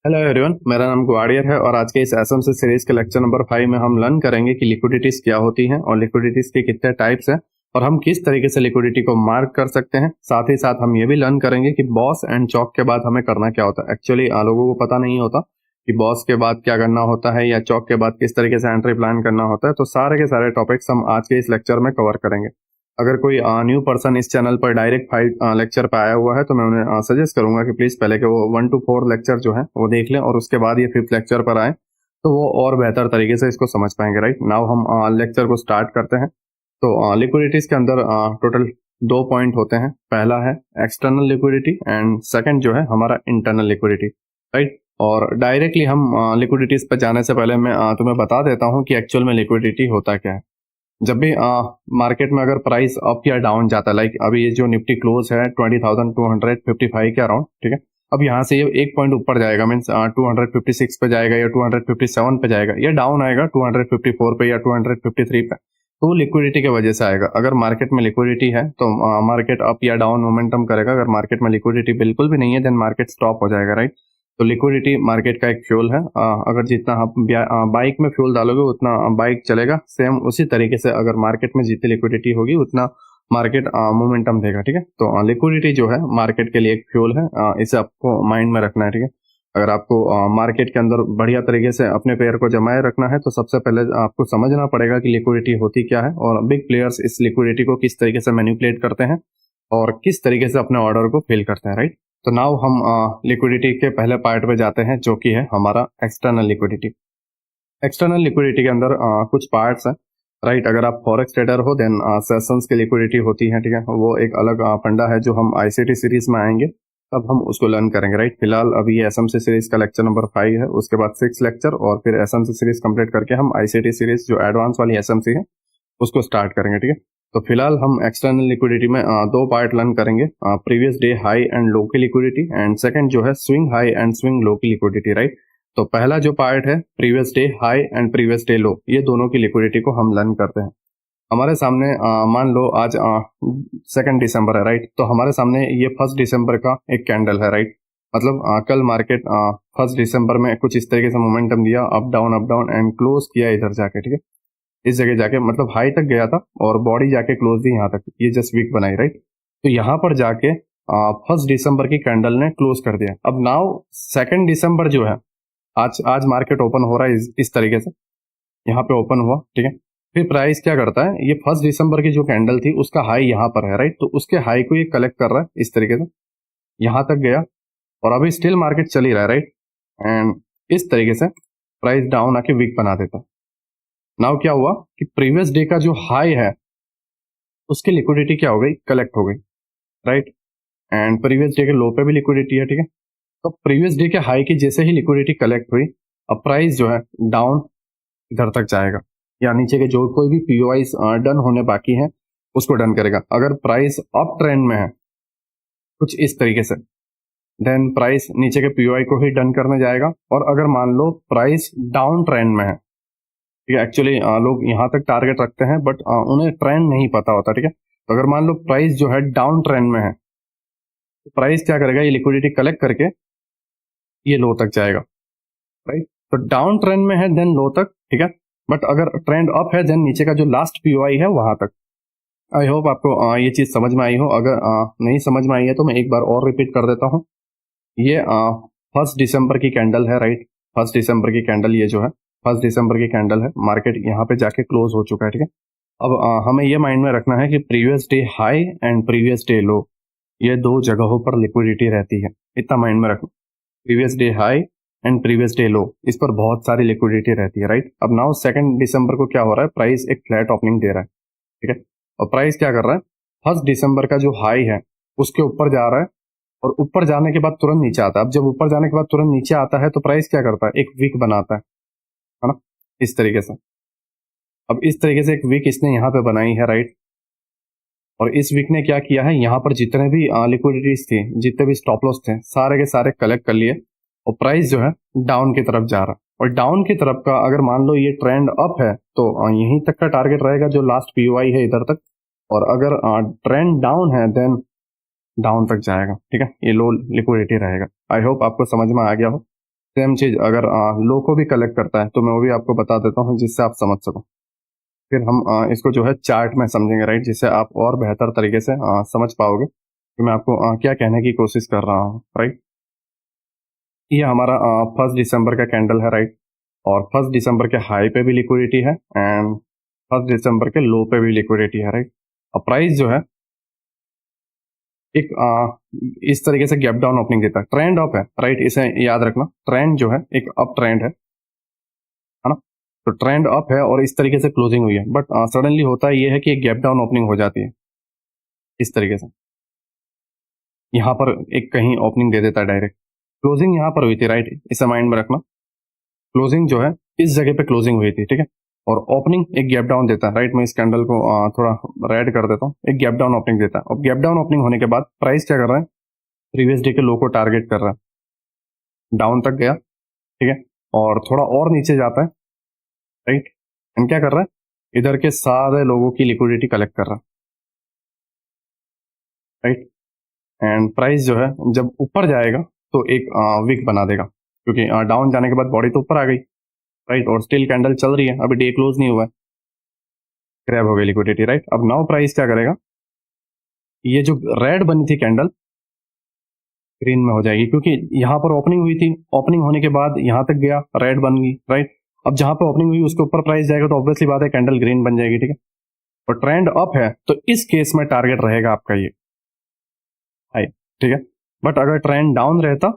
Hello everyone, मेरा नाम गुआडियर है और आज के इस एसएमसी सीरीज के लेक्चर नंबर 5 में हम लर्न करेंगे कि लिक्विडिटीज क्या होती हैं और लिक्विडिटीज के कितने टाइप्स हैं और हम किस तरीके से लिक्विडिटी को मार्क कर सकते हैं। साथ ही साथ हम ये भी लर्न करेंगे कि बॉस एंड चौक के बाद हमें करना क्या होता है। एक्चुअली लोगों को पता नहीं होता कि बॉस के बाद क्या करना होता है या चौक के बाद किस तरीके से एंट्री प्लान करना होता है। तो सारे के सारे टॉपिक्स हम आज के इस लेक्चर में कवर करेंगे। अगर कोई न्यू पर्सन इस चैनल पर डायरेक्ट 5 लेक्चर पे आया हुआ है तो मैं उन्हें सजेस्ट करूंगा कि प्लीज पहले के वो 1 to 4 लेक्चर जो है वो देख लें और उसके बाद ये 5th लेक्चर पर आए तो वो और बेहतर तरीके से इसको समझ पाएंगे। राइट नाउ हम लेक्चर को स्टार्ट करते हैं। तो लिक्विडिटीज के अंदर टोटल 2 पॉइंट होते हैं। पहला है एक्सटर्नल लिक्विडिटी एंड सेकंड जो है हमारा इंटरनल लिक्विडिटी। राइट, और डायरेक्टली हम लिक्विडिटीज पर जाने से पहले मैं तुम्हें बता देता हूँ कि एक्चुअल में लिक्विडिटी होता क्या है। जब भी मार्केट में अगर प्राइस अप या डाउन जाता है, लाइक अभी ये जो निफ्टी क्लोज है 20,255 के अराउंड, ठीक है। अब यहाँ से ये 1 पॉइंट ऊपर जाएगा, मीन्स 256 पे जाएगा या 257 पे जाएगा या डाउन आएगा 254 पे या 253 पे, तो लिक्विडिटी की वजह से आएगा। अगर मार्केट में लिक्विडिटी है तो मार्केट अप या डाउन मोमेंटम करेगा। अगर मार्केट में लिक्विडिटी बिल्कुल भी नहीं है देन मार्केट स्टॉप हो जाएगा। राइट, तो लिक्विडिटी मार्केट का एक फ्यूल है। अगर जितना आप बाइक में फ्यूल डालोगे उतना बाइक चलेगा। सेम उसी तरीके से अगर मार्केट में जितनी लिक्विडिटी होगी उतना मार्केट मोमेंटम देगा। ठीक है, तो लिक्विडिटी जो है मार्केट के लिए एक फ्यूल है। इसे आपको माइंड में रखना है। ठीक है, अगर आपको मार्केट के अंदर बढ़िया तरीके से अपने पैर को जमाए रखना है तो सबसे पहले आपको समझना पड़ेगा कि लिक्विडिटी होती क्या है और बिग प्लेयर्स इस लिक्विडिटी को किस तरीके से मैनिपुलेट करते हैं और किस तरीके से अपने ऑर्डर को फिल करते हैं। राइट, तो नाउ हम लिक्विडिटी के पहले पार्ट पे जाते हैं जो कि है हमारा एक्सटर्नल लिक्विडिटी। एक्सटर्नल लिक्विडिटी के अंदर कुछ पार्ट्स हैं। राइट, अगर आप फॉरेक्स ट्रेडर हो देन सेशंस की लिक्विडिटी होती है। ठीक है, वो एक अलग फंडा है जो हम आईसीटी सीरीज में आएंगे तब हम उसको लर्न करेंगे। राइट, फिलहाल अभी ये एसएमसी सीरीज का लेक्चर नंबर 5 है, उसके बाद 6 लेक्चर और फिर एसएमसी सीरीज कंप्लीट करके हम आईसीटी सीरीज जो एडवांस वाली एसएमसी है उसको स्टार्ट करेंगे। ठीक है, तो फिलहाल हम एक्सटर्नल लिक्विडिटी में 2 पार्ट लर्न करेंगे, previous day high and low की लिक्विडिटी एंड सेकंड जो है स्विंग हाई एंड स्विंग लो की लिक्विडिटी। राइट, तो पहला जो पार्ट है previous day high and previous day लो, ये दोनों की लिक्विडिटी को हम लर्न करते हैं। हमारे सामने मान लो आज 2 दिसंबर है। राइट, तो हमारे सामने ये 1 दिसंबर का एक कैंडल है। राइट, मतलब कल मार्केट 1 दिसंबर में कुछ इस तरीके से मोमेंटम दिया, अप डाउन एंड क्लोज किया इधर जाके। ठीक है, इस जगह जाके मतलब हाई तक गया था और बॉडी जाके क्लोज दी यहाँ तक, ये जस्ट वीक बनाई। राइट, तो यहाँ पर जाके 1 दिसंबर की कैंडल ने क्लोज कर दिया। अब नाउ 2 दिसंबर जो है आज मार्केट ओपन हो रहा है इस तरीके से, यहाँ पे ओपन हुआ। ठीक है, फिर प्राइस क्या करता है, ये 1 दिसंबर की जो कैंडल थी उसका हाई यहाँ पर है। राइट, तो उसके हाई को ये कलेक्ट कर रहा है इस तरीके से, यहाँ तक गया और अभी स्टिल मार्केट चल ही रहा है। राइट, एंड इस तरीके से प्राइस डाउन आके वीक बना देता है। नाउ क्या हुआ कि प्रीवियस डे का जो हाई है उसकी लिक्विडिटी क्या हो गई, कलेक्ट हो गई। राइट, एंड प्रीवियस डे के लो पे भी लिक्विडिटी है। ठीक है, तो प्रीवियस डे के हाई की जैसे ही लिक्विडिटी कलेक्ट हुई, अब प्राइस जो है डाउन इधर तक जाएगा या नीचे के जो कोई भी पीओआई डन होने बाकी है उसको डन करेगा। अगर प्राइस अप ट्रेंड में है कुछ इस तरीके से देन प्राइस नीचे के पीओआई को ही डन करने जाएगा। और अगर मान लो प्राइस डाउन ट्रेंड में है, ठीक है, एक्चुअली लोग यहाँ तक टारगेट रखते हैं बट उन्हें ट्रेंड नहीं पता होता। ठीक है, तो अगर मान लो प्राइस जो है डाउन ट्रेंड में है तो प्राइस क्या करेगा, ये लिक्विडिटी कलेक्ट करके ये लो तक जाएगा। राइट, तो डाउन ट्रेंड में है देन लो तक। ठीक है, बट अगर ट्रेंड अप है देन नीचे का जो लास्ट पीओआई है वहां तक। आई होप आपको ये चीज समझ में आई हो। अगर नहीं समझ में आई है तो मैं एक बार और रिपीट कर देता हूँ। ये 1 दिसंबर की कैंडल है। राइट, 1 दिसंबर की कैंडल, ये जो है 1 दिसंबर की कैंडल है, मार्केट यहाँ पे जाके क्लोज हो चुका है। ठीक है, अब हमें ये माइंड में रखना है कि previous day high and previous day लो, ये 2 जगहों पर लिक्विडिटी रहती है, इतना माइंड में रखना। Previous day high and previous day लो, इस पर बहुत सारी लिक्विडिटी रहती है। राइट, अब नाउ 2 दिसंबर को क्या हो रहा है, प्राइस एक फ्लैट ओपनिंग दे रहा है। ठीक है, और प्राइस क्या कर रहा है, 1 दिसंबर का जो हाई है उसके ऊपर जा रहा है और ऊपर जाने के बाद तुरंत नीचे आता है। अब जब ऊपर जाने के बाद तुरंत नीचे आता है तो प्राइस क्या करता है, एक वीक बनाता है ना, इस तरीके से। अब इस तरीके से एक वीक इसने यहाँ पे बनाई है। राइट, और इस वीक ने क्या किया है, यहाँ पर जितने भी लिक्विडिटीज थी, जितने भी स्टॉप लॉस थे, सारे के सारे कलेक्ट कर लिए और प्राइस जो है डाउन की तरफ जा रहा है। और डाउन की तरफ का अगर मान लो ये ट्रेंड अप है तो यहीं तक का टारगेट रहेगा जो लास्ट पीओआई है इधर तक, और अगर ट्रेंड डाउन है देन डाउन तक जाएगा। ठीक है, ये लो लिक्विडिटी रहेगा। आई होप आपको समझ में आ गया हो। सेम चीज अगर लो को भी कलेक्ट करता है तो मैं वो भी आपको बता देता हूँ जिससे आप समझ सको। फिर हम इसको जो है चार्ट में समझेंगे, राइट, जिससे आप और बेहतर तरीके से समझ पाओगे कि मैं आपको क्या कहने की कोशिश कर रहा हूँ, राइट। ये हमारा 1 दिसंबर का कैंडल है, राइट, और 1 दिसंबर के हाई पे भी लिक्विडिटी है एंड 1 दिसंबर के लो पे भी लिक्विडिटी है, राइट। अब प्राइस जो है एक इस तरीके से गैप डाउन ओपनिंग देता है, ट्रेंड अप है, राइट, इसे याद रखना। ट्रेंड जो है एक अप ट्रेंड है ना। तो ट्रेंड अप है और इस तरीके से क्लोजिंग हुई है, बट सडनली होता है ये है कि एक गैप डाउन ओपनिंग हो जाती है इस तरीके से। यहाँ पर एक कहीं ओपनिंग दे देता है डायरेक्ट, क्लोजिंग यहाँ पर हुई थी, राइट, इसे माइंड में रखना। क्लोजिंग जो है इस जगह पे क्लोजिंग हुई थी, ठीक है, और ओपनिंग एक गैप डाउन देता है, राइट। मैं इस कैंडल को थोड़ा रेड कर देता हूँ, एक गैप डाउन ओपनिंग देता है। और गैप डाउन ओपनिंग होने के बाद प्राइस क्या कर रहा है, प्रीवियस डे के लो को टारगेट कर रहा है, डाउन तक गया, ठीक है, और थोड़ा और नीचे जाता है, राइट, एंड क्या कर रहा है, इधर के सारे लोगों की लिक्विडिटी कलेक्ट कर रहा है, राइट। एंड प्राइस जो है जब ऊपर जाएगा तो एक विक बना देगा, क्योंकि डाउन जाने के बाद बॉडी तो ऊपर आ गई, राइट, और स्टिल कैंडल चल रही है, अभी डे क्लोज नहीं हुआ है, ग्रैब हो गई लिक्विडिटी, राइट। अब नाउ प्राइस क्या करेगा, ये जो रेड बनी थी कैंडल ग्रीन में हो जाएगी, क्योंकि यहाँ पर ओपनिंग हुई थी, ओपनिंग होने के बाद यहाँ तक गया, रेड बन गई, राइट। अब जहां पर ओपनिंग हुई उसके ऊपर प्राइस जाएगा तो ऑब्वियसली बात है कैंडल ग्रीन बन जाएगी, ठीक है। और ट्रेंड अप है तो इस केस में टारगेट रहेगा आपका ये हाई, ठीक है। बट अगर ट्रेंड डाउन रहता,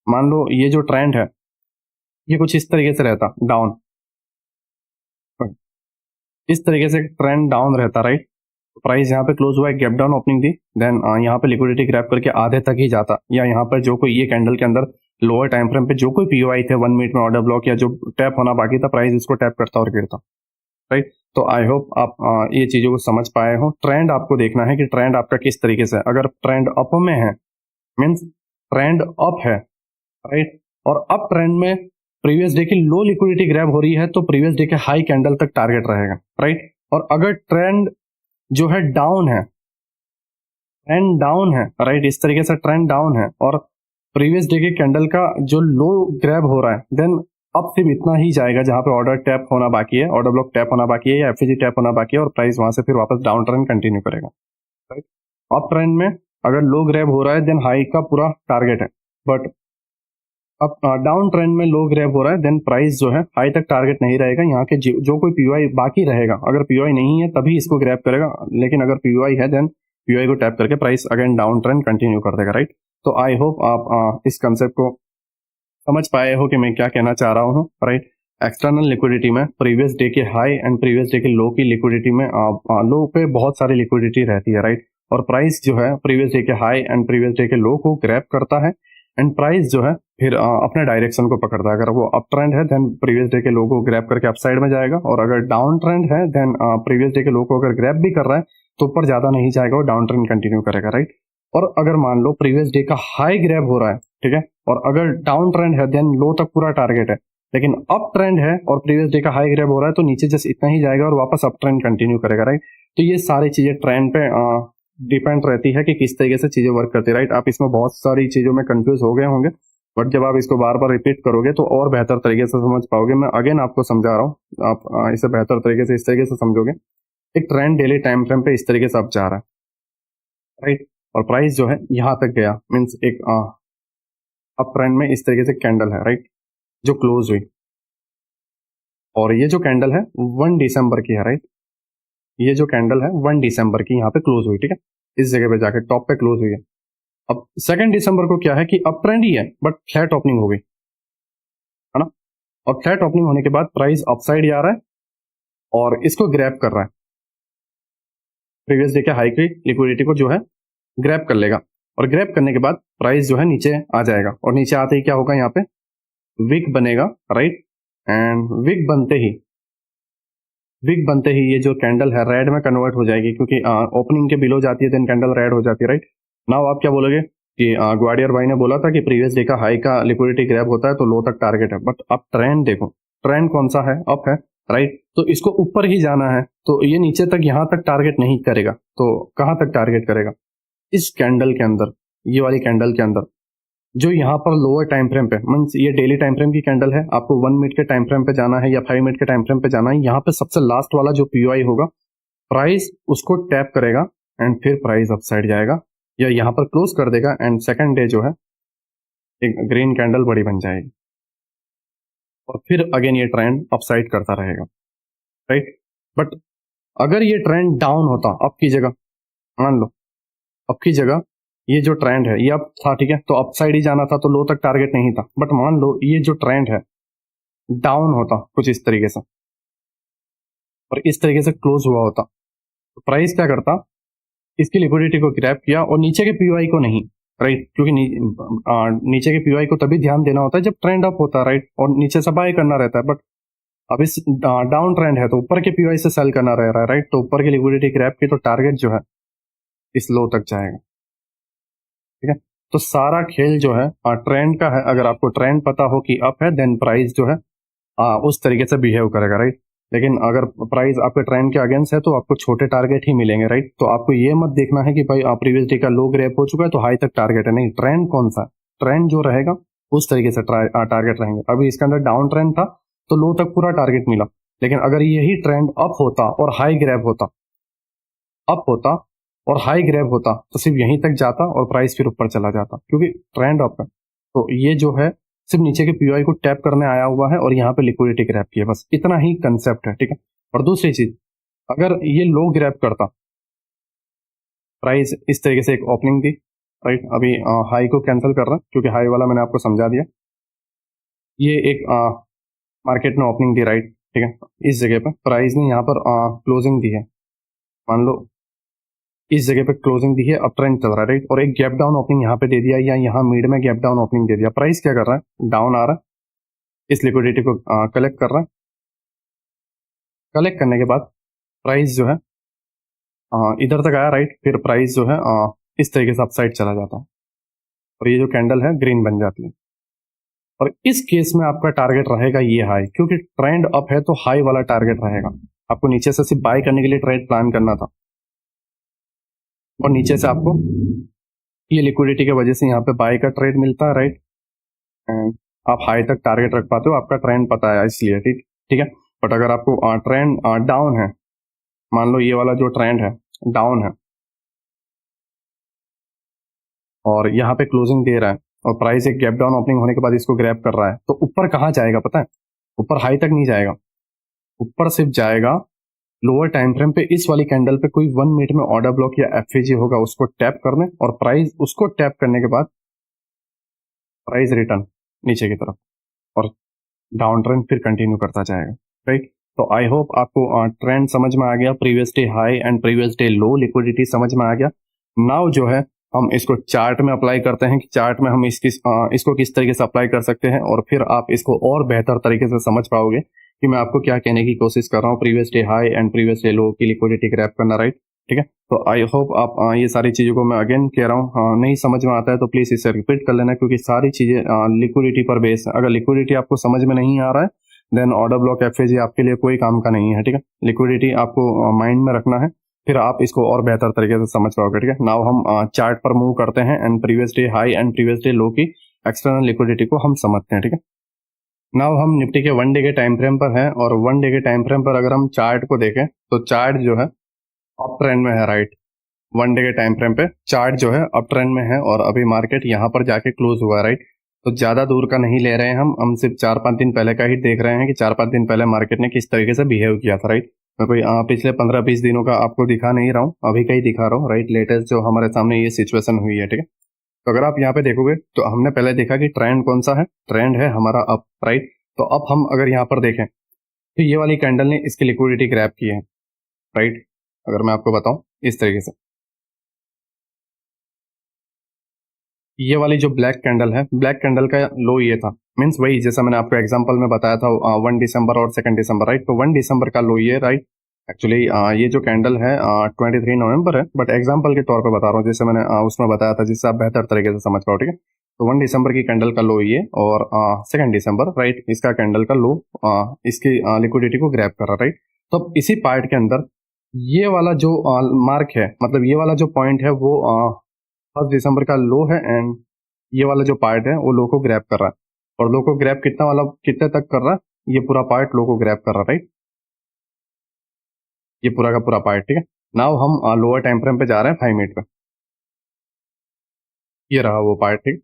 मान लो ये जो ट्रेंड है ये कुछ इस तरीके से रहता डाउन, इस तरीके से ट्रेंड डाउन रहता, राइट, प्राइस यहाँ पे क्लोज हुआ है, गैप डाउन ओपनिंग दी, देन यहाँ पे लिक्विडिटी ग्रैब करके आधे तक ही जाता, या यहाँ पर जो कोई ये कैंडल के अंदर लोअर टाइम फ्रेम पे जो कोई पीओआई थे 1 मिनट में ऑर्डर ब्लॉक या जो टैप होना बाकी था, प्राइस इसको टैप करता और गिरता, राइट। तो आई होप आप ये चीजों को समझ पाए हो। ट्रेंड आपको देखना है कि ट्रेंड आपका किस तरीके से, अगर ट्रेंड अप में है मीन्स ट्रेंड अप है, राइट, और अप ट्रेंड में प्रीवियस डे की लो लिक्विडिटी ग्रैब हो रही है तो प्रीवियस डे के हाई कैंडल तक टारगेट रहेगा, राइट। और अगर ट्रेंड जो है डाउन है, ट्रेंड डाउन है, राइट, इस तरीके से ट्रेंड डाउन है और प्रीवियस डे के कैंडल का जो लो ग्रैब हो रहा है, देन अब सिर्फ इतना ही जाएगा जहां पे ऑर्डर टैप होना बाकी है, ऑर्डर ब्लॉक टैप होना बाकी है या एफईजी टैप होना बाकी है, और प्राइस वहां से फिर वापस डाउन ट्रेंड कंटिन्यू करेगा, राइट। अप ट्रेंड में अगर लो ग्रैब हो रहा है देन हाई का पूरा टारगेट है, बट अब डाउन ट्रेंड में लो ग्रैब हो रहा है देन प्राइस जो है हाई तक टारगेट नहीं रहेगा। यहाँ के जो कोई पीओआई बाकी रहेगा, अगर पीओआई नहीं है तभी इसको ग्रैब करेगा, लेकिन अगर पीओआई है देन पीओआई को टैप करके price again down trend continue कर देगा, राइट। तो आई होप आप इस कंसेप्ट को समझ पाए हो कि मैं क्या कहना चाह रहा हूँ, राइट। एक्सटर्नल लिक्विडिटी में प्रीवियस डे के हाई एंड प्रीवियस डे के लो की लिक्विडिटी में लो पे बहुत सारी लिक्विडिटी रहती है, राइट, और प्राइस जो है प्रीवियस डे के हाई एंड प्रीवियस डे के लो को ग्रैब करता है एंड प्राइस जो है फिर अपने डायरेक्शन को पकड़ता है। अगर वो अप ट्रेंड है देन प्रीवियस डे के लो को ग्रैब करके अप साइड में जाएगा, और अगर डाउन ट्रेंड है देन प्रीवियस डे के लो को अगर ग्रैब भी कर रहा है तो ऊपर ज्यादा नहीं जाएगा और डाउन ट्रेंड कंटिन्यू करेगा, राइट। और अगर मान लो प्रीवियस डे का हाई ग्रैब हो रहा है, ठीक है, और अगर डाउन ट्रेंड है देन लो तक पूरा टारगेट है, लेकिन अप ट्रेंड है और प्रीवियस डे का हाई ग्रैब हो रहा है तो नीचे जस्ट इतना ही जाएगा और वापस अप ट्रेंड कंटिन्यू करेगा, राइट। तो ये सारी चीजें ट्रेंड पे डिपेंड रहती है कि किस तरीके से चीजें वर्क करती है, राइट। आप इसमें बहुत सारी चीजों में कंफ्यूज हो गए होंगे, बट जब आप इसको बार बार रिपीट करोगे तो और बेहतर तरीके से समझ पाओगे। मैं अगेन आपको समझा रहा हूँ, आप इसे बेहतर तरीके से इस तरीके से समझोगे। एक ट्रेंड डेली टाइम फ्रेम पे इस तरीके से अब जा रहा है, राइट, और प्राइस जो है यहाँ तक गया मीन्स एक अप ट्रेंड में इस तरीके से कैंडल है, राइट, जो क्लोज हुई, और ये जो कैंडल है 1 दिसंबर की है, राइट, ये जो कैंडल है 1 दिसंबर की यहाँ पे क्लोज हुई, ठीक है, इस जगह पे जाके टॉप पे क्लोज हुई है। अब 2 दिसंबर को क्या है कि अप ट्रेंड ही है बट फ्लैट ओपनिंग हो गई, है ना, और फ्लैट ओपनिंग होने के बाद प्राइस अपसाइड जा रहा है और इसको ग्रैब कर रहा है, प्रीवियस डे के हाई की लिक्विडिटी को जो है ग्रैब कर लेगा, और ग्रैब करने के बाद प्राइस जो है नीचे आ जाएगा, और नीचे आते ही क्या होगा, यहाँ पे विक बनेगा, राइट, एंड विक बनते ही ये जो कैंडल है रेड में कन्वर्ट हो जाएगी, क्योंकि ओपनिंग के बिलो जाती है देन कैंडल रेड हो जाती है, राइट। नाउ आप क्या बोलोगे कि ग्वाडियर भाई ने बोला था कि प्रीवियस डे का हाई का लिक्विडिटी ग्रैब होता है तो लो तक टारगेट है, बट अब ट्रेंड देखो, ट्रेंड कौन सा है, अप है, राइट, तो इसको ऊपर ही जाना है, तो ये नीचे तक यहाँ तक टारगेट नहीं करेगा, तो कहाँ तक टारगेट करेगा, इस कैंडल के अंदर, ये वाली कैंडल के अंदर, जो यहाँ पर लोअर टाइम फ्रेम पे मीन्स ये डेली टाइम फ्रेम की कैंडल है, आपको 1 मिनट के टाइम फ्रेम पे जाना है या 5 मिनट के टाइम फ्रेम पे जाना है, यहाँ पे सबसे लास्ट वाला जो पीओआई होगा प्राइस उसको टैप करेगा एंड फिर प्राइस अपसाइड जाएगा या यहाँ पर क्लोज कर देगा एंड सेकंड डे जो है एक ग्रीन कैंडल बड़ी बन जाएगी और फिर अगेन ये ट्रेंड अपसाइड करता रहेगा, राइट। बट अगर ये ट्रेंड डाउन होता अप की जगह, मान लो अप की जगह ये जो ट्रेंड है ये अप था, ठीक है, तो अपसाइड ही जाना था तो लो तक टारगेट नहीं था। बट मान लो ये जो ट्रेंड है डाउन होता कुछ इस तरीके से और इस तरीके से क्लोज हुआ होता, तो प्राइस क्या करता, इसकी लिक्विडिटी को ग्रैब किया और नीचे के पीओआई को नहीं, राइट, क्योंकि नीचे के पीओआई को तभी ध्यान देना होता है जब ट्रेंड अप होता है, राइट, और नीचे से बाय करना रहता है। बट अब इस डाउन ट्रेंड है तो ऊपर के पीओआई से सेल करना रह रहा है, राइट, तो ऊपर की लिक्विडिटी ग्रैब की तो टारगेट जो है इस लो तक जाएगा, ठीक है। तो सारा खेल जो है ट्रेंड का है। अगर आपको ट्रेंड पता हो कि अप है देन प्राइस जो है उस तरीके से बिहेव करेगा, राइट। लेकिन अगर प्राइस आपके ट्रेंड के अगेंस्ट है तो आपको छोटे टारगेट ही मिलेंगे, राइट। तो आपको ये मत देखना है कि भाई प्रीवियस डे का लो ग्रैब हो चुका है तो हाई तक टारगेट है, नहीं, ट्रेंड कौन सा, ट्रेंड जो रहेगा उस तरीके से टारगेट रहेंगे। अभी इसके अंदर डाउन ट्रेंड था तो लो तक पूरा टारगेट मिला, लेकिन अगर यही ट्रेंड अप होता और हाई ग्रैब होता, अप होता और हाई ग्रैब होता तो सिर्फ यहीं तक जाता और प्राइस फिर ऊपर चला जाता, क्योंकि ट्रेंड अप है। तो ये जो है सिर्फ नीचे के पीओआई को टैप करने आया हुआ है और यहाँ पे लिक्विडिटी ग्रैब की है, बस इतना ही कंसेप्ट है, ठीक है। और दूसरी चीज, अगर ये लो ग्रैब करता, प्राइस इस तरीके से एक ओपनिंग दी, राइट, अभी हाई को कैंसिल कर रहा है क्योंकि हाई वाला मैंने आपको समझा दिया, ये एक मार्केट में ओपनिंग दी, राइट, ठीक है, इस जगह पर प्राइस ने यहाँ पर क्लोजिंग दी है, मान लो इस जगह पे क्लोजिंग दी है, अप ट्रेंड चल रहा है, राइट, और एक गैप डाउन ओपनिंग यहाँ पे दे दिया या यहाँ मिड में गैप डाउन ओपनिंग दे दिया। प्राइस क्या कर रहा है, डाउन आ रहा है, इस लिक्विडिटी को कलेक्ट कर रहा है, कलेक्ट करने के बाद प्राइस जो है इधर तक आया, राइट, फिर प्राइस जो है इस तरीके से अपसाइड चला जाता है और ये जो कैंडल है ग्रीन बन जाती है। और इस केस में आपका टारगेट रहेगा ये हाई, क्योंकि ट्रेंड अप है तो हाई वाला टारगेट रहेगा। आपको नीचे से सिर्फ बाय करने के लिए ट्रेड प्लान करना था और नीचे से आपको ये लिक्विडिटी की वजह से यहाँ पे बाय का ट्रेड मिलता है, राइट, एंड आप हाई तक टारगेट रख पाते हो, आपका ट्रेंड पता है इसलिए, ठीक ठीक है। बट अगर आपको ट्रेंड डाउन है, मान लो ये वाला जो ट्रेंड है डाउन है और यहाँ पे क्लोजिंग दे रहा है और प्राइस एक गैप डाउन ओपनिंग होने के बाद इसको ग्रैब कर रहा है, तो ऊपर कहाँ जाएगा पता है, ऊपर हाई तक नहीं जाएगा, ऊपर सिर्फ जाएगा लोअर टाइम फ्रेम पे इस वाली कैंडल पे कोई 1 मिनट में ऑर्डर ब्लॉक या एफएजी होगा उसको टैप करने और प्राइस उसको टैप करने के बाद प्राइस रिटर्न नीचे की तरफ और डाउन ट्रेंड फिर कंटिन्यू करता जाएगा, राइट। तो आई होप आपको ट्रेंड समझ में आ गया, previous day high and previous day low liquidity समझ में आ गया। नाउ जो है हम इसको चार्ट में अप्लाई करते हैं कि चार्ट में हम इसको किस तरीके से अप्लाई कर सकते हैं और फिर आप इसको और बेहतर तरीके से समझ पाओगे कि मैं आपको क्या कहने की कोशिश कर रहा हूँ। Previous day high and previous day लो की लिक्विडिटी ग्रैब करना, राइट, ठीक है। तो आई होप आप ये सारी चीज़ों को मैं अगेन कह रहा हूँ, नहीं समझ में आता है तो प्लीज़ इसे रिपीट कर लेना, क्योंकि सारी चीज़ें लिक्विडिटी पर बेस है। अगर लिक्विडिटी आपको समझ में नहीं आ रहा है देन ऑर्डर ब्लॉक एफएजी आपके लिए कोई काम का नहीं है, ठीक है। लिक्विडिटी आपको माइंड में रखना है, फिर आप इसको और बेहतर तरीके से समझ पाओगे, ठीक है। नाउ हम चार्ट पर मूव करते हैं and previous day high and previous day लो की एक्सटर्नल लिक्विडिटी को हम समझते हैं, ठीक है। नाउ हम निफ्टी के 1 डे के टाइम फ्रेम पर हैं और 1 डे के टाइम फ्रेम पर अगर हम चार्ट को देखें तो चार्ट जो है अप ट्रेंड में है, राइट। 1 डे के टाइम फ्रेम पे चार्ट जो है अप ट्रेंड में है और अभी मार्केट यहाँ पर जाके क्लोज हुआ है, राइट। तो ज्यादा दूर का नहीं ले रहे हैं हम सिर्फ 4-5 दिन पहले का ही देख रहे हैं कि 4-5 दिन पहले मार्केट ने किस तरीके से बिहेव किया था, राइट। मैं कोई पिछले 15-20 दिनों का आपको दिखा नहीं रहा हूँ, अभी का ही दिखा रहा हूँ, राइट। लेटेस्ट जो हमारे सामने ये सिचुएशन हुई है, ठीक है। तो अगर आप यहाँ पे देखोगे तो हमने पहले देखा कि ट्रेंड कौन सा है, ट्रेंड है हमारा अप, राइट। तो अब हम अगर यहाँ पर देखें तो ये वाली कैंडल ने इसकी लिक्विडिटी ग्रैब की है, राइट। अगर मैं आपको बताऊं इस तरीके से, ये वाली जो ब्लैक कैंडल है, ब्लैक कैंडल का लो ये था, मीन्स वही जैसा मैंने आपको एग्जांपल में बताया था 1 दिसंबर और 2 दिसंबर, राइट। तो 1 दिसंबर का लो ये, राइट। एक्चुअली ये जो कैंडल है 23 नवंबर है, बट एग्जांपल के तौर पे बता रहा हूँ, जैसे मैंने उसमें बताया था, जिससे आप बेहतर तरीके से समझ पाओ, ठीक है। तो 1 दिसंबर की कैंडल का लो ये और 2 दिसंबर, राइट, इसका कैंडल का लो इसकी लिक्विडिटी को ग्रैब कर रहा, राइट। तो अब इसी पार्ट के अंदर ये वाला जो मार्क है, मतलब ये वाला जो पॉइंट है वो 1 दिसंबर का लो है एंड ये वाला जो पार्ट है वो लो को ग्रैब कर रहा है, और लो को ग्रैब कितना वाला कितने तक कर रहा है, ये पूरा पार्ट लो को ग्रैब कर रहा है, राइट, ये पूरा का पूरा पार्ट, ठीक है। नाउ हम लोअर टाइम फ्रेम पे जा रहे हैं 5 मिनट पे, ये रहा वो पार्ट, ठीक।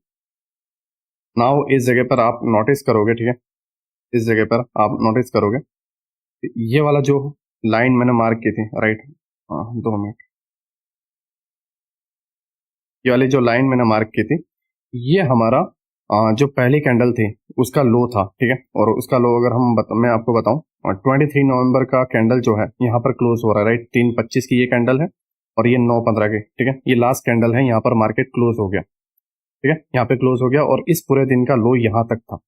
नाउ इस जगह पर आप नोटिस करोगे, ठीक है, इस जगह पर आप नोटिस करोगे ये वाला जो लाइन मैंने मार्क की थी, राइट, 2 मिनट, ये वाली जो लाइन मैंने मार्क की थी, ये हमारा जो पहली कैंडल थी उसका लो था, ठीक है। और उसका लो अगर मैं आपको बताऊं, 23 नवंबर का कैंडल जो है यहाँ पर क्लोज हो रहा है, राइट, 3:25 की ये कैंडल है, और ये 9:15 की, ठीक है, ये लास्ट कैंडल है, यहाँ पर मार्केट क्लोज हो गया, ठीक है, यहाँ पे क्लोज हो गया, और इस पूरे दिन का लो यहाँ तक था,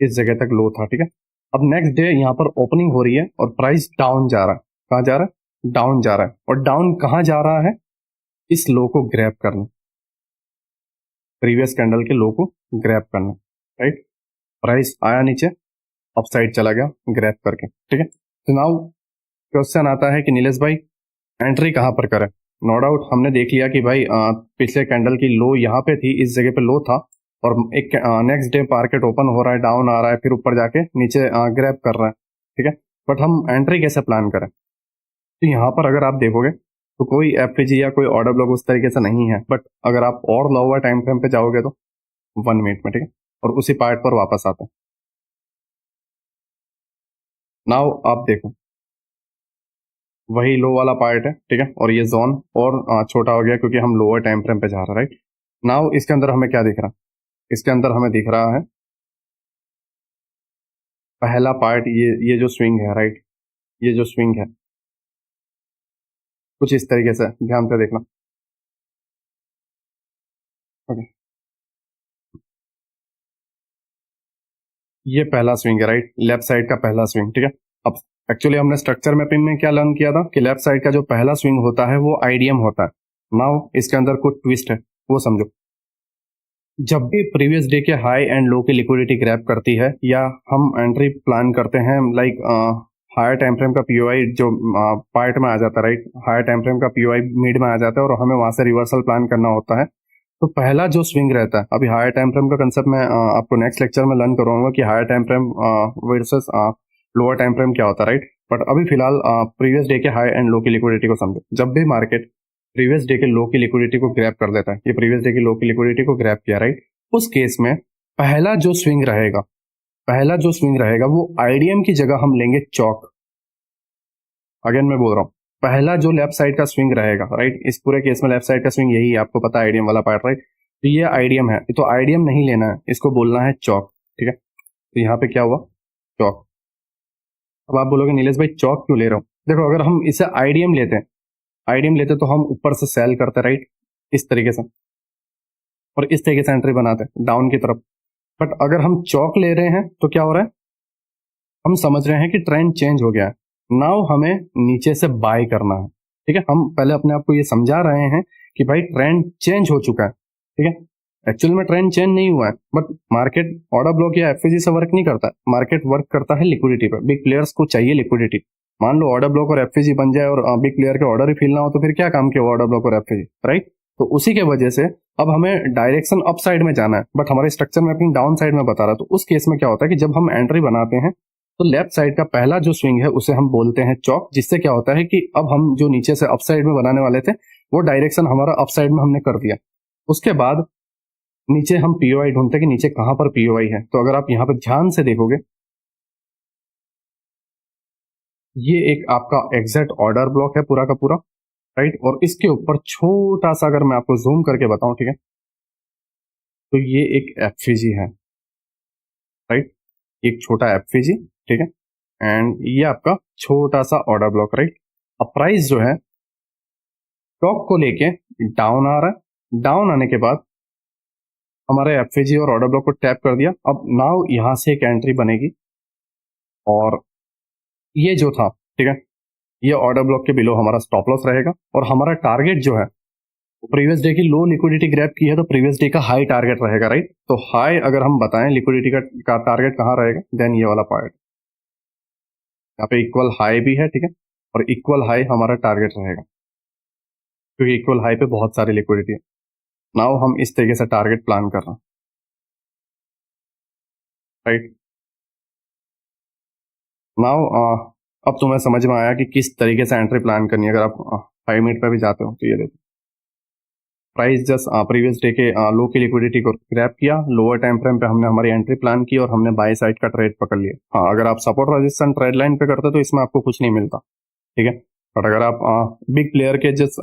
इस जगह तक लो था, ठीक है। अब नेक्स्ट डे यहाँ पर ओपनिंग हो रही है और प्राइस डाउन जा रहा है, कहाँ जा रहा है, डाउन जा रहा है, और डाउन कहाँ जा रहा है, इस लो को ग्रैब करना, प्रीवियस कैंडल के लो को ग्रैब करना, राइट। प्राइस आया नीचे, अपसाइड चला गया ग्रैब करके, ठीक है। तो नाउ क्वेश्चन आता है कि नीलेश भाई एंट्री कहाँ पर करें। नो डाउट हमने देख लिया कि भाई पिछले कैंडल की लो यहाँ पे थी, इस जगह पे लो था, और एक नेक्स्ट डे मार्केट ओपन हो रहा है, डाउन आ रहा है, फिर ऊपर जाके नीचे ग्रैब कर रहा है, ठीक है। बट हम एंट्री कैसे प्लान करें, तो यहाँ पर अगर आप देखोगे तो कोई एफपीजी या कोई ऑर्डर ब्लॉक उस तरीके से नहीं है, बट अगर आप और लोअर टाइम फ्रेम पे जाओगे तो 1 मिनट में, ठीक है, और उसी पार्ट पर वापस आते हैं। नाउ आप देखो वही लो वाला पार्ट है, ठीक है, और ये जोन और छोटा हो गया क्योंकि हम लोअर टाइम फ्रेम पे जा रहे हैं, राइट। नाउ इसके अंदर हमें क्या दिख रहा है, इसके अंदर हमें दिख रहा है पहला पार्ट, ये जो स्विंग है, राइट, ये जो स्विंग है कुछ इस तरीके से, ध्यान से देखना, ओके, ये पहला स्विंग है, राइट, लेफ्ट साइड का पहला स्विंग, ठीक है। अब एक्चुअली हमने स्ट्रक्चर मैपिंग में क्या लर्न किया था कि लेफ्ट साइड का जो पहला स्विंग होता है वो आईडीएम होता है। नाउ इसके अंदर कुछ ट्विस्ट है, वो समझो। जब भी प्रीवियस डे के हाई एंड लो की लिक्विडिटी ग्रैब करती है, या हम एंट्री प्लान करते हैं, लाइक हायर टाइम फ्रेम का पीओआई जो पार्ट में आ जाता है, राइट, हायर टाइम फ्रेम का पीओआई मिड में आ जाता है और हमें वहां से रिवर्सल प्लान करना होता है, तो पहला जो स्विंग रहता है, अभी हायर टाइम फ्रेम का कंसेप्ट मैं आपको नेक्स्ट लेक्चर में लर्न करूंगा कि higher time frame versus lower time frame क्या होता है, राइट। बट अभी फिलहाल प्रीवियस डे के हाई एंड लो की लिक्विडिटी को समझो। जब भी मार्केट प्रीवियस डे के लो की लिक्विडिटी को ग्रैब कर लेता है, ये प्रीवियस डे की लो की लिक्विडिटी को ग्रैब किया, राइट, उस केस में पहला जो स्विंग रहेगा, पहला जो स्विंग रहेगा वो आईडीएम की जगह हम लेंगे चौक। अगेन मैं बोल रहा हूँ, पहला जो लेफ्ट साइड का स्विंग रहेगा, राइट, इस पूरे केस में लेफ्ट साइड का स्विंग यही है, आपको पता है आईडीएम वाला पार्ट, राइट। तो ये आईडीएम है, तो आईडीएम नहीं लेना है, इसको बोलना है चौक, ठीक है। तो यहाँ पे क्या हुआ, चौक। अब आप बोलोगे नीलेश भाई चौक क्यों ले रहा हूँ, देखो अगर हम इसे आईडीएम लेते हैं, आईडीएम लेते तो हम ऊपर से सेल करते, राइट, इस तरीके से, और इस तरीके से एंट्री बनाते डाउन की तरफ। बट अगर हम चौक ले रहे हैं तो क्या हो रहा है, हम समझ रहे हैं कि ट्रेंड चेंज हो गया है, नाउ हमें नीचे से बाय करना है, ठीक है। हम पहले अपने आप को ये समझा रहे हैं कि भाई ट्रेंड चेंज हो चुका है, ठीक है। एक्चुअल में ट्रेंड चेंज नहीं हुआ है, बट मार्केट ऑर्डर ब्लॉक या एफएजी से वर्क नहीं करता, मार्केट वर्क करता है लिक्विडिटी पर। बिग प्लेयर्स को चाहिए लिक्विडिटी। मान लो ऑर्डर ब्लॉक और एफएजी बन जाए और बिग प्लेयर के ऑर्डर ही फिल ना हो, तो फिर क्या काम किया ऑर्डर ब्लॉक और एफएजी, राइट। तो उसी के वजह से अब हमें डायरेक्शन अप साइड में जाना है, बट हमारे स्ट्रक्चर मैपिंग डाउन साइड में बता रहा है। तो उस केस में क्या होता है कि जब हम एंट्री बनाते हैं तो लेफ्ट साइड का पहला जो स्विंग है उसे हम बोलते हैं चौक, जिससे क्या होता है कि अब हम जो नीचे से अप साइड में बनाने वाले थे वो डायरेक्शन हमारा अप साइड में हमने कर दिया। उसके बाद नीचे हम पीओआई ढूंढते हैं कि नीचे कहां पर पीओआई है। तो अगर आप यहाँ पर ध्यान से देखोगे, ये एक आपका एग्जैक्ट ऑर्डर ब्लॉक है पूरा का पूरा, राइट, और इसके ऊपर छोटा सा अगर मैं आपको जूम करके बताऊं, ठीक है, तो ये एक एफवीजी है, राइट, एक छोटा एफवीजी, ठीक है, एंड ये आपका छोटा सा ऑर्डर ब्लॉक, राइट। अब प्राइस जो है टॉप को लेके डाउन आ रहा है, डाउन आने के बाद हमारे एफवीजी और ऑर्डर ब्लॉक को टैप कर दिया। अब नाउ यहां से एक एंट्री बनेगी, और ये जो था, ठीक है, ये ऑर्डर ब्लॉक के बिलो हमारा स्टॉप लॉस रहेगा, और हमारा टारगेट जो है प्रीवियस डे की लो लिक्विडिटी ग्रैब की है तो प्रीवियस डे का हाई टारगेट रहेगा, राइट। तो हाई अगर हम बताएं लिक्विडिटी का टारगेट कहां रहेगा, देन ये वाला पार्ट, यहाँ पे इक्वल हाई भी है, ठीक है, और इक्वल हाई हमारा टारगेट रहेगा क्योंकि इक्वल हाई पे बहुत सारी लिक्विडिटी है। नाउ हम इस तरीके से टारगेट प्लान कर रहे हैं, राइट। नाउ अब तुम्हें समझ में आया कि किस तरीके से एंट्री प्लान करनी है। अगर आप 5 मिनट पे भी जाते हो तो ये देखो, प्राइस जस्ट प्रीवियस डे के लो की लिक्विडिटी को ग्रैब किया, लोअर टाइम फ्रेम पे हमने हमारी एंट्री प्लान की और हमने बाय साइड का ट्रेड पकड़ लिया। हाँ, अगर आप सपोर्ट रेजिस्टेंस ट्रेड लाइन पे करते तो इसमें आपको कुछ नहीं मिलता, ठीक है। बट अगर आप बिग प्लेयर के जिस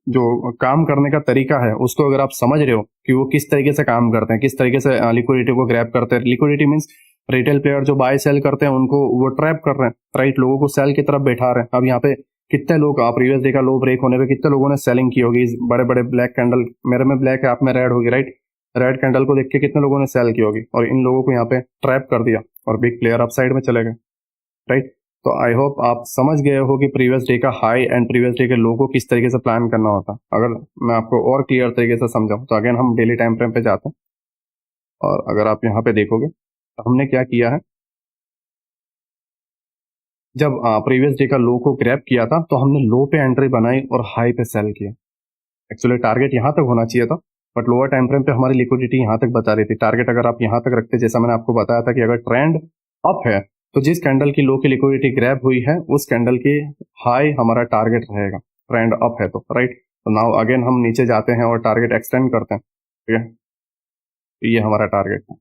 जो काम करने का तरीका है उसको अगर आप समझ रहे हो कि वो किस तरीके से काम करते हैं, किस तरीके से लिक्विडिटी को ग्रैब करते हैं। लिक्विडिटी मीन्स रिटेल प्लेयर जो बाय सेल करते हैं उनको वो ट्रैप कर रहे हैं, राइट, लोगों को सेल की तरफ बैठा रहे हैं। अब यहाँ पे कितने लोग प्रीवियस डे का लो ब्रेक होने पे कितने लोगों ने सेलिंग की होगी, बड़े बड़े ब्लैक कैंडल, मेरे में ब्लैक है, आप में रेड होगी, राइट। रेड कैंडल को देख के कितने लोगों ने सेल की होगी और इन लोगों को यहाँ पे ट्रैप कर दिया और बिग प्लेयर अपसाइड में चले गए, राइट। तो आई होप आप समझ गए हो कि प्रीवियस डे का हाई एंड प्रीवियस डे के लो को किस तरीके से प्लान करना होता है। अगर मैं आपको और क्लियर तरीके से समझाऊं तो अगेन हम डेली टाइम फ्रेम पे जाते हैं और अगर आप यहाँ पे देखोगे तो हमने क्या किया है, जब प्रीवियस डे का लो को ग्रैब किया था तो हमने लो पे एंट्री बनाई और हाई पे सेल किया। एक्चुअली टारगेट यहाँ तक होना चाहिए था, बट लोअर टाइम फ्रेम पे हमारी लिक्विडिटी यहाँ तक बता रही थी। टारगेट अगर आप यहाँ तक रखते, जैसा मैंने आपको बताया था कि अगर ट्रेंड अप है तो जिस कैंडल की लो की लिक्विडिटी ग्रैब हुई है उस कैंडल की हाई हमारा टारगेट रहेगा, ट्रेंड अप है तो, राइट। तो नाउ अगेन हम नीचे जाते हैं और टारगेट एक्सटेंड करते हैं, ठीक है। तो ये हमारा टारगेट है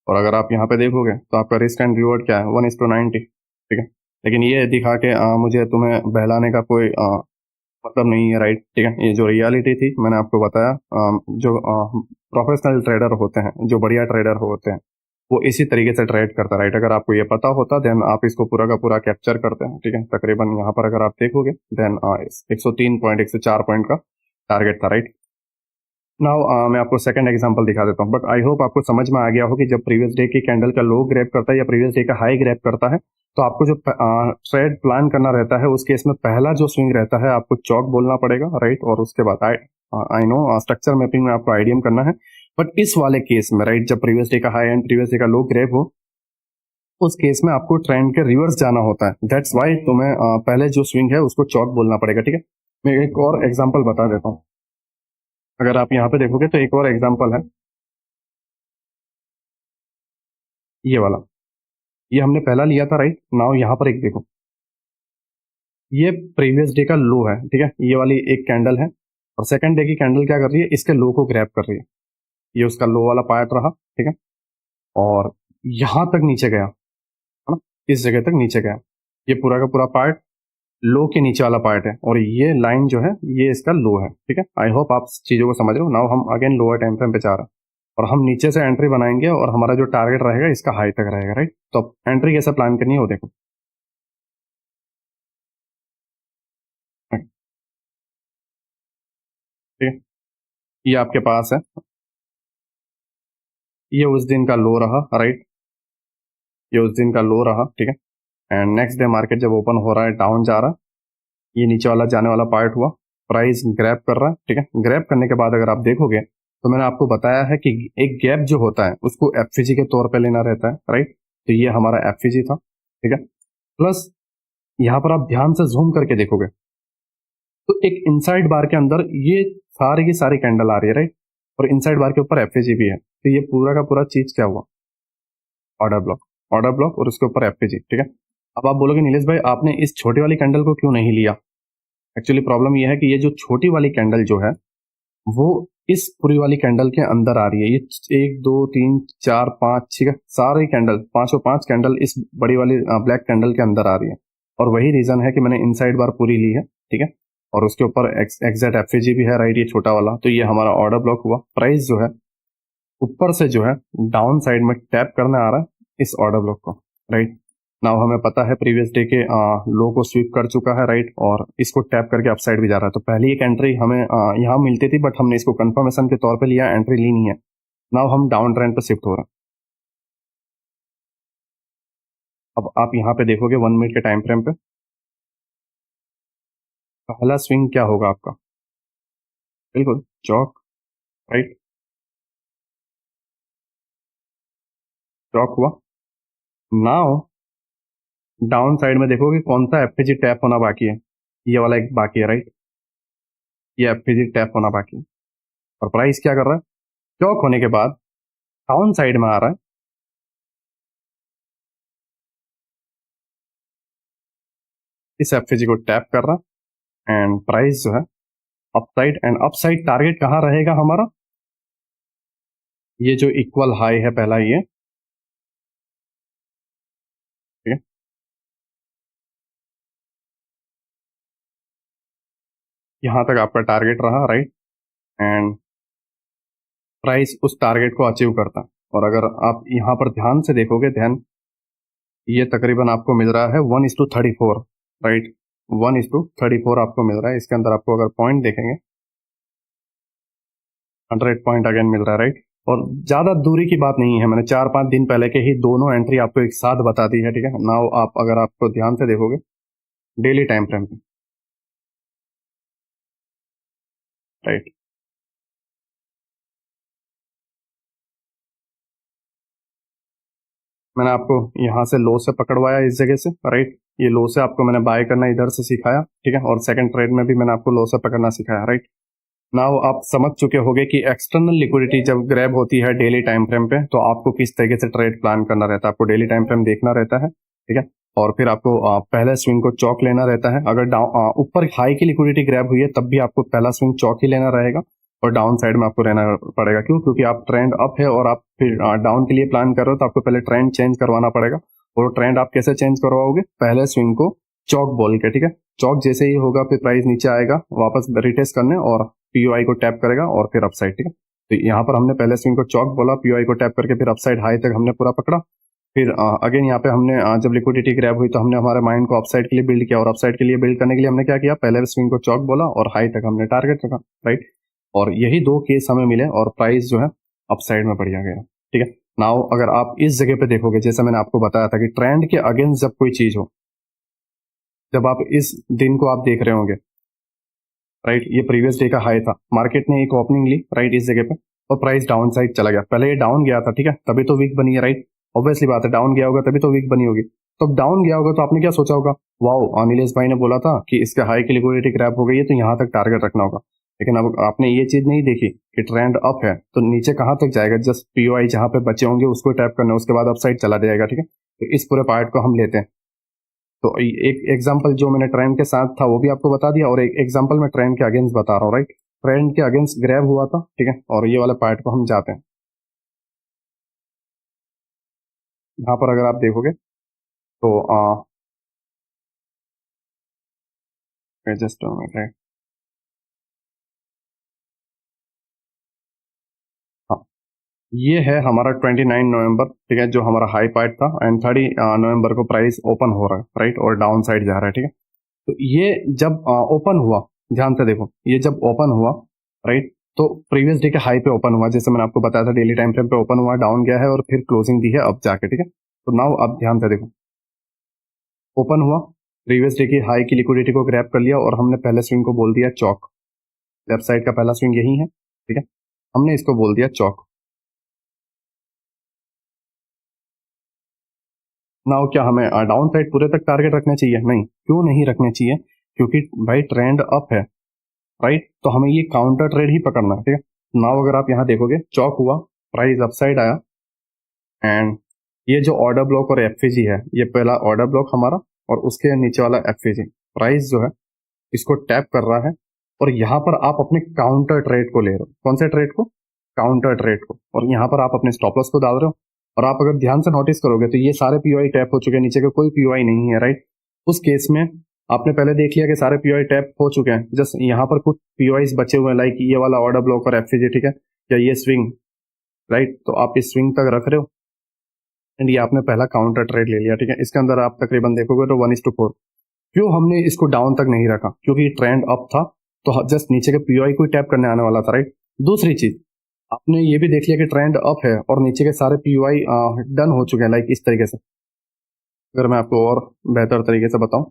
और अगर आप यहाँ पे देखोगे तो आपका रिस्क एंड रिवॉर्ड क्या है, 1:90, ठीक है। लेकिन ये दिखा के मुझे तुम्हें बहलाने का कोई मतलब नहीं है, राइट, ठीक है। ये जो रियलिटी थी मैंने आपको बताया, जो प्रोफेशनल ट्रेडर होते हैं, जो बढ़िया ट्रेडर होते हैं, वो इसी तरीके से ट्रेड करता है, राइट। अगर आपको ये पता होता देन आप इसको पूरा का पूरा कैप्चर करते हैं, ठीक है। तकरीबन यहाँ पर अगर आप देखोगे देन 103 पॉइंट, 104 पॉइंट का टारगेट था, राइट। नाउ मैं आपको सेकंड एग्जांपल दिखा देता हूँ, बट आई होप आपको समझ में आ गया हो कि जब प्रीवियस डे की कैंडल का लो ग्रैब करता है या प्रीवियस डे का हाई ग्रैब करता है तो आपको जो ट्रेड प्लान करना रहता है उस केस में पहला जो स्विंग रहता है आपको चौक बोलना पड़ेगा, राइट। और उसके बाद आई नो स्ट्रक्चर मैपिंग में आपको आइडियम करना है, बट इस वाले केस में, राइट, जब प्रीवियस डे का हाई एंड प्रीवियस डे का लो ग्रैब हो उस केस में आपको ट्रेंड के रिवर्स जाना होता है। दैट्स वाई तुम्हें पहले जो स्विंग है उसको चौक बोलना पड़ेगा, ठीक है। मैं एक और एग्जाम्पल बता देता हूँ। अगर आप यहाँ पे देखोगे तो एक और एग्जाम्पल है ये वाला, ये हमने पहला लिया था, राइट। नाउ यहाँ पर एक देखो, ये प्रीवियस डे का लो है, ठीक है। ये वाली एक कैंडल है और सेकंड डे की कैंडल क्या कर रही है, इसके लो को ग्रैब कर रही है। ये उसका लो वाला पार्ट रहा, ठीक है, और यहां तक नीचे गया, है ना, इस जगह तक नीचे गया। ये पूरा का पूरा पार्ट लो के नीचे वाला पार्ट है और ये लाइन जो है ये इसका लो है, ठीक है। आई होप आप चीजों को समझ रहे हो। नाउ हम अगेन लोअर टाइम फ्रेम पे जा रहे हैं और हम नीचे से एंट्री बनाएंगे और हमारा जो टारगेट रहेगा इसका हाई तक रहेगा, राइट। तो एंट्री कैसे प्लान करनी है वो देखो, ठीक है। ये आपके पास है, ये उस दिन का लो रहा, राइट, ये उस दिन का लो रहा, ठीक है। एंड नेक्स्ट डे मार्केट जब ओपन हो रहा है डाउन जा रहा है, ये नीचे वाला जाने वाला पार्ट हुआ, प्राइस ग्रैब कर रहा है, ठीक है। ग्रैब करने के बाद अगर आप देखोगे तो मैंने आपको बताया है कि एक गैप जो होता है उसको एफवीजी के तौर पे लेना रहता है, राइट। तो ये हमारा एफवीजी था, ठीक है। प्लस यहाँ पर आप ध्यान से जूम करके देखोगे तो एक इनसाइड बार के अंदर ये सारी की सारी कैंडल आ रही है, राइट। और इनसाइड बार के ऊपर एफवीजी भी है, तो ये पूरा का पूरा चीज क्या हुआ, ऑर्डर ब्लॉक, ऑर्डर ब्लॉक और उसके ऊपर एफवीजी, ठीक है। अब आप बोलोगे नीलेश भाई आपने इस छोटी वाली कैंडल को क्यों नहीं लिया। एक्चुअली प्रॉब्लम यह है कि ये जो छोटी वाली कैंडल जो है वो इस पूरी वाली कैंडल के अंदर आ रही है। ये 1 2 3 4 5, ठीक है, सारी कैंडल, पांचों पांच कैंडल इस बड़ी वाली ब्लैक कैंडल के अंदर आ रही है और वही रीजन है कि मैंने इनसाइड बार पूरी ली है, ठीक है। और उसके ऊपर एग्जैक्ट एफएजी भी है, राइट, ये छोटा वाला। तो ये हमारा ऑर्डर ब्लॉक हुआ। प्राइस जो है ऊपर से जो है डाउन साइड में टैप करने आ रहा है इस ऑर्डर ब्लॉक को, राइट। नाउ हमें पता है प्रीवियस डे के लो को स्वीप कर चुका है, राइट, और इसको टैप करके अपसाइड भी जा रहा है। तो पहली एक एंट्री हमें यहाँ मिलती थी बट हमने इसको कंफर्मेशन के तौर पे लिया, एंट्री ली नहीं है। नाउ हम डाउन ट्रेंड पे शिफ्ट हो रहे हैं। अब आप यहाँ पे देखोगे 1 मिनट के टाइम फ्रेम पे पहला स्विंग क्या होगा आपका, बिल्कुल चौक, राइट, चौक हुआ। नाउ डाउन साइड में देखोगे कौन सा एफएजी टैप होना बाकी है, ये वाला एक बाकी है, राइट। ये एफपीजी टैप होना बाकी है। और प्राइस क्या कर रहा है, चौक होने के बाद डाउन साइड में आ रहा है, इस एफपीजी को टैप कर रहा है एंड प्राइस जो है अपसाइड, एंड अपसाइड टारगेट कहाँ रहेगा हमारा, ये जो इक्वल हाई है पहला ये, ठीक है, यहाँ तक आपका टारगेट रहा, राइट। एंड प्राइस उस टारगेट को अचीव करता है। और अगर आप यहाँ पर ध्यान से देखोगे, ध्यान, ये तकरीबन आपको मिल रहा है 1:34, राइट, 1:34 आपको मिल रहा है। इसके अंदर आपको अगर पॉइंट देखेंगे 100 पॉइंट अगेन मिल रहा है, राइट। और ज्यादा दूरी की बात नहीं है, मैंने 4-5 दिन पहले के ही दोनों एंट्री आपको एक साथ बता दी है, ठीक है। नाउ आप अगर आपको ध्यान से देखोगे डेली टाइम फ्रेम पे, राइट, मैंने आपको यहाँ से लो से पकड़वाया इस जगह से, राइट, ये लो से आपको मैंने बाय करना इधर से सिखाया, ठीक है। और सेकंड ट्रेड में भी मैंने आपको लो से पकड़ना सिखाया, राइट। नाउ आप समझ चुके होंगे कि एक्सटर्नल लिक्विडिटी जब ग्रैब होती है डेली टाइम फ्रेम पे, तो आपको किस तरीके से ट्रेड प्लान करना रहता है। आपको डेली टाइम फ्रेम देखना रहता है, ठीक है। और फिर आपको पहले स्विंग को चौक लेना रहता है। अगर डाउन ऊपर हाई की लिक्विडिटी ग्रैब हुई है तब भी आपको पहला स्विंग चौक ही लेना रहेगा, और डाउन साइड में आपको रहना पड़ेगा। क्यों? क्योंकि आप ट्रेंड अप है और आप फिर डाउन के लिए प्लान कर रहे हो, तो आपको पहले ट्रेंड चेंज करवाना पड़ेगा। और ट्रेंड आप कैसे चेंज करवाओगे, पहले स्विंग को चौक बोल के, ठीक है। चौक जैसे ही होगा फिर प्राइस नीचे आएगा वापस रिटेस्ट करने, और पीओआई को टैप करेगा और फिर अपसाइड, ठीक है। तो यहाँ पर हमने पहले स्विंग को चौक बोला, पीओआई को टैप करके फिर अपसाइड हाई तक हमने पूरा पकड़ा। फिर अगेन यहाँ पे हमने जब लिक्विडिटी ग्रैब हुई तो हमने हमारे माइंड को अपसाइड के लिए बिल्ड किया, और अपसाइड के लिए बिल्ड करने के लिए हमने क्या किया, पहले स्विंग को चौक बोला और हाई तक हमने टारगेट रखा, राइट। और यही दो केस हमें मिले और प्राइस जो है अपसाइड में बढ़िया गया, ठीक है। नाउ अगर आप इस जगह पे देखोगे, जैसे मैंने आपको बताया था कि ट्रेंड के अगेंस्ट जब कोई चीज हो, जब आप इस दिन को आप देख रहे होंगे, राइट, ये प्रीवियस डे का हाई था, मार्केट ने एक ओपनिंग ली, राइट, इस जगह पे, और प्राइस डाउन साइड चला गया। पहले ये डाउन गया था, ठीक है, तभी तो वीक बनी है, राइट। ऑब्वियसली बात है, डाउन गया होगा तभी तो वीक बनी होगी। तो डाउन गया होगा तो आपने क्या सोचा होगा, वाओ, नीलेश भाई ने बोला था कि इसके हाई की लिक्विडिटी क्रैप हो गई है तो यहाँ तक टारगेट रखना होगा। लेकिन अब आपने ये चीज नहीं देखी कि ट्रेंड अप है तो नीचे कहाँ तक जाएगा, जस्ट पीओआई जहाँ पे बचे होंगे उसको टैप करना है, उसके बाद अपसाइड चला जाएगा, ठीक है। तो इस पूरे पार्ट को हम लेते हैं। तो एक एग्जांपल जो मैंने ट्रेंड के साथ था वो भी आपको बता दिया, और एक एग्जांपल मैं ट्रेंड के अगेंस्ट बता रहा हूँ, राइट। ट्रेंड के अगेंस्ट ग्रैब हुआ था, ठीक है, और ये वाले पार्ट को हम जाते हैं। यहाँ पर अगर आप देखोगे तो जस्ट राइट, हाँ, ये है हमारा 29 नवंबर, ठीक है, जो हमारा हाई पार्ट था, एंड 30 नवंबर को प्राइस ओपन हो रहा है, राइट, और डाउन साइड जा रहा है, ठीक है। तो ये जब ओपन हुआ, ध्यान से देखो, ये जब ओपन हुआ, राइट, तो प्रीवियस डे के हाई पे ओपन हुआ, जैसे मैंने आपको बताया था डेली टाइम फ्रेम पे ओपन हुआ, डाउन गया है और फिर क्लोजिंग दी है अब जाके, ठीक है। तो नाउ आप ध्यान से देखो, ओपन हुआ, प्रीवियस डे की हाई की लिक्विडिटी को ग्रैब कर लिया और हमने पहले स्विंग को बोल दिया चौक। लेफ्ट साइड का पहला स्विंग यही है, ठीक है, हमने इसको बोल दिया चौक। नाउ क्या हमें डाउन साइड पूरे तक टारगेट रखने चाहिए? नहीं, क्यों नहीं रखने चाहिए? क्योंकि भाई ट्रेंड अप है, राइट, तो हमें ये काउंटर ट्रेड ही पकड़ना है, ठीक है। नाउ अगर आप यहाँ देखोगे, चौक हुआ, प्राइस अपसाइड आया, एंड ये जो ऑर्डर ब्लॉक और एफईजी है, ये पहला ऑर्डर ब्लॉक हमारा और उसके नीचे वाला एफईजी, प्राइस जो है इसको टैप कर रहा है, और यहाँ पर आप अपने काउंटर ट्रेड को ले रहे हो। कौन से ट्रेड को? काउंटर ट्रेड को। और यहाँ पर आप अपने स्टॉप लॉस को डाल रहे हो। और आप अगर ध्यान से नोटिस करोगे तो ये सारे पीओआई टैप हो चुके हैं, नीचे का कोई पीओआई नहीं है, राइट। उस केस में आपने पहले देख लिया कि सारे पीओआई टैप हो चुके हैं, जस्ट यहाँ पर कुछ पीओआई बचे हुए हैं, लाइक ये वाला ऑर्डर ब्लॉक और एफसीजी, ठीक है, या ये स्विंग, राइट। तो आप इस स्विंग तक रख रहे हो, एंड ये आपने पहला काउंटर ट्रेड ले लिया, ठीक है। इसके अंदर आप तकरीबन देखोगे तो 1:4। क्यों हमने इसको डाउन तक नहीं रखा? क्योंकि ट्रेंड अप था, तो जस्ट नीचे के पीओआई को टैप करने आने वाला था, राइट। दूसरी चीज, आपने ये भी देख लिया कि ट्रेंड अप है और नीचे के सारे पीओआई डन हो चुके हैं, लाइक इस तरीके से। अगर मैं आपको और बेहतर तरीके से बताऊं,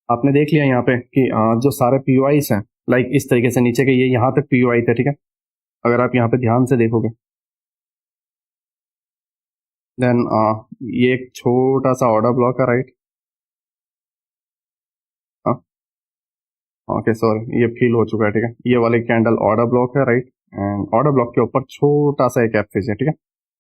आपने देख लिया यहाँ पे कि जो सारे पीओआईस हैं, लाइक इस तरीके से नीचे के ये यहाँ तक पीओआई थे, ठीक है। अगर आप यहाँ पे ध्यान से देखोगे, देन ये एक छोटा सा ऑर्डर ब्लॉक है, राइट। ओके सॉरी, ये फिल हो चुका है, ठीक है। ये वाले कैंडल ऑर्डर ब्लॉक है, राइट। एंड ऑर्डर ब्लॉक के ऊपर छोटा सा एक एफ है, ठीक है,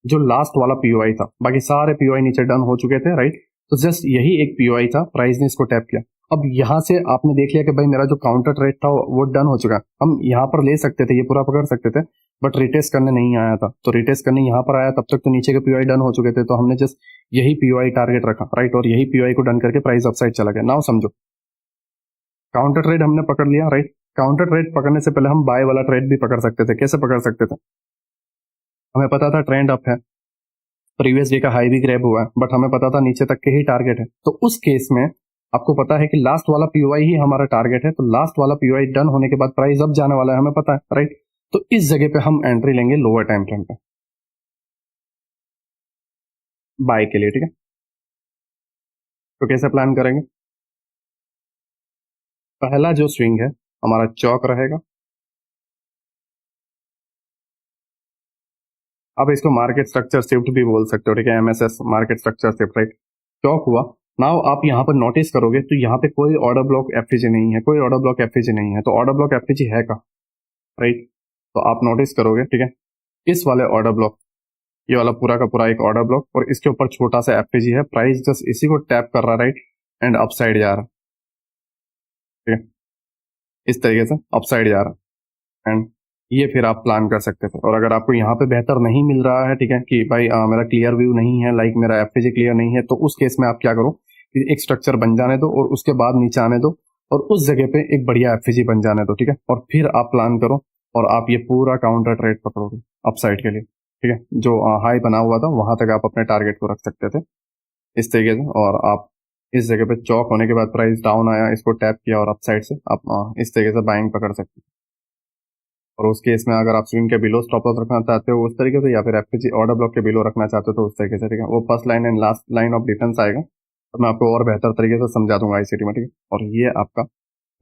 जो लास्ट वाला पीओआई था। बाकी सारे पीओआई नीचे डन हो चुके थे, राइट। तो जस्ट यही एक पीओआई था, प्राइस ने इसको टैप किया। अब यहाँ से आपने देख लिया कि भाई मेरा जो काउंटर ट्रेड था वो डन हो चुका है। हम यहाँ पर ले सकते थे, ये पूरा पकड़ सकते थे, बट रिटेस्ट करने नहीं आया था। तो रिटेस्ट करने यहाँ पर आया, तब तक तो नीचे के पीओआई डन हो चुके थे, तो हमने जस्ट यही पीओआई टारगेट रखा, राइट। और यही पीओआई को डन करके प्राइस अपसाइड चला गया। नाउ समझो, काउंटर ट्रेड हमने पकड़ लिया, राइट। काउंटर ट्रेड पकड़ने से पहले हम बाय वाला ट्रेड भी पकड़ सकते थे। कैसे पकड़ सकते थे? हमें पता था ट्रेंड अप है, प्रीवियस डे का हाई भी ग्रैब हुआ है, बट हमें पता था नीचे तक के ही टारगेट है। तो उस केस में आपको पता है कि लास्ट वाला पीओआई ही हमारा टारगेट है, तो लास्ट वाला पीओआई डन होने के बाद प्राइस अब जाने वाला है, हमें पता है, राइट। तो इस जगह पे हम एंट्री लेंगे लोअर टाइम फ्रेम पे बाय के लिए, ठीक है। तो कैसे प्लान करेंगे? पहला जो स्विंग है हमारा चौक रहेगा। अब इसको मार्केट स्ट्रक्चर शिफ्ट भी बोल सकते हो, ठीक है, MSS market structure shift, right. चौक हुआ। नाउ आप यहाँ पर नोटिस करोगे तो यहाँ पे कोई ऑर्डर ब्लॉक एफईजी नहीं है, कोई ऑर्डर ब्लॉक एफईजी नहीं है। तो ऑर्डर ब्लॉक एफईजी है का, राइट। तो आप नोटिस करोगे, ठीक है, इस वाले ऑर्डर ब्लॉक, ये वाला पूरा का पूरा एक ऑर्डर ब्लॉक, और इसके ऊपर छोटा सा एफईजी है। प्राइस जस्ट इसी को टैप कर रहा है, राइट, एंड अपसाइड जा रहा है, ठीक है, इस तरीके से अपसाइड जा रहा है। एंड ये फिर आप प्लान कर सकते थे। और अगर आपको यहाँ पे बेहतर नहीं मिल रहा है, ठीक है, कि भाई मेरा क्लियर व्यू नहीं है, लाइक मेरा एफईजी क्लियर नहीं है, तो उस केस में आप क्या करो कि एक स्ट्रक्चर बन जाने दो और उसके बाद नीचे आने दो और उस जगह पे एक बढ़िया एफईजी बन जाने दो, ठीक है। और फिर आप प्लान करो और आप ये पूरा काउंटर ट्रेड पकड़ोगे अपसाइड के लिए, ठीक है। जो हाई बना हुआ था वहां तक आप अपने टारगेट को रख सकते थे इस तरीके से। और आप इस जगह पे चौक होने के बाद प्राइस डाउन आया, इसको टैप किया और अपसाइड से आप इस तरीके से बाइंग पकड़ सकते हैं। और उस केस में अगर आप स्विंग के बिलो स्टॉप लॉस रखना चाहते हो उस तरीके से, या फिर एफईजी ऑर्डर ब्लॉक के बिलो रखना चाहते हो तो उस तरीके से, ठीक है। वो first line and last line of defence आएगा, तो मैं आपको और बेहतर तरीके से समझा दूंगा आईसीटी में, ठीक है। और ये आपका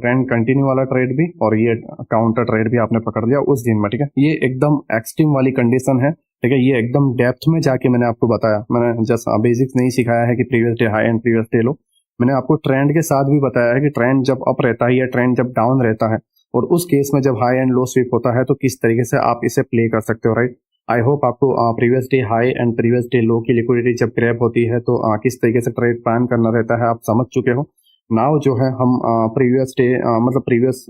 ट्रेंड कंटिन्यू वाला ट्रेड भी और ये काउंटर ट्रेड भी आपने पकड़ लिया उस दिन में, ठीक है। ये एकदम एक्सट्रीम वाली कंडीशन है, ठीक है। ये एकदम डेप्थ में जाके मैंने आपको बताया, मैंने जस्ट बेसिक्स नहीं सिखाया है कि previous day high and previous day लो। मैंने आपको ट्रेंड के साथ भी बताया है कि ट्रेंड जब अप रहता है या ट्रेंड जब डाउन रहता है, और उस केस में जब हाई एंड लो स्वीप होता है तो किस तरीके से आप इसे प्ले कर सकते हो, राइट। आई होप आपको previous day high and previous day लो की लिक्विडिटी जब ग्रैब होती है तो किस तरीके से ट्रेड प्लान करना रहता है आप समझ चुके हो। नाउ जो है हम प्रीवियस डे मतलब प्रीवियस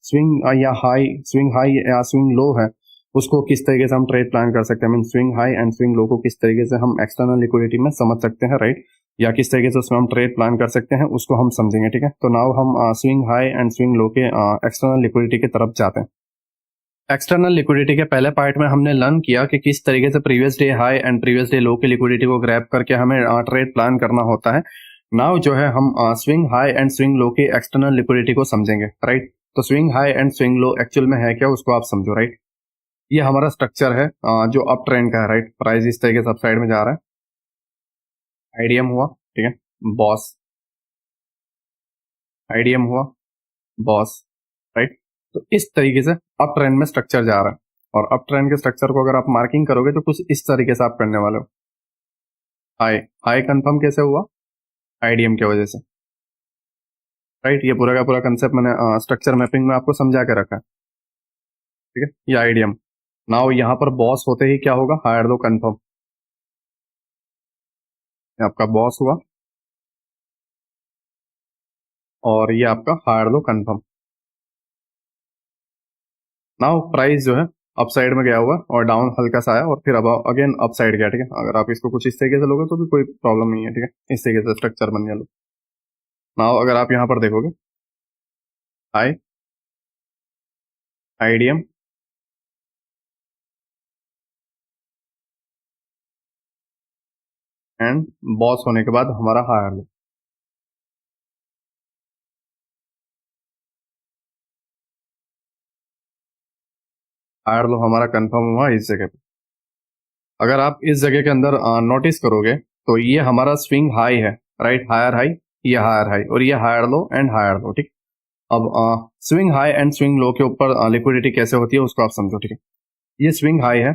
स्विंग या हाई, स्विंग हाई या स्विंग लो है, उसको किस तरीके से हम ट्रेड प्लान कर सकते हैं। Mean swing high and swing लो को किस तरीके से हम एक्सटर्नल लिक्विडिटी में समझ सकते हैं, राइट, या किस तरीके से उसमें हम ट्रेड प्लान कर सकते हैं उसको हम समझेंगे, ठीक है। तो नाउ हम swing high and swing low के एक्सटर्नल लिक्विडिटी की तरफ जाते हैं। एक्सटर्नल लिक्विडिटी के पहले पार्ट में हमने लर्न किया कि किस तरीके से previous day high and previous day लो की लिक्विडिटी को ग्रैब करके हमें ट्रेड प्लान करना होता है। नाउ जो है हम स्विंग हाई एंड स्विंग लो की एक्सटर्नल लिक्विडिटी को समझेंगे, राइट। तो swing high and swing low actual में है क्या उसको आप समझो, राइट। ये हमारा स्ट्रक्चर है जो अप ट्रेंड का है, राइट। प्राइस इस तरीके से अप साइड में जा रहा है, आईडीएम हुआ, ठीक है, बॉस, आईडीएम हुआ, बॉस, राइट। तो इस तरीके से अप ट्रेंड में स्ट्रक्चर जा रहा है। और अप ट्रेंड के स्ट्रक्चर को अगर आप मार्किंग करोगे तो कुछ इस तरीके से आप करने वाले हो। हाई, हाई कंफर्म कैसे हुआ? आईडीएम की वजह से, राइट। ये पूरा का पूरा कंसेप्ट मैंने स्ट्रक्चर मैपिंग में आपको समझा के रखा है, ठीक है। ये आईडीएम। नाउ यहाँ पर बॉस होते ही क्या होगा? हायर लो कंफर्म, आपका बॉस हुआ और ये आपका higher low confirm. Now price जो है अप साइड में गया हुआ और डाउन हल्का सा आया और फिर अब अगेन अप साइड गया, ठीक है। अगर आप इसको कुछ इस तरीके से लोगे तो भी कोई प्रॉब्लम नहीं है, ठीक है। इस तरीके से स्ट्रक्चर बन गया लो। नाउ अगर आप यहाँ पर देखोगे, हाई, आईडीएम, एंड बॉस होने के बाद हमारा हायर लो। हायर लो हमारा कंफर्म हुआ इस जगह पे। अगर आप इस जगह के अंदर नोटिस करोगे तो ये हमारा स्विंग हाई है, राइट, हायर हाई, ये हायर हाई और ये higher low and higher low, ठीक। अब swing high and swing low के ऊपर लिक्विडिटी कैसे होती है उसको आप समझो, ठीक है। ये स्विंग हाई है,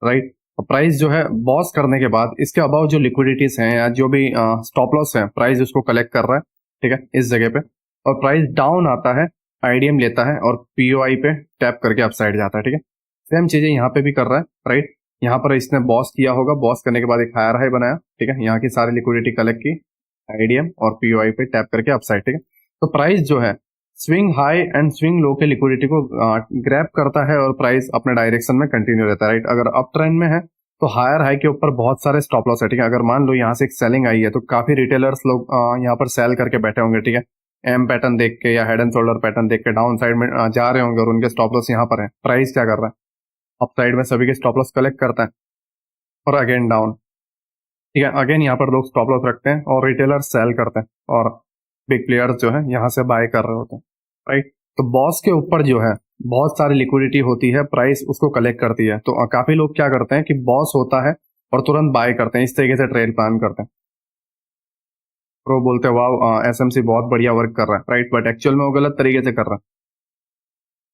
राइट। प्राइस जो है बॉस करने के बाद इसके अबाउ जो लिक्विडिटीज हैं या जो भी स्टॉप लॉस है प्राइस उसको कलेक्ट कर रहा है, ठीक है, इस जगह पे। और प्राइस डाउन आता है आईडीएम लेता है और पीओआई पे टैप करके अपसाइड जाता है, ठीक है। सेम चीजें यहाँ पे भी कर रहा है, राइट। यहाँ पर इसने बॉस किया होगा, बॉस करने के बाद एक हायर हाई बनाया, ठीक है। यहाँ की सारी लिक्विडिटी कलेक्ट की, आईडीएम और पीओआई पे टैप करके अपसाइड, ठीक है। तो प्राइस जो है swing high and swing low के लिक्विडिटी को ग्रैब करता है और प्राइस अपने डायरेक्शन में कंटिन्यू रहता है, राइट। अगर अप ट्रेंड में है तो हायर हाई के ऊपर बहुत सारे स्टॉप लॉस है, ठीक है। अगर मान लो यहाँ से एक सेलिंग आई है तो काफी रिटेलर्स लोग यहाँ पर सेल करके बैठे होंगे, ठीक है। एम पैटर्न देख के या हेड एंड शोल्डर पैटर्न देख के डाउन साइड में जा रहे होंगे और उनके स्टॉप लॉस यहाँ पर है। प्राइस क्या कर रहा है, अप साइड में सभी के स्टॉप लॉस कलेक्ट करता है और अगेन डाउन, ठीक है। अगेन यहाँ पर लोग स्टॉप लॉस रखते हैं और रिटेलर सेल करते हैं और बिग प्लेयर्स जो है यहाँ से बाय कर रहे होते हैं, राइट। तो बॉस के ऊपर जो है बहुत सारी लिक्विडिटी होती है, प्राइस उसको कलेक्ट करती है। तो काफी लोग क्या करते हैं कि बॉस होता है और तुरंत बाय करते हैं, इस तरीके से ट्रेड प्लान करते हैं। प्रो बोलते हैं वाओ एसएमसी बहुत बढ़िया वर्क कर रहा है, राइट। बट एक्चुअल में वो गलत तरीके से कर रहा है,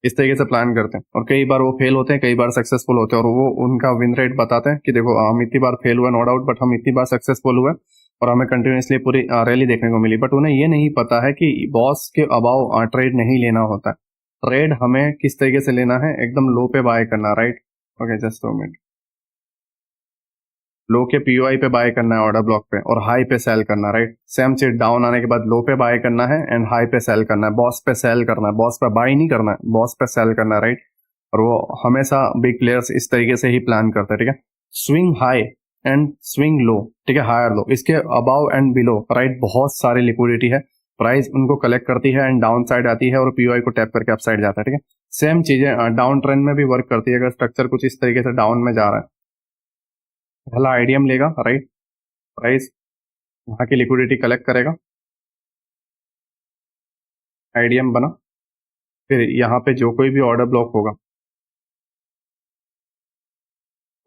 इस तरीके से प्लान करते हैं और कई बार वो फेल होते हैं, कई बार सक्सेसफुल होते हैं और वो उनका विन रेट बताते हैं कि देखो हम इतनी बार फेल हुए नो डाउट, बट हम इतनी बार सक्सेसफुल हुए और हमें कंटिन्यूसली पूरी रैली देखने को मिली। बट उन्हें ये नहीं पता है कि बॉस के अबाव ट्रेड नहीं लेना होता है। ट्रेड हमें किस तरीके से लेना है, एकदम लो पे बाय करना, right. Okay just 2 minute. Low के पीओआई पे बाय करना है ऑर्डर ब्लॉक पे और हाई पे सेल करना, राइट। सेम चीज डाउन आने के बाद लो पे बाय करना है एंड हाई पे सेल करना है, बॉस पे सेल करना है, बॉस पे बाय नहीं करना है, बॉस पे सेल करना है, राइट। और वो हमेशा बिग प्लेयर्स इस तरीके से ही प्लान करते हैं, ठीक है। स्विंग हाई एंड स्विंग लो, ठीक है, हायर लो, इसके अबाव एंड बिलो, राइट, बहुत सारी लिक्विडिटी है, प्राइस उनको कलेक्ट करती है एंड डाउन साइड आती है और पीओआई को टैप करके अप साइड जाता है, ठीक है। सेम चीजें डाउन ट्रेंड में भी वर्क करती है। अगर स्ट्रक्चर कुछ इस तरीके से डाउन में जा रहा है, पहला आईडीएम लेगा, राइट, प्राइस वहां की लिक्विडिटी कलेक्ट करेगा, आईडीएम बना, फिर यहाँ पे जो कोई भी ऑर्डर ब्लॉक होगा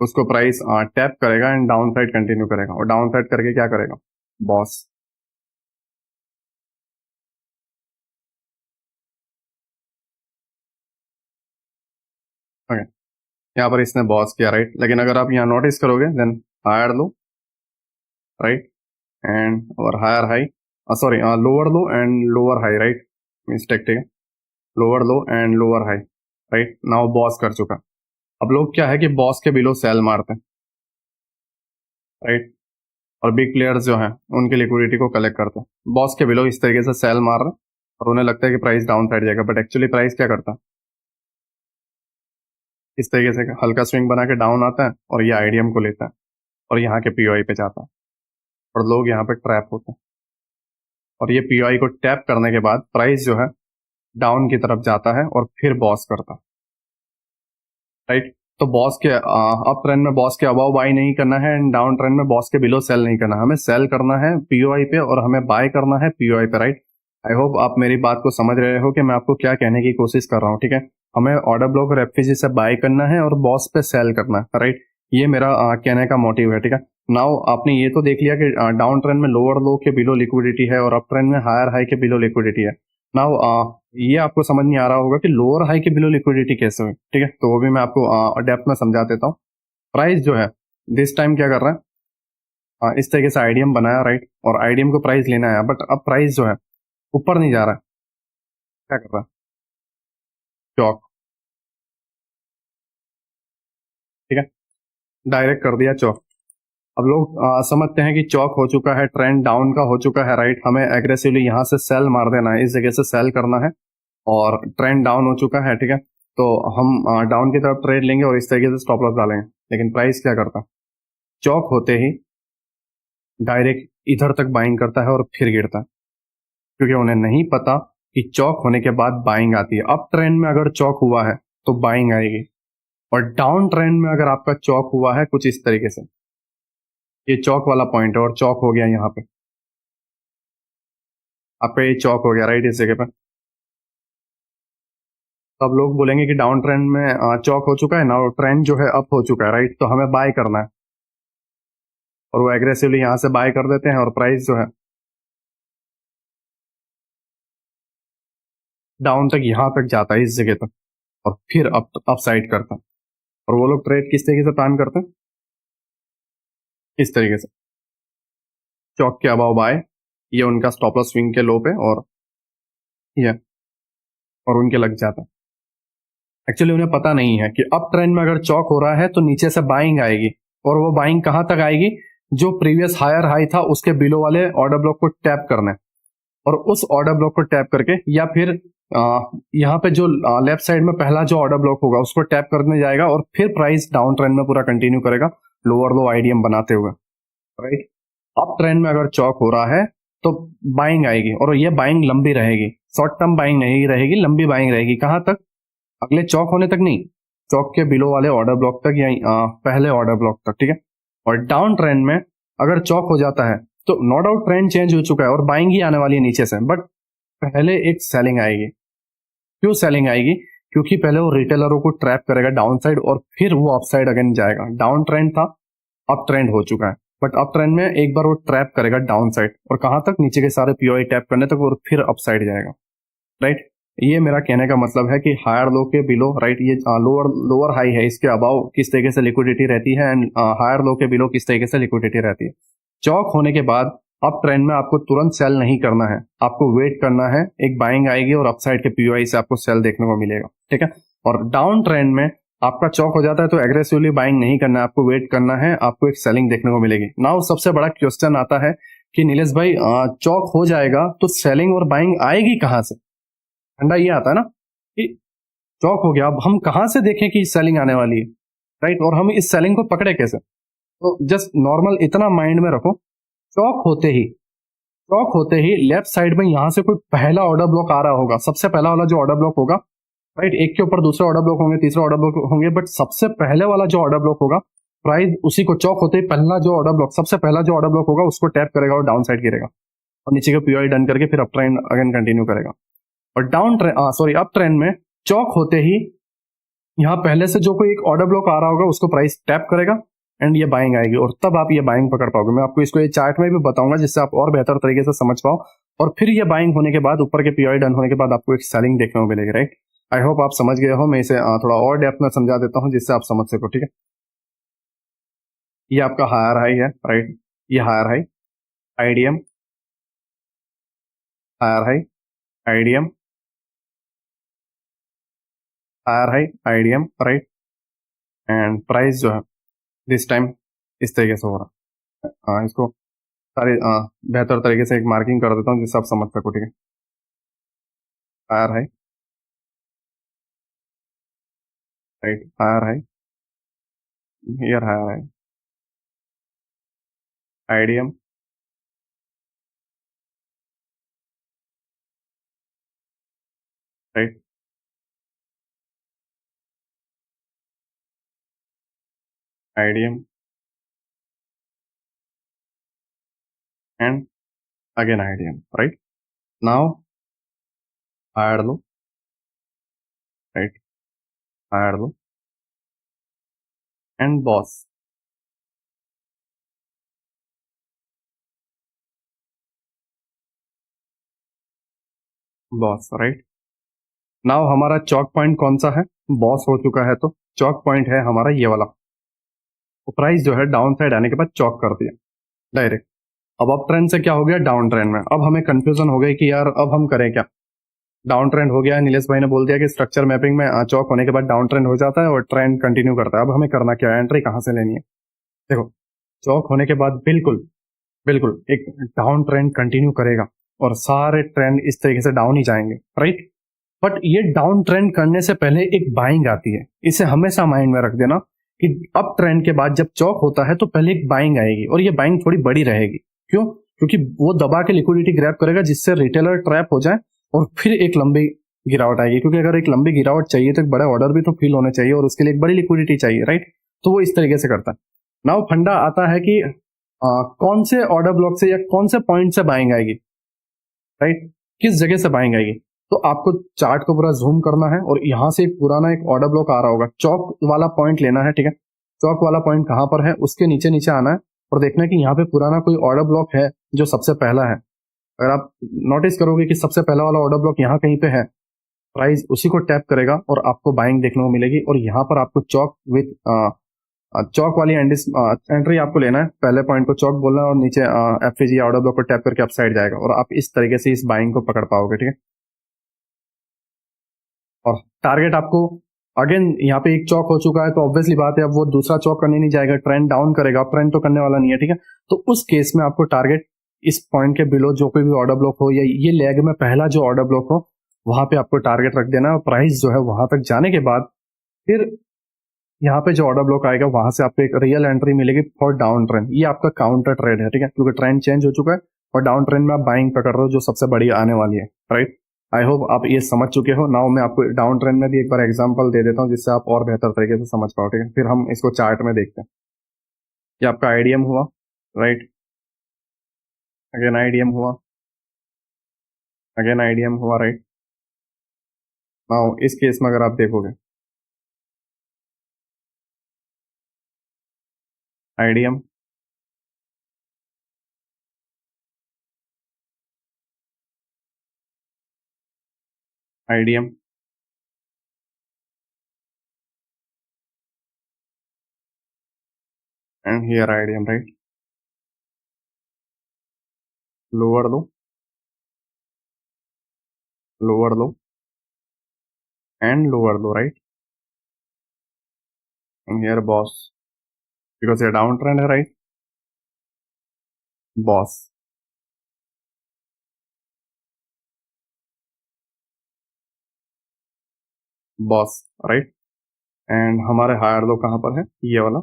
उसको प्राइस टैप करेगा एंड डाउन साइड कंटिन्यू करेगा और डाउन साइड करके क्या करेगा, बॉस, ओके। यहाँ पर इसने बॉस किया, राइट। लेकिन अगर आप यहाँ नोटिस करोगे then higher low, right, and और higher high, sorry lower low and lower high, right, mistake, ठीक है, lower low and lower high, right. Now BOS कर चुका। अब लोग क्या है कि बॉस के बिलो सेल मारते हैं, राइट, और बिग प्लेयर्स जो हैं उनकी लिक्विडिटी को कलेक्ट करते हैं। बॉस के बिलो इस तरीके से सेल मार रहे हैं और उन्हें लगता है कि प्राइस डाउन साइड जाएगा, बट एक्चुअली प्राइस क्या करता है, इस तरीके से हल्का स्विंग बना के डाउन आता है और ये आईडीएम को लेता है और यहाँ के पीओआई पे जाता है और लोग यहाँ पे ट्रैप होते हैं और ये पीओआई को टैप करने के बाद प्राइस जो है डाउन की तरफ जाता है और फिर बॉस करता है, राइट। तो बॉस के अप ट्रेंड में बॉस के अबाव बाई नहीं करना है एंड डाउन ट्रेंड में बॉस के बिलो सेल नहीं करना, हमें सेल करना है पीओआई पे और हमें बाय करना है पीओआई पे, राइट। आई होप आप मेरी बात को समझ रहे हो कि मैं आपको क्या कहने की कोशिश कर रहा हूँ, ठीक है। हमें ऑर्डर ब्लॉक और एफपीजी से बाय करना है और बॉस पे सेल करना है, राइट। ये मेरा कहने का मोटिव है, ठीक है। नाउ आपने ये तो देख लिया कि डाउन ट्रेंड में लोअर लो के बिलो लिक्विडिटी है और अप ट्रेंड में हायर हाई के बिलो लिक्विडिटी है। नाउ ये आपको समझ नहीं आ रहा होगा कि लोअर हाई के बिलो लिक्विडिटी कैसे हुई, ठीक है। तो वो भी मैं आपको डेप्थ में समझा देता हूँ। प्राइस जो है दिस टाइम क्या कर रहा है, इस तरीके से आईडीएम बनाया, राइट, और आईडीएम को प्राइस लेना है, बट अब प्राइस जो है ऊपर नहीं जा रहा है, क्या कर रहा है, चौक, ठीक है, डायरेक्ट कर दिया चौक। अब लोग समझते हैं कि चौक हो चुका है, ट्रेंड डाउन का हो चुका है, राइट, हमें एग्रेसिवली यहाँ से सेल मार देना है, इस जगह से सेल करना है और ट्रेंड डाउन हो चुका है, ठीक है। तो हम डाउन की तरफ ट्रेड लेंगे और इस तरीके से स्टॉप लॉस डालेंगे। लेकिन प्राइस क्या करता है, चौक होते ही डायरेक्ट इधर तक बाइंग करता है और फिर गिरता है, क्योंकि उन्हें नहीं पता कि चौक होने के बाद बाइंग आती है। अप ट्रेंड में अगर चौक हुआ है तो बाइंग आएगी और डाउन ट्रेंड में अगर आपका चौक हुआ है कुछ इस तरीके से, ये चौक वाला पॉइंट है और चौक हो गया यहाँ पे, आपका ये चौक हो गया, राइट, इस जगह पे, तो अब लोग बोलेंगे कि डाउन ट्रेंड में चौक हो चुका है ना और ट्रेंड जो है अप हो चुका है, राइट, तो हमें बाय करना है और वो एग्रेसिवली यहाँ से बाय कर देते हैं और प्राइस जो है डाउन तक यहाँ तक जाता है, इस जगह तक, और फिर अप साइड करता है। और वो लोग ट्रेड किस तरीके से प्लान करते हैं, इस तरीके से चौक के अबाव बाय, ये उनका स्टॉप लॉस स्विंग के लो पे और ये और उनके लग जाता है। एक्चुअली उन्हें पता नहीं है कि अप ट्रेंड में अगर चौक हो रहा है तो नीचे से बाइंग आएगी, और वो बाइंग कहां तक आएगी, जो प्रीवियस हायर हाई था उसके बिलो वाले ऑर्डर ब्लॉक को टैप करना है, और उस ऑर्डर ब्लॉक को टैप करके या फिर यहाँ पे जो लेफ्ट साइड में पहला जो ऑर्डर ब्लॉक होगा उसको टैप करने जाएगा, और फिर प्राइस डाउन ट्रेंड में पूरा कंटिन्यू करेगा लोअर लो आईडीएम बनाते हुए, राइट। अप ट्रेंड में अगर चौक हो रहा है तो बाइंग आएगी, और ये बाइंग लंबी रहेगी, शॉर्ट टर्म बाइंग नहीं रहेगी, लंबी बाइंग रहेगी। कहां तक, अगले चौक होने तक नहीं, चौक के बिलो वाले ऑर्डर ब्लॉक तक या पहले ऑर्डर ब्लॉक तक, ठीक है। और डाउन ट्रेंड में अगर चौक हो जाता है तो नो डाउट ट्रेंड चेंज हो चुका है और बाइंग ही आने वाली है नीचे से, बट पहले एक सेलिंग आएगी। क्यों सेलिंग आएगी, क्योंकि पहले वो रिटेलरों को ट्रैप करेगा डाउन साइड और फिर वो अप साइड अगेन जाएगा। डाउन ट्रेंड था, अप ट्रेंड हो चुका है, बट अप ट्रेंड में एक बार वो ट्रैप करेगा डाउन साइड, और कहां तक, नीचे के सारे पीओआई टैप करने तक, और फिर अप साइड जाएगा, राइट। ये मेरा कहने का मतलब है कि हायर लो के बिलो, राइट, ये लोअर हाई है, इसके अबाव किस तरीके से लिक्विडिटी रहती है, एंड हायर लो के बिलो किस तरीके से लिक्विडिटी रहती है। चौक होने के बाद अप ट्रेंड में आपको तुरंत सेल नहीं करना है, आपको वेट करना है, एक बाइंग आएगी और अपसाइड के पीओआई से आपको सेल देखने को मिलेगा, ठीक है। और डाउन ट्रेंड में आपका चौक हो जाता है तो एग्रेसिवली बाइंग नहीं करना है, आपको वेट करना है, आपको एक सेलिंग देखने को मिलेगी। नाउ सबसे बड़ा क्वेश्चन आता है कि नीलेश भाई चौक हो जाएगा तो सेलिंग और बाइंग आएगी कहां से, फंडा ये आता है ना कि चौक हो गया, अब हम कहां से देखें कि सेलिंग आने वाली है, राइट, और हम इस सेलिंग को पकड़े कैसे। तो जस्ट नॉर्मल इतना माइंड में रखो, चौक होते ही लेफ्ट साइड में यहां से कोई पहला ऑर्डर ब्लॉक आ रहा होगा, सबसे पहला वाला जो ऑर्डर ब्लॉक होगा, राइट, एक के ऊपर दूसरे ऑर्डर ब्लॉक होंगे, तीसरे ऑर्डर ब्लॉक होंगे, बट सबसे पहले वाला जो ऑर्डर ब्लॉक होगा, प्राइस उसी को चौक होते ही पहला जो ऑर्डर ब्लॉक, सबसे पहला जो ऑर्डर ब्लॉक होगा उसको टैप करेगा और डाउन साइड गिरेगा, और नीचे के पीओआई डन करके फिर अप ट्रेंड अगेन कंटिन्यू करेगा। और अप ट्रेंड में चौक होते ही यहाँ पहले से जो कोई एक ऑर्डर ब्लॉक आ रहा होगा उसको प्राइस टैप करेगा एंड ये बाइंग आएगी, और तब आप ये बाइंग पकड़ पाओगे। मैं आपको इसको ये चार्ट में भी बताऊंगा जिससे आप और बेहतर तरीके से समझ पाओ, और फिर ये बाइंग होने के बाद ऊपर के पीओआई डन होने के बाद आपको एक सेलिंग देखने को मिलेगी, राइट। आई होप आप समझ गए हो, मैं इसे थोड़ा और डेप्थ में समझा देता हूँ जिससे आप समझ सको, ठीक है। ये आपका हायर हाई है, राइट, ये higher high IDM, higher high IDM, higher high IDM, right, and price जो है दिस टाइम इस तरीके से हो रहा है। इसको सारे बेहतर तरीके से एक मार्किंग कर देता हूँ जिससे आप समझ सको, ठीक है। Higher high, right, higher high, here higher high, IDM, right, IDM, and again IDM, right. Now higher low, right, higher low, and boss, boss, right. Now हमारा चौक पॉइंट कौन सा है, बॉस हो चुका है तो चौक पॉइंट है हमारा ये वाला। तो प्राइस जो है डाउन साइड आने के बाद चौक कर दिया डायरेक्ट। अब अप ट्रेंड से क्या हो गया, डाउन ट्रेंड में। अब हमें कंफ्यूजन हो गई कि यार अब हम करें क्या। डाउन ट्रेंड हो गया, नीलेश भाई ने बोल दिया कि स्ट्रक्चर मैपिंग में चौक होने के बाद डाउन ट्रेंड हो जाता है और ट्रेंड कंटिन्यू करता है। अब हमें करना क्या है, एंट्री कहां से लेनी है। देखो, चौक होने के बाद बिल्कुल बिल्कुल एक डाउन ट्रेंड कंटिन्यू करेगा और सारे ट्रेंड इस तरीके से डाउन ही जाएंगे, राइट। बट ये डाउन ट्रेंड करने से पहले एक बाइंग आती है, इसे हमेशा माइंड में रख देना कि अप ट्रेंड के बाद जब चौक होता है तो पहले एक बाइंग आएगी, और ये बाइंग थोड़ी बड़ी रहेगी। क्यों, क्योंकि वो दबा के लिक्विडिटी ग्रैब करेगा जिससे रिटेलर ट्रैप हो जाए और फिर एक लंबी गिरावट आएगी। क्योंकि अगर एक लंबी गिरावट चाहिए तो एक बड़े ऑर्डर भी तो फिल होने चाहिए और उसके लिए एक बड़ी लिक्विडिटी चाहिए, राइट। तो वो इस तरीके से करता है। नाउ फंडा आता है कि कौन से ऑर्डर ब्लॉक से या कौन से पॉइंट से बाइंग आएगी, राइट, किस जगह से बाइंग आएगी। तो आपको चार्ट को पूरा जूम करना है और यहां से एक पुराना एक ऑर्डर ब्लॉक आ रहा होगा, चौक वाला पॉइंट लेना है, ठीक है। चौक वाला पॉइंट कहां पर है, उसके नीचे नीचे आना है और देखना है कि यहाँ पे पुराना कोई ऑर्डर ब्लॉक है जो सबसे पहला है। अगर आप नोटिस करोगे कि सबसे पहला वाला ऑर्डर ब्लॉक यहाँ कहीं पे है, प्राइस उसी को टैप करेगा और आपको बाइंग देखने को मिलेगी। और यहाँ पर आपको चौक विथ चौक वाली एंट्री आपको लेना है, पहले पॉइंट को चौक बोलना है और नीचे एफजी ऑर्डर ब्लॉक को टैप करके अप साइड जाएगा और आप इस तरीके से इस बाइंग को पकड़ पाओगे, ठीक है। और टारगेट आपको अगेन यहाँ पे एक चौक हो चुका है, तो ऑब्वियसली बात है अब वो दूसरा चौक करने नहीं जाएगा, ट्रेंड डाउन करेगा, अप ट्रेंड तो करने वाला नहीं है, ठीक है। तो उस केस में आपको टारगेट इस पॉइंट के बिलो जो कोई भी ऑर्डर ब्लॉक हो या ये लेग में पहला जो ऑर्डर ब्लॉक हो वहां पे आपको टारगेट रख देना, और प्राइस जो है वहां तक जाने के बाद फिर यहाँ पे जो ऑर्डर ब्लॉक आएगा वहां से आपको एक रियल एंट्री मिलेगी फॉर डाउन ट्रेंड। ये आपका काउंटर ट्रेड है, ठीक है, क्योंकि ट्रेंड चेंज हो चुका है और डाउन ट्रेंड में आप बाइंग पकड़ रहे हो जो सबसे बड़ी आने वाली है, राइट। आई होप आप ये समझ चुके हो। नाउ मैं आपको डाउन ट्रेंड में भी एक बार एग्जांपल दे देता हूँ जिससे आप और बेहतर तरीके से समझ पाओ, ठीक है। फिर हम इसको चार्ट में देखते हैं। ये आपका आईडीएम हुआ, राइट, अगेन आईडीएम हुआ, अगेन आईडीएम हुआ, राइट। नाउ इस केस में अगर आप देखोगे IDM, IDM, and here IDM, right, lower low, lower low and lower low, right, and here boss, because ये डाउन ट्रेंड है, right, boss, boss, right. And हमारे हायर लो कहाँ पर है, ये वाला,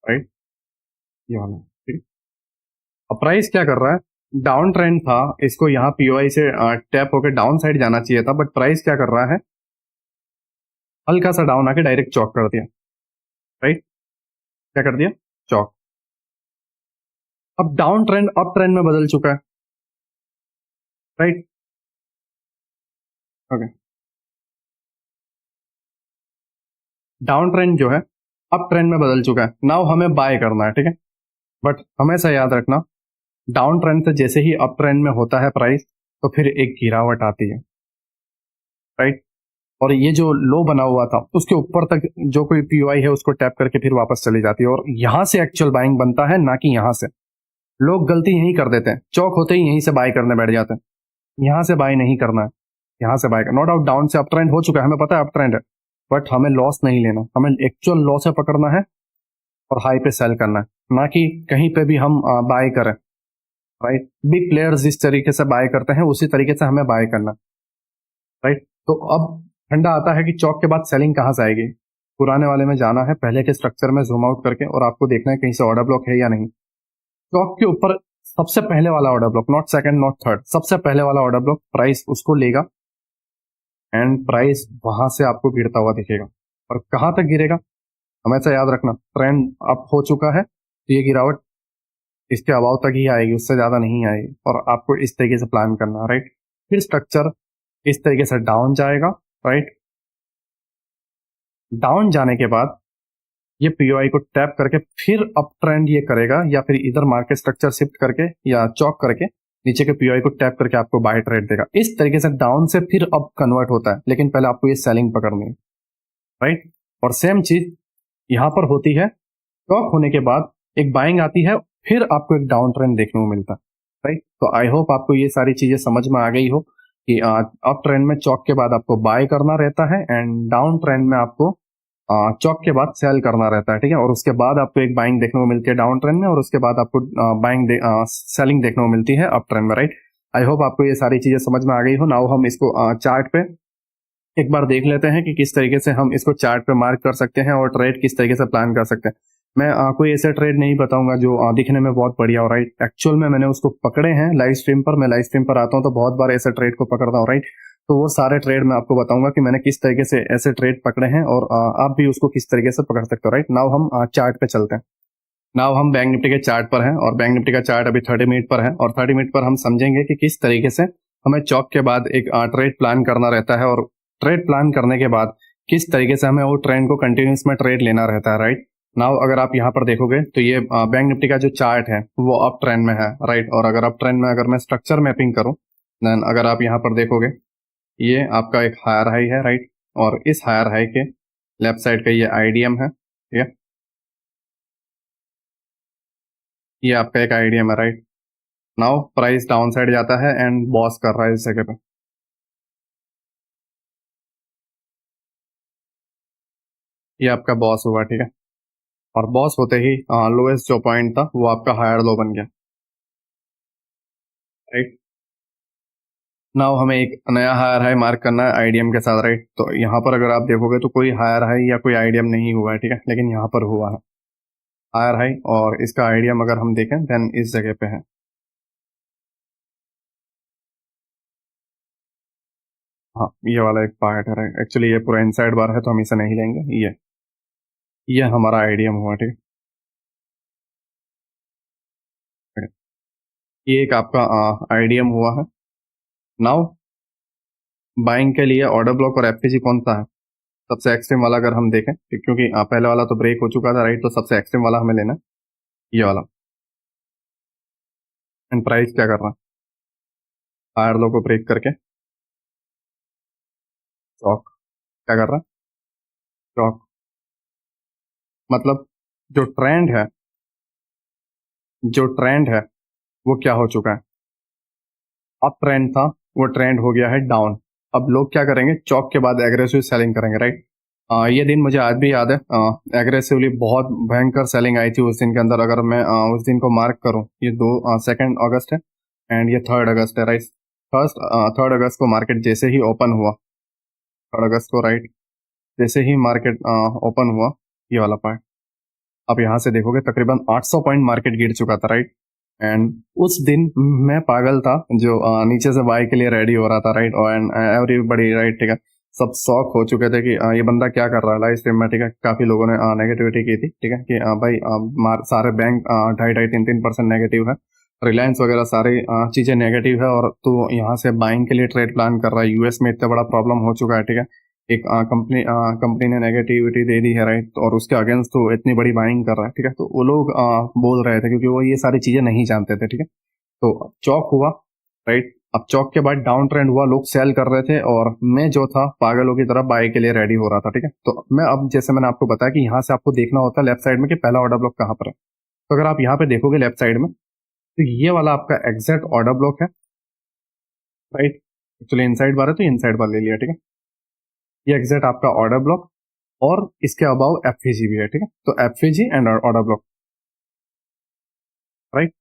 राइट, ये वाला, ठीक है। अब प्राइस क्या कर रहा है, डाउन ट्रेंड था, इसको यहाँ पीओआई से टैप होकर डाउन साइड जाना चाहिए था, बट प्राइस क्या कर रहा है, हल्का सा डाउन आके डायरेक्ट चौक कर दिया, राइट, क्या कर दिया, चौक। अब डाउन ट्रेंड अप ट्रेंड में बदल चुका है, राइट, ओके। डाउन ट्रेंड जो है अप ट्रेंड में बदल चुका है, नाउ हमें बाय करना है, ठीक है। बट हमेशा याद रखना डाउन ट्रेंड से जैसे ही अप ट्रेंड में होता है प्राइस तो फिर एक गिरावट आती है, राइट। और ये जो लो बना हुआ था उसके ऊपर तक जो कोई पीओआई है उसको टैप करके फिर वापस चली जाती है, और यहां से एक्चुअल बाइंग बनता है, ना कि यहां से। लोग गलती यही कर देते हैं, चौक होते ही यहीं से बाय करने बैठ जाते हैं। यहां से बाय नहीं करना है, यहां से बाय करना। नो डाउट डाउन से अप ट्रेंड हो चुका है, हमें पता है अप ट्रेंड है, बट हमें लॉस नहीं लेना, हमें एक्चुअल लॉस है पकड़ना है और हाई पे सेल करना है, ना कि कहीं पे भी हम बाय करें, राइट। बिग प्लेयर्स जिस तरीके से बाय करते हैं उसी तरीके से हमें बाय करना, राइट। तो अब फंडा आता है कि चौक के बाद सेलिंग कहां से आएगी। पुराने वाले में जाना है, पहले के स्ट्रक्चर में जूम आउट करके, और आपको देखना है कहीं से ऑर्डर ब्लॉक है या नहीं। चौक के ऊपर सबसे पहले वाला order block, not second not third, सबसे पहले वाला ऑर्डर ब्लॉक प्राइस उसको लेगा एंड प्राइस वहां से आपको गिरता हुआ दिखेगा। और कहां तक गिरेगा हमेशा याद रखना, ट्रेंड अप हो चुका है तो ये गिरावट इसके अभाव तक ही आएगी, उससे ज्यादा नहीं आएगी, और आपको इस तरीके से प्लान करना है, राइट। फिर स्ट्रक्चर इस तरीके से डाउन जाएगा, राइट। डाउन जाने के बाद ये पीओआई को टैप करके फिर अप ट्रेंड ये करेगा, या फिर इधर मार्केट स्ट्रक्चर शिफ्ट करके या चौक करके नीचे के पीओआई को टैप करके आपको बाय ट्रेड देगा। इस तरीके से डाउन से फिर अप कन्वर्ट होता है, लेकिन पहले आपको ये सेलिंग पकड़नी है, राइट। और सेम चीज यहां पर होती है, चौक होने के बाद एक बाइंग आती है, फिर आपको एक डाउन ट्रेंड देखने को मिलता है, राइट। तो आई होप आपको ये सारी चीजें समझ में आ गई हो कि अप ट्रेंड में चौक के बाद आपको बाय करना रहता है एंड डाउन ट्रेंड में आपको चौक के बाद सेल करना रहता है, ठीक है। और उसके बाद आपको एक बाइंग देखने को मिलती है डाउन ट्रेंड में, और उसके बाद आपको बाइंग सेलिंग देखने को मिलती है अप ट्रेंड में, राइट। आई होप आपको ये सारी चीजें समझ में आ गई हो। नाउ हम इसको चार्ट पे एक बार देख लेते हैं कि किस तरीके से हम इसको चार्ट पे मार्क कर सकते हैं और ट्रेड किस तरीके से प्लान कर सकते हैं। मैं कोई ऐसा ट्रेड नहीं बताऊंगा जो दिखने में बहुत बढ़िया हो, राइट। एक्चुअल में मैंने उसको पकड़े हैं लाइव स्ट्रीम पर, मैं लाइव स्ट्रीम पर आता हूँ तो बहुत बार ऐसे ट्रेड को पकड़ता हूँ, राइट। तो वो सारे ट्रेड मैं आपको बताऊंगा कि मैंने किस तरीके से ऐसे ट्रेड पकड़े हैं, और आप भी उसको किस तरीके से पकड़ सकते हो, राइट। नाउ हम चार्ट पे चलते हैं। नाउ हम बैंक निफ्टी के चार्ट पर हैं, और बैंक निफ्टी का चार्ट अभी 30 मिनट पर है, और 30 मिनट पर हम समझेंगे कि किस तरीके से हमें चौक के बाद एक ट्रेड प्लान करना रहता है, और ट्रेड प्लान करने के बाद किस तरीके से हमें वो ट्रेंड को कंटिन्यूस में ट्रेड लेना रहता है, राइट। नाउ अगर आप यहाँ पर देखोगे तो ये बैंक निफ्टी का जो चार्ट है वो अप ट्रेंड में है, राइट। और अगर अप ट्रेंड में अगर मैं स्ट्रक्चर मैपिंग करूँ, देन अगर आप यहाँ पर देखोगे ये आपका एक हायर हाई है, राइट। और इस हायर हाई के लेफ्ट साइड का ये आईडीएम है, ठीक है, ये आपका एक आईडीएम है, right. Now price down side जाता है एंड बॉस कर रहा है इस जगह पे, ये आपका बॉस हुआ, ठीक है। और बॉस होते ही लोएस्ट जो पॉइंट था वो आपका हायर लो बन गया, राइट। नाउ हमें एक नया हायर हाई मार्क करना है आईडीएम के साथ, राइट। तो यहाँ पर अगर आप देखोगे तो कोई हायर हाई या कोई आईडीएम नहीं हुआ है, ठीक है, लेकिन यहाँ पर हुआ है हायर हाई, और इसका आईडीएम अगर हम देखें देन इस जगह पे है। हाँ, ये वाला एक पार्ट है, राइट। एक्चुअली ये पूरा इनसाइड बार है तो हम इसे नहीं लेंगे। ये हमारा आईडीएम हुआ, ठीक है। ये एक आपका आईडीएम हुआ है। नाउ बाइंग के लिए ऑर्डर ब्लॉक और एफपीजी कौन सा है सबसे एक्सट्रीम वाला, अगर हम देखें क्योंकि पहले वाला तो ब्रेक हो चुका था, राइट। तो सबसे एक्सट्रीम वाला हमें लेना है, ये वाला। एंड प्राइस क्या कर रहा है, हायर लो को ब्रेक करके स्टॉक क्या कर रहा है, स्टॉक। मतलब जो ट्रेंड है, जो ट्रेंड है वो क्या हो चुका है, अप ट्रेंड था, वो ट्रेंड हो गया है डाउन। अब लोग क्या करेंगे, चौक के बाद एग्रेसिव सेलिंग करेंगे, राइट। ये दिन मुझे आज भी याद है, एग्रेसिवली बहुत भयंकर सेलिंग आई थी उस दिन के अंदर। अगर मैं उस दिन को मार्क करूं, ये 2 अगस्त है एंड ये 3 अगस्त है, राइट। 3 अगस्त को मार्केट जैसे ही ओपन हुआ, 3 अगस्त को, राइट, जैसे ही मार्केट ओपन हुआ, ये वाला पार्ट आप यहाँ से देखोगे तकरीबन 800 पॉइंट मार्केट गिर चुका था, राइट। एंड उस दिन मैं पागल था जो नीचे से बाय के लिए रेडी हो रहा था, राइट। एंड एवरीबडी, राइट, ठीक है, सब शॉक हो चुके थे कि ये बंदा क्या कर रहा है लाइव स्ट्रीम में, ठीक है। काफी लोगों ने नेगेटिविटी की थी, ठीक है, कि भाई सारे बैंक 2.5-3% नेगेटिव है, रिलायंस वगैरह सारी चीजें नेगेटिव है, और तू यहाँ से बाइंग के लिए ट्रेड प्लान कर रहा है। यूएस में इतना बड़ा प्रॉब्लम हो चुका है, ठीक है। एक कंपनी ने नेगेटिविटी दे दी है, राइट, और उसके अगेंस्ट तो इतनी बड़ी बाइंग कर रहा है, ठीक है। तो वो लोग बोल रहे थे क्योंकि वो ये सारी चीजें नहीं जानते थे, ठीक है। तो चौक हुआ, राइट। अब चौक के बाद डाउन ट्रेंड हुआ, लोग सेल कर रहे थे और मैं जो था पागलों की तरह बाय के लिए रेडी हो रहा था, ठीक है। तो मैं अब जैसे मैंने आपको बताया कि यहाँ से आपको देखना होता है लेफ्ट साइड में कि पहला ऑर्डर ब्लॉक कहाँ पर है। तो अगर आप यहाँ पे देखोगे लेफ्ट साइड में, तो ये वाला आपका एग्जैक्ट ऑर्डर ब्लॉक है, राइट। एक्चुअली इनसाइड बार है तो इनसाइड बार ले लिया, ठीक है। ये एग्जैक्ट आपका ऑर्डर ब्लॉक, और इसके अबाउ एफवीजी भी है, ठीक है। तो FVG and order block, right,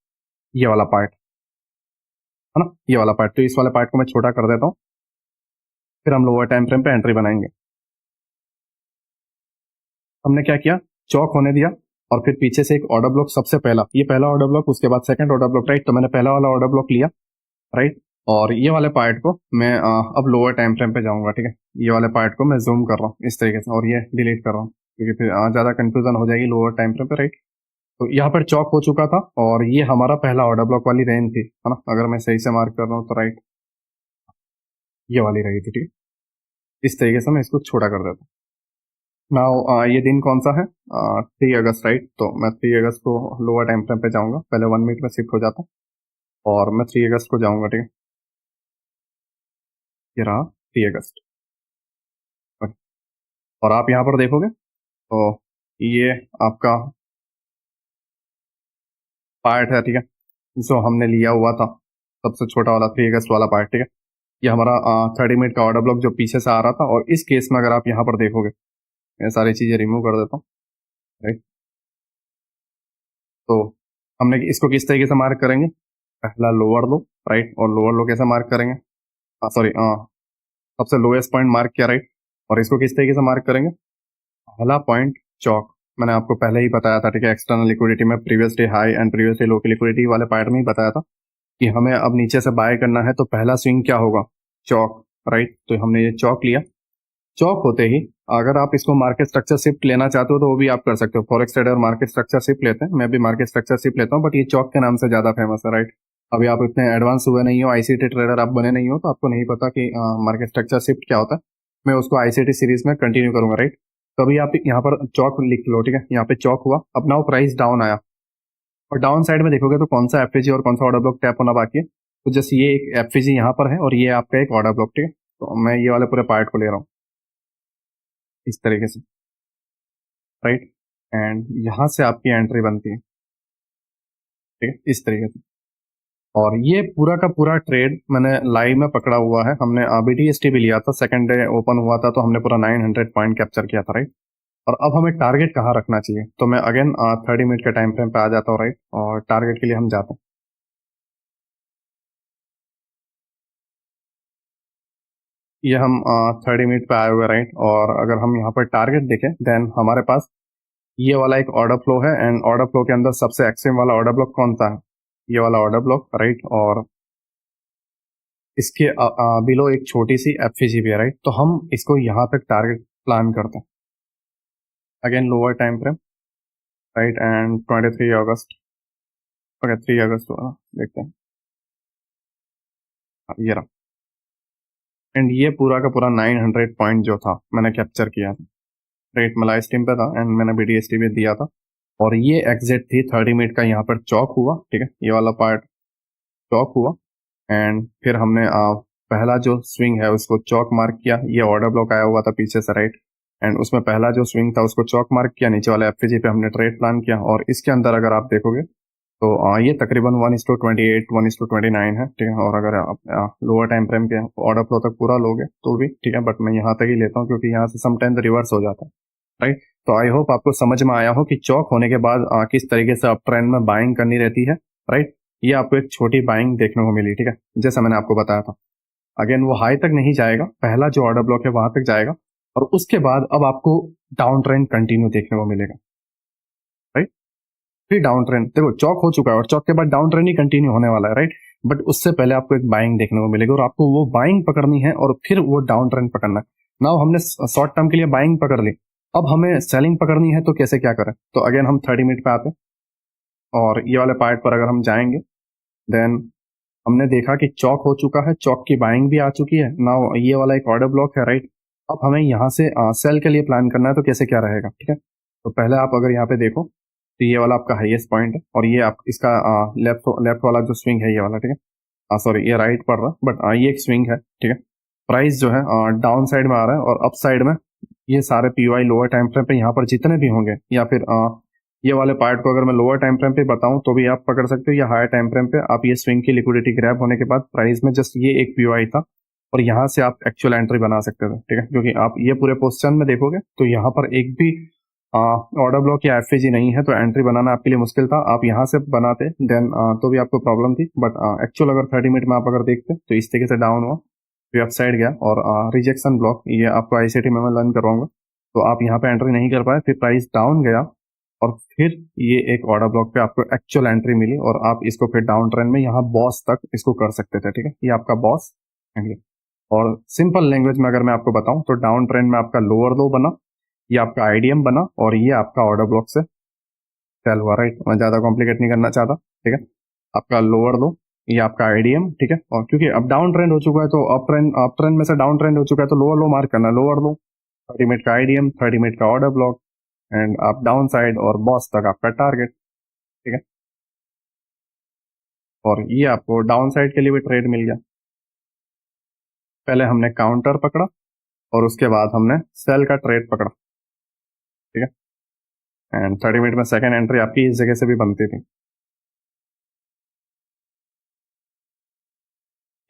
ये वाला पार्ट है ना, ये वाला पार्ट। तो इस वाले पार्ट को मैं छोटा कर देता हूँ, फिर हम लोअर टाइम फ्रेम पे एंट्री बनाएंगे। हमने क्या किया, चौक होने दिया, और फिर पीछे से एक ऑर्डर ब्लॉक, सबसे पहला ये पहला ऑर्डर ब्लॉक, उसके बाद सेकंड ऑर्डर ब्लॉक, राइट। तो मैंने पहला वाला ऑर्डर ब्लॉक लिया, राइट। और ये वाले पार्ट को मैं अब लोअर टाइम फ्रेम पे जाऊंगा, ठीक है। ये वाले पार्ट को मैं जूम कर रहा हूँ इस तरीके से, और ये डिलीट कर रहा हूँ क्योंकि फिर ज्यादा कंफ्यूजन हो जाएगी लोअर टाइम फ्रेम पे, राइट। तो यहाँ पर चौक हो चुका था, और ये हमारा पहला ऑर्डर ब्लॉक वाली रेंज थी, है ना। अगर मैं सही से मार्क कर रहा हूँ तो, राइट, ये वाली रही थी, ठीक है। इस तरीके से मैं इसको छोटा कर देता हूँ। नाउ ये दिन कौन सा है, 3 अगस्त, राइट। तो मैं 3 अगस्त को लोअर टाइम फ्रेम पे जाऊंगा, पहले 1 मिनट में शिफ्ट हो जाता हूँ, और मैं 3 अगस्त को जाऊंगा, ठीक है। ये रहा 3 अगस्त, और आप यहाँ पर देखोगे तो ये आपका पार्ट है, ठीक है, जो हमने लिया हुआ था, सबसे छोटा वाला 3 अगस्त वाला पार्ट, ठीक है। ये हमारा 30 मिनट का ऑर्डर ब्लॉक जो पीछे से आ रहा था। और इस केस में अगर आप यहाँ पर देखोगे, मैं सारी चीजें रिमूव कर देता हूँ, राइट। तो हमने इसको किस तरीके से मार्क करेंगे, पहला लोअर लो, राइट, और लोअर लो कैसे मार्क करेंगे, सॉरी, सबसे लोएस्ट पॉइंट मार्क किया, राइट। और इसको किस तरीके से मार्क करेंगे, पहला पॉइंट चौक, मैंने आपको पहले ही बताया था, ठीक है। एक्सटर्नल लिक्विडिटी में previous day high and previous day लो की लिक्विडिटी वाले पार्ट में ही बताया था कि हमें अब नीचे से बाय करना है, तो पहला स्विंग क्या होगा, चौक, राइट। तो हमने ये चौक लिया। चौक होते ही अगर आप इसको मार्केट स्ट्रक्चर शिफ्ट लेना चाहते हो तो वो भी आप कर सकते हो। Forex trader market structure shift लेते हैं, मैं भी मार्केट स्ट्रक्चर शिफ्ट लेता हूँ, बट ये चौक के नाम से ज्यादा फेमस है, राइट। अभी आप इतने एडवांस हुए नहीं हो, आईसीटी ट्रेडर आप बने नहीं हो, तो आपको नहीं पता कि मार्केट स्ट्रक्चर शिफ्ट क्या होता है। मैं उसको आईसीटी सीरीज में कंटिन्यू करूंगा, राइट। तो अभी आप यहाँ पर चौक लिख लो, ठीक है। यहाँ पे चौक हुआ, अब नाउ प्राइस डाउन आया, और डाउन साइड में देखोगे तो कौन सा एफएजी और कौन सा ऑर्डर ब्लॉक टैप होना बाकी है। तो जस्ट ये एक एफएजी यहाँ पर है, और ये आपका एक ऑर्डर ब्लॉक, ठीक है। तो मैं ये वाले पूरे पार्ट को ले रहा हूँ इस तरीके से, राइट। एंड यहाँ से आपकी एंट्री बनती है, ठीक है, इस तरीके से। और ये पूरा का पूरा ट्रेड मैंने लाइव में पकड़ा हुआ है। हमने बीटीएसटी भी लिया था, सेकंड डे ओपन हुआ था, तो हमने पूरा 900 पॉइंट कैप्चर किया था, राइट। और अब हमें टारगेट कहाँ रखना चाहिए, तो मैं अगेन 30 मिनट के टाइम फ्रेम पे आ जाता हूँ, राइट। और टारगेट के लिए हम जाते हैं, ये हम 30 मिनट पे आए हुए, राइट। और अगर हम यहाँ पर टारगेट देखें, देन हमारे पास ये वाला एक ऑर्डर फ्लो है, एंड ऑर्डर फ्लो के अंदर सबसे एक्सट्रीम वाला ऑर्डर ब्लॉक कौन सा है, ये वाला ऑर्डर ब्लॉक, राइट। और इसके बिलो एक छोटी सी एफवीजी भी है, राइट। तो हम इसको यहाँ तक टारगेट प्लान करते हैं, again lower time frame, right. And 23 August, okay 3 अगस्त हुआ ना, देखते हैं। ये रहा, एंड ये पूरा का पूरा 900 पॉइंट जो था मैंने कैप्चर किया था, राइट। मैं लाइव स्ट्रीम पे था एंड मैंने बीडीएसटी भी दिया था। और ये एग्जिट थी 30 मिनट का, यहाँ पर चौक हुआ, ठीक है, ये वाला पार्ट चौक हुआ। एंड फिर हमने पहला जो स्विंग है उसको चौक मार्क किया, ये ऑर्डर ब्लॉक आया हुआ था पीछे से, राइट। एंड उसमें पहला जो स्विंग था उसको चौक मार्क किया, नीचे वाले एफपीजी पे हमने ट्रेड प्लान किया। और इसके अंदर अगर आप देखोगे तो ये तकरीबन 1:28 1:29 है, ठीक है। और अगर आप लोअर टाइम फ्रेम के ऑर्डर फ्लो तक पूरा लोगे तो भी ठीक है, बट मैं यहाँ तक ही लेता हूँ क्योंकि यहाँ से समटाइम्स रिवर्स हो जाता है, राइट। तो आई होप आपको समझ में आया हो कि चौक होने के बाद किस तरीके से अप ट्रेंड में बाइंग करनी रहती है, राइट। ये आपको एक छोटी बाइंग देखने को मिली, ठीक है, जैसा मैंने आपको बताया था। अगेन वो हाई तक नहीं जाएगा, पहला जो ऑर्डर ब्लॉक है वहां तक जाएगा, और उसके बाद अब आपको डाउन ट्रेंड कंटिन्यू देखने को मिलेगा, राइट। फिर डाउन ट्रेंड देखो, चौक हो चुका है और चौक के बाद डाउन ट्रेंड ही कंटिन्यू होने वाला है, राइट। बट उससे पहले आपको एक बाइंग देखने को मिलेगी और आपको वो बाइंग पकड़नी है और फिर वो डाउन ट्रेंड पकड़ना है। नाउ हमने शॉर्ट टर्म के लिए बाइंग पकड़ ली, अब हमें सेलिंग पकड़नी है, तो कैसे क्या करें। तो अगेन हम 30 मिनट पे आते हैं और ये वाले पार्ट पर अगर हम जाएंगे, देन हमने देखा कि चौक हो चुका है, चौक की बाइंग भी आ चुकी है। नाउ ये वाला एक ऑर्डर ब्लॉक है, राइट। अब हमें यहाँ से सेल के लिए प्लान करना है, तो कैसे क्या रहेगा, ठीक है। तो पहले आप अगर यहाँ पे देखो तो ये वाला आपका हाईएस्ट पॉइंट है, और ये आप इसका लेफ्ट लेफ्ट वाला जो स्विंग है ये वाला, ठीक है, सॉरी ये राइट पड़ रहा, बट ये एक स्विंग है, ठीक है। प्राइस जो है डाउन साइड में आ रहा है और अप साइड में ये सारे पीवाई लोअर टाइम फ्रेम पे यहाँ पर जितने भी होंगे, या फिर ये वाले पार्ट को अगर मैं लोअर टाइम फ्रेम पे बताऊं तो भी आप पकड़ सकते हो, या हायर टाइम फ्रेम पे आप ये स्विंग की लिक्विडिटी ग्रैब होने के बाद प्राइस में जस्ट ये एक पीवाई था, और यहाँ से आप एक्चुअल एंट्री बना सकते थे, ठीक है। क्योंकि आप ये पूरे पोजीशन में देखोगे तो यहाँ पर एक भी ऑर्डर ब्लॉक या एफएजी नहीं है, तो एंट्री बनाना आपके लिए मुश्किल था। आप यहाँ से बनाते देन तो भी आपको प्रॉब्लम थी, बट एक्चुअल अगर 30 मिनट में आप अगर देखते तो इस तरीके से डाउन हुआ, फिर अपसाइड गया, और रिजेक्शन ब्लॉक ये आपको आईसीटी में मैं लर्न करवाऊंगा, तो आप यहाँ पे एंट्री नहीं कर पाए, फिर प्राइस डाउन गया, और फिर ये एक ऑर्डर ब्लॉक पे आपको एक्चुअल एंट्री मिली, और आप इसको फिर डाउन ट्रेंड में यहाँ बॉस तक इसको कर सकते थे, ठीक है। ये आपका बॉस है। और सिंपल लैंग्वेज में अगर मैं आपको बताऊं तो डाउन ट्रेंड में आपका लोअर लो बना, ये आपका आईडीएम बना, और ये आपका ऑर्डर ब्लॉक से सेल हुआ, राइट। मैं ज्यादा कॉम्प्लिकेट नहीं करना चाहता, ठीक है। आपका लोअर लो, ये आपका आईडीएम, ठीक है। और क्योंकि अब डाउन ट्रेंड हो चुका है तो अप ट्रेंड में से डाउन ट्रेंड हो चुका है, तो लोअर लो मार्क करना, लोअर लो 30 मिनट का आईडीएम, 30 मिनट का ऑर्डर ब्लॉक, एंड आप डाउन साइड और बॉस तक आपका टारगेट, ठीक है। और ये आपको डाउन साइड के लिए भी ट्रेड मिल गया। पहले हमने काउंटर पकड़ा और उसके बाद हमने सेल का ट्रेड पकड़ा, ठीक है। एंड 30 मिनट में सेकेंड एंट्री आपकी इस जगह से भी बनती थी,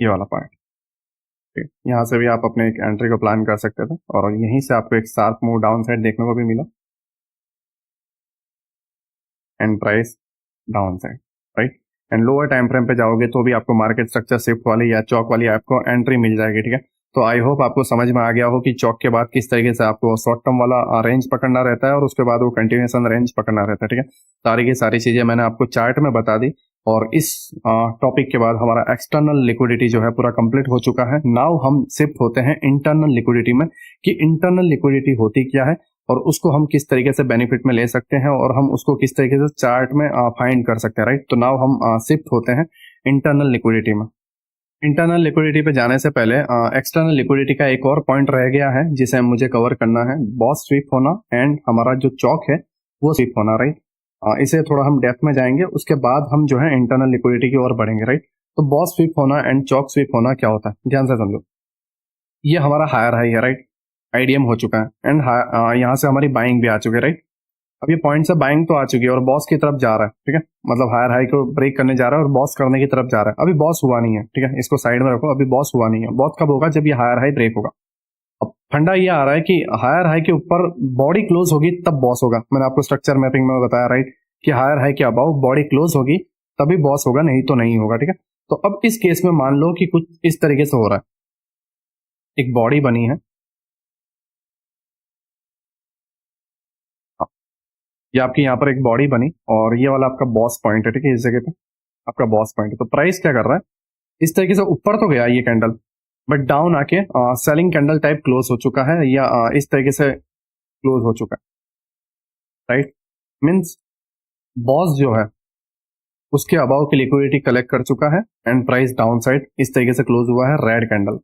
ये वाला पार्ट, ठीक है। यहाँ से भी आप अपने एक एंट्री को प्लान कर सकते थे, और यहीं से आपको एक शार्प मूव डाउन साइड देखने को भी मिला, and price down side, right. And lower time frame पे जाओगे तो भी आपको मार्केट स्ट्रक्चर शिफ्ट वाली या चौक वाली आपको एंट्री मिल जाएगी, ठीक है। तो आई होप आपको समझ में आ गया हो कि चौक के बाद किस तरीके से आपको शॉर्ट टर्म वाला रेंज पकड़ना रहता है और उसके बाद वो कंटिन्यूएशन रेंज पकड़ना रहता है, ठीक है। सारी की सारी चीजें मैंने आपको चार्ट में बता दी, और इस टॉपिक के बाद हमारा एक्सटर्नल लिक्विडिटी जो है पूरा कंप्लीट हो चुका है। नाउ हम शिफ्ट होते हैं इंटरनल लिक्विडिटी में, कि इंटरनल लिक्विडिटी होती क्या है और उसको हम किस तरीके से बेनिफिट में ले सकते हैं, और हम उसको किस तरीके से चार्ट में फाइंड कर सकते हैं, राइट। तो नाउ हम शिफ्ट होते हैं इंटरनल लिक्विडिटी में। इंटरनल लिक्विडिटी पे जाने से पहले एक्सटर्नल लिक्विडिटी का एक और पॉइंट रह गया है जिसे मुझे कवर करना है, बॉस स्वीप होना एंड हमारा जो चौक है वो स्वीप होना, राइट। इसे थोड़ा हम डेप्थ में जाएंगे, उसके बाद हम जो है इंटरनल लिक्विडिटी की ओर बढ़ेंगे, राइट। तो बॉस स्वीप होना एंड चौक स्वीप होना क्या होता है, ध्यान से समझो। ये हमारा हायर हाई है, राइट, आईडीएम हो चुका है, एंड यहाँ से हमारी बाइंग भी आ चुकी है, राइट। अब ये पॉइंट से बाइंग तो आ चुकी है और बॉस की तरफ जा रहा है, ठीक है, मतलब हायर हाई को ब्रेक करने जा रहा है और बॉस करने की तरफ जा रहा है। अभी बॉस हुआ नहीं है, ठीक है, इसको साइड में रखो, अभी बॉस हुआ नहीं है। बॉस कब होगा, जब ये हायर हाई ब्रेक होगा। अब फंडा ये आ रहा है कि हायर हाई के ऊपर बॉडी क्लोज होगी तब बॉस होगा। मैंने आपको स्ट्रक्चर मैपिंग में बताया राइट, कि हायर हाई के अबाउ बॉडी क्लोज होगी तभी बॉस होगा, नहीं तो नहीं होगा। ठीक है, तो अब इस केस में मान लो कि कुछ इस तरीके से हो रहा है, एक बॉडी बनी है, ये आपकी यहाँ पर एक बॉडी बनी और ये वाला आपका बॉस पॉइंट है। ठीक है, इस जगह पे आपका बॉस पॉइंट है। तो प्राइस क्या कर रहा है, इस तरीके से ऊपर तो गया ये कैंडल, बट डाउन आके सेलिंग कैंडल टाइप क्लोज हो चुका है, या इस तरीके से क्लोज हो चुका है। राइट, मीन्स बॉस जो है उसके अबाव की लिक्विडिटी कलेक्ट कर चुका है एंड प्राइस डाउन साइड इस तरीके से क्लोज हुआ है। रेड कैंडल,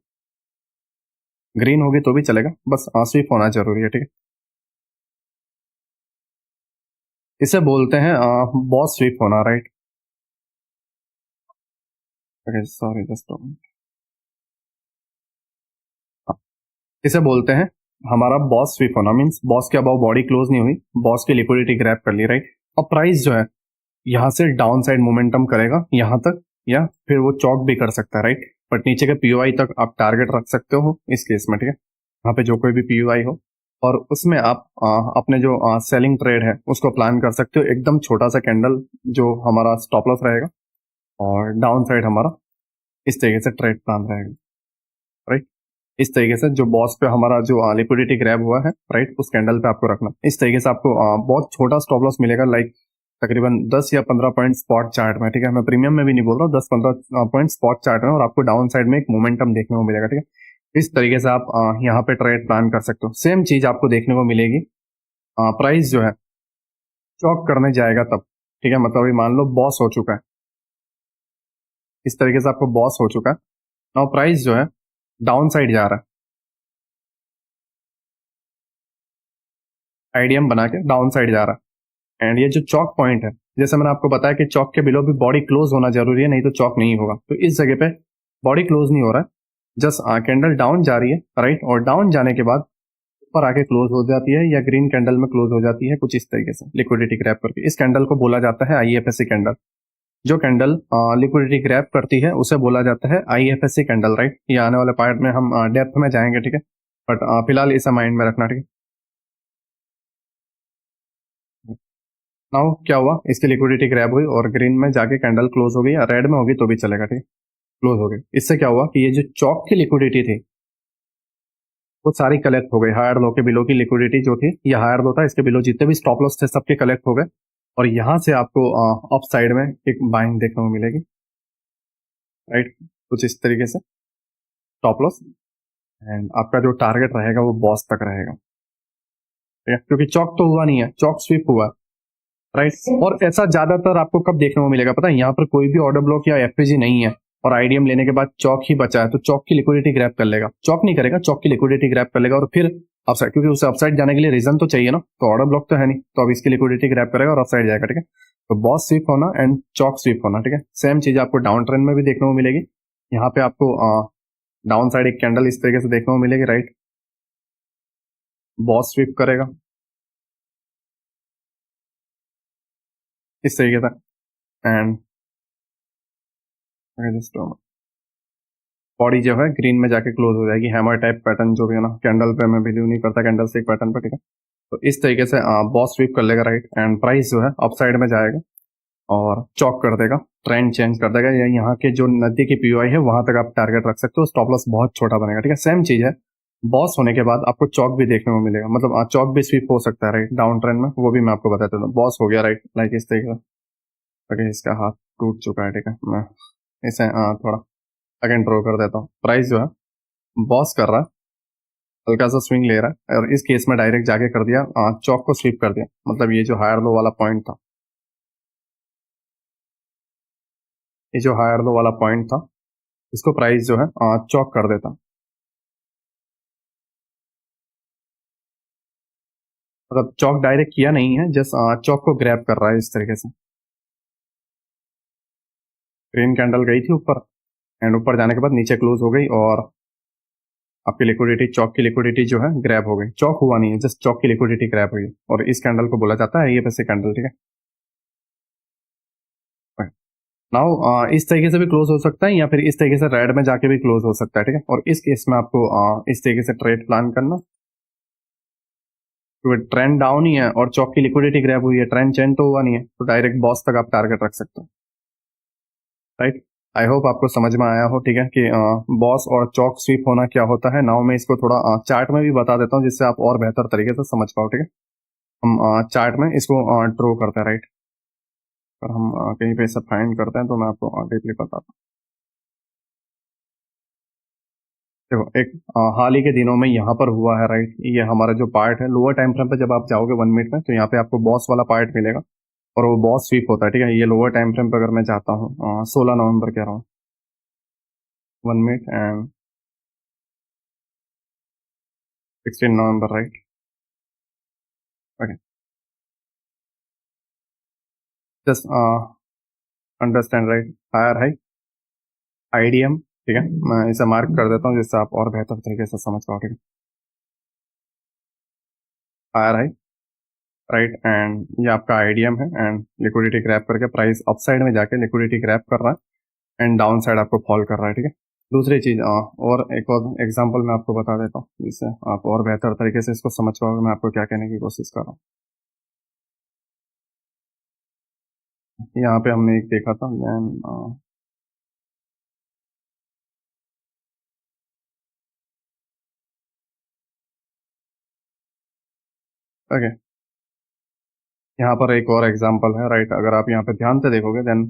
ग्रीन होगी तो भी चलेगा, बस स्वीप होना जरूरी है। ठीक है, इसे बोलते हैं बॉस स्वीप होना। राइट, सॉरी जस्ट, इसे बोलते हैं हमारा बॉस स्वीप होना। मीन्स बॉस के अबाव बॉडी क्लोज नहीं हुई, बॉस की लिक्विडिटी ग्रैब कर ली। राइट, अब प्राइस जो है यहां से डाउन साइड मोमेंटम करेगा यहां तक, या फिर वो चौक भी कर सकता है। राइट, बट नीचे के पीओआई तक आप टारगेट रख सकते हो इस केस में। ठीक है, यहाँ पे जो कोई भी पीओआई हो और उसमें आप अपने जो सेलिंग ट्रेड है उसको प्लान कर सकते हो। एकदम छोटा सा कैंडल जो हमारा स्टॉप लॉस रहेगा और डाउन साइड हमारा इस तरीके से ट्रेड प्लान रहेगा। राइट, इस तरीके से जो बॉस पे हमारा जो लिक्विडिटी ग्रैब हुआ है, राइट, उस कैंडल पे आपको रखना। इस तरीके से आपको बहुत छोटा स्टॉप लॉस मिलेगा, लाइक तकरीबन 10 या 15 पॉइंट स्पॉट चार्ट में। ठीक है, मैं प्रीमियम में भी नहीं बोल रहा हूँ, 10-15 पॉइंट स्पॉट चार्ट में, और आपको डाउन साइड में एक मोमेंटम देखने को मिलेगा। ठीक है, इस तरीके से आप यहाँ पे ट्रेड प्लान कर सकते हो। सेम चीज आपको देखने को मिलेगी, प्राइस जो है चौक करने जाएगा तब। ठीक है, मतलब अभी मान लो बॉस हो चुका है, इस तरीके से आपको बॉस हो चुका है। नाउ प्राइस जो है डाउन साइड जा रहा है, आईडीएम बना के डाउन साइड जा रहा है। एंड ये जो चौक पॉइंट है, जैसे मैंने आपको बताया कि चौक के बिलो भी बॉडी क्लोज होना जरूरी है, नहीं तो चौक नहीं होगा। तो इस जगह पे बॉडी क्लोज नहीं हो रहा है, जस्ट कैंडल डाउन जा रही है। राइट, और डाउन जाने के बाद ऊपर आके क्लोज हो जाती है, या ग्रीन कैंडल में क्लोज हो जाती है, कुछ इस तरीके से लिक्विडिटी ग्रैब करके। इस कैंडल को बोला जाता है आईएफएससी कैंडल। जो कैंडल लिक्विडिटी ग्रैब करती है उसे बोला जाता है आईएफएससी कैंडल। राइट, ये आने वाले पार्ट में हम डेप्थ में जाएंगे। ठीक है, बट फिलहाल इसे माइंड में रखना। ठीक है, नाउ क्या हुआ, इसकी लिक्विडिटी ग्रैब हुई और ग्रीन में जाके कैंडल क्लोज हो गई, या रेड में होगी तो भी चलेगा। ठीक है, क्लोज हो गई। इससे क्या हुआ कि ये जो चौक की लिक्विडिटी थी वो सारी कलेक्ट हो गई। हायर लो के बिलो की लिक्विडिटी जो थी, ये हायर लो था, इसके बिलो जितने भी स्टॉप लॉस थे सबके कलेक्ट हो गए, और यहां से आपको अप साइड में एक बाइंग देखने को मिलेगी। राइट, कुछ इस तरीके से स्टॉप लॉस, एंड आपका जो टारगेट रहेगा वो बॉस तक रहेगा। ठीक है, क्योंकि चौक तो हुआ नहीं है, चौक स्वीप हुआ है। राइट, और ऐसा ज्यादातर आपको कब देखने को मिलेगा पता है, यहाँ पर कोई भी ऑर्डर ब्लॉक या एफपीजी नहीं है और आईडीएम लेने के बाद चौक ही बचा है, तो चौक की लिक्विडिटी ग्रैब कर लेगा। चौक नहीं करेगा, चौक की लिक्विडिटी ग्रैब कर लेगा और फिर अपसाइड, क्योंकि उसे अपसाइड जाने के लिए रीजन तो चाहिए ना, तो ऑर्डर ब्लॉक तो है नहीं, तो अब इसकी लिक्विडिटी ग्रैब करेगा और अपसाइड जाएगा। ठीक है, तो बॉस स्वीप होना एंड चौक स्वीप होना। ठीक है, सेम चीज आपको डाउन ट्रेंड में भी देखने को मिलेगी। यहाँ पे आपको डाउन साइड एक कैंडल इस तरीके से देखने को मिलेगी। राइट, बॉस स्वीप करेगा इस तरीके से, एंड बॉडी जो है ग्रीन में जाके क्लोज हो जाएगी। हैमर टाइप पैटर्न जो भी है ना, कैंडल पे मैं बिलीव नहीं करता, कैंडल से एक पैटर्न पे। ठीक है, तो इस तरीके से बॉस स्वीप कर लेगा। राइट, एंड प्राइस जो है अप साइड में जाएगा और चॉक कर देगा, ट्रेंड चेंज कर देगा, या यहाँ के जो नजदीकी पीओआई है वहां तक आप टारगेट रख सकते हो। स्टॉप लॉस बहुत छोटा बनेगा। ठीक है, सेम चीज है, बॉस होने के बाद आपको चौक भी देखने को मिलेगा, मतलब चौक भी स्वीप हो सकता है। राइट, डाउन ट्रेंड में, वो भी मैं आपको बताता हूँ। बॉस हो गया, राइट, लाइक इस तरीके से। ओके, इसका हाथ टूट चुका है। ठीक है, मैं इसे थोड़ा अगेन ड्रॉ कर देता हूँ। प्राइस जो है बॉस कर रहा है, हल्का सा स्विंग ले रहा है, और इस केस में डायरेक्ट जाके कर दिया, चौक को स्वीप कर दिया। मतलब ये जो हायर लो वाला पॉइंट था, ये जो हायर लो वाला पॉइंट था, इसको प्राइस जो है चौक कर देता। मतलब चौक डायरेक्ट किया नहीं है, जस्ट चौक को ग्रैब कर रहा है इस तरीके से। ग्रीन कैंडल गई थी ऊपर, एंड ऊपर जाने के बाद नीचे क्लोज हो गई, और आपकी लिक्विडिटी, चौक की लिक्विडिटी जो है ग्रैब हो गई। चौक हुआ नहीं है, जस्ट चौक की लिक्विडिटी ग्रैब हुई, और इस कैंडल को बोला जाता है ये पैसे कैंडल। ठीक है, नाउ इस तरीके से भी क्लोज हो सकता है या फिर इस तरीके से रेड में जाके भी क्लोज हो सकता है, ठीक है। और इस केस में आपको इस तरीके से ट्रेड प्लान करना, तो ट्रेंड डाउन ही है और चौक की लिक्विडिटी ग्रैब हुई है, ट्रेंड चेंज तो हुआ नहीं है, तो डायरेक्ट बॉस तक आप टारगेट रख सकते हो, राइट। आई होप आपको समझ में आया हो, ठीक है, कि बॉस और चौक स्वीप होना क्या होता है। नाउ मैं इसको थोड़ा चार्ट में भी बता देता हूँ जिससे आप और बेहतर तरीके से समझ पाओ, ठीक है। हम चार्ट में इसको ड्रॉ करते हैं, राइट। और हम कहीं पे इसे फाइंड करते हैं तो मैं आपको डीपली बताता हूँ। देखो एक हाल ही के दिनों में यहाँ पर हुआ है, राइट। ये हमारा जो पार्ट है लोअर टाइम फ्रेम पे, जब आप जाओगे 1 मिनट में तो यहाँ पे आपको बॉस वाला पार्ट मिलेगा और वो बॉस स्वीप होता है, ठीक है। ये लोअर टाइम फ्रेम पे अगर मैं जाता हूँ 16 नवंबर कह रहा हूँ, 1 minute and 16 November, right. Okay, just understand, right. Higher high IDM, ठीक है। मैं इसे मार्क कर देता हूँ जिससे आप और बेहतर तरीके से समझ पाओ, ठीक है। हायर हाई, राइट, एंड ये आपका आईडीएम है एंड लिक्विडिटी ग्रैब करके प्राइस अपसाइड में जाके लिक्विडिटी ग्रैब कर रहा है एंड डाउन साइड आपको फॉल कर रहा है, ठीक है। दूसरी चीज और एक और एग्जांपल मैं आपको बता देता हूँ जिससे आप और बेहतर तरीके से इसको समझ पाओगे मैं आपको क्या कहने की कोशिश कर रहा हूँ। यहाँ पे हमने एक देखा था देन, ओके, यहाँ पर एक और एग्जांपल है, राइट। अगर आप यहाँ पे ध्यान से देखोगे then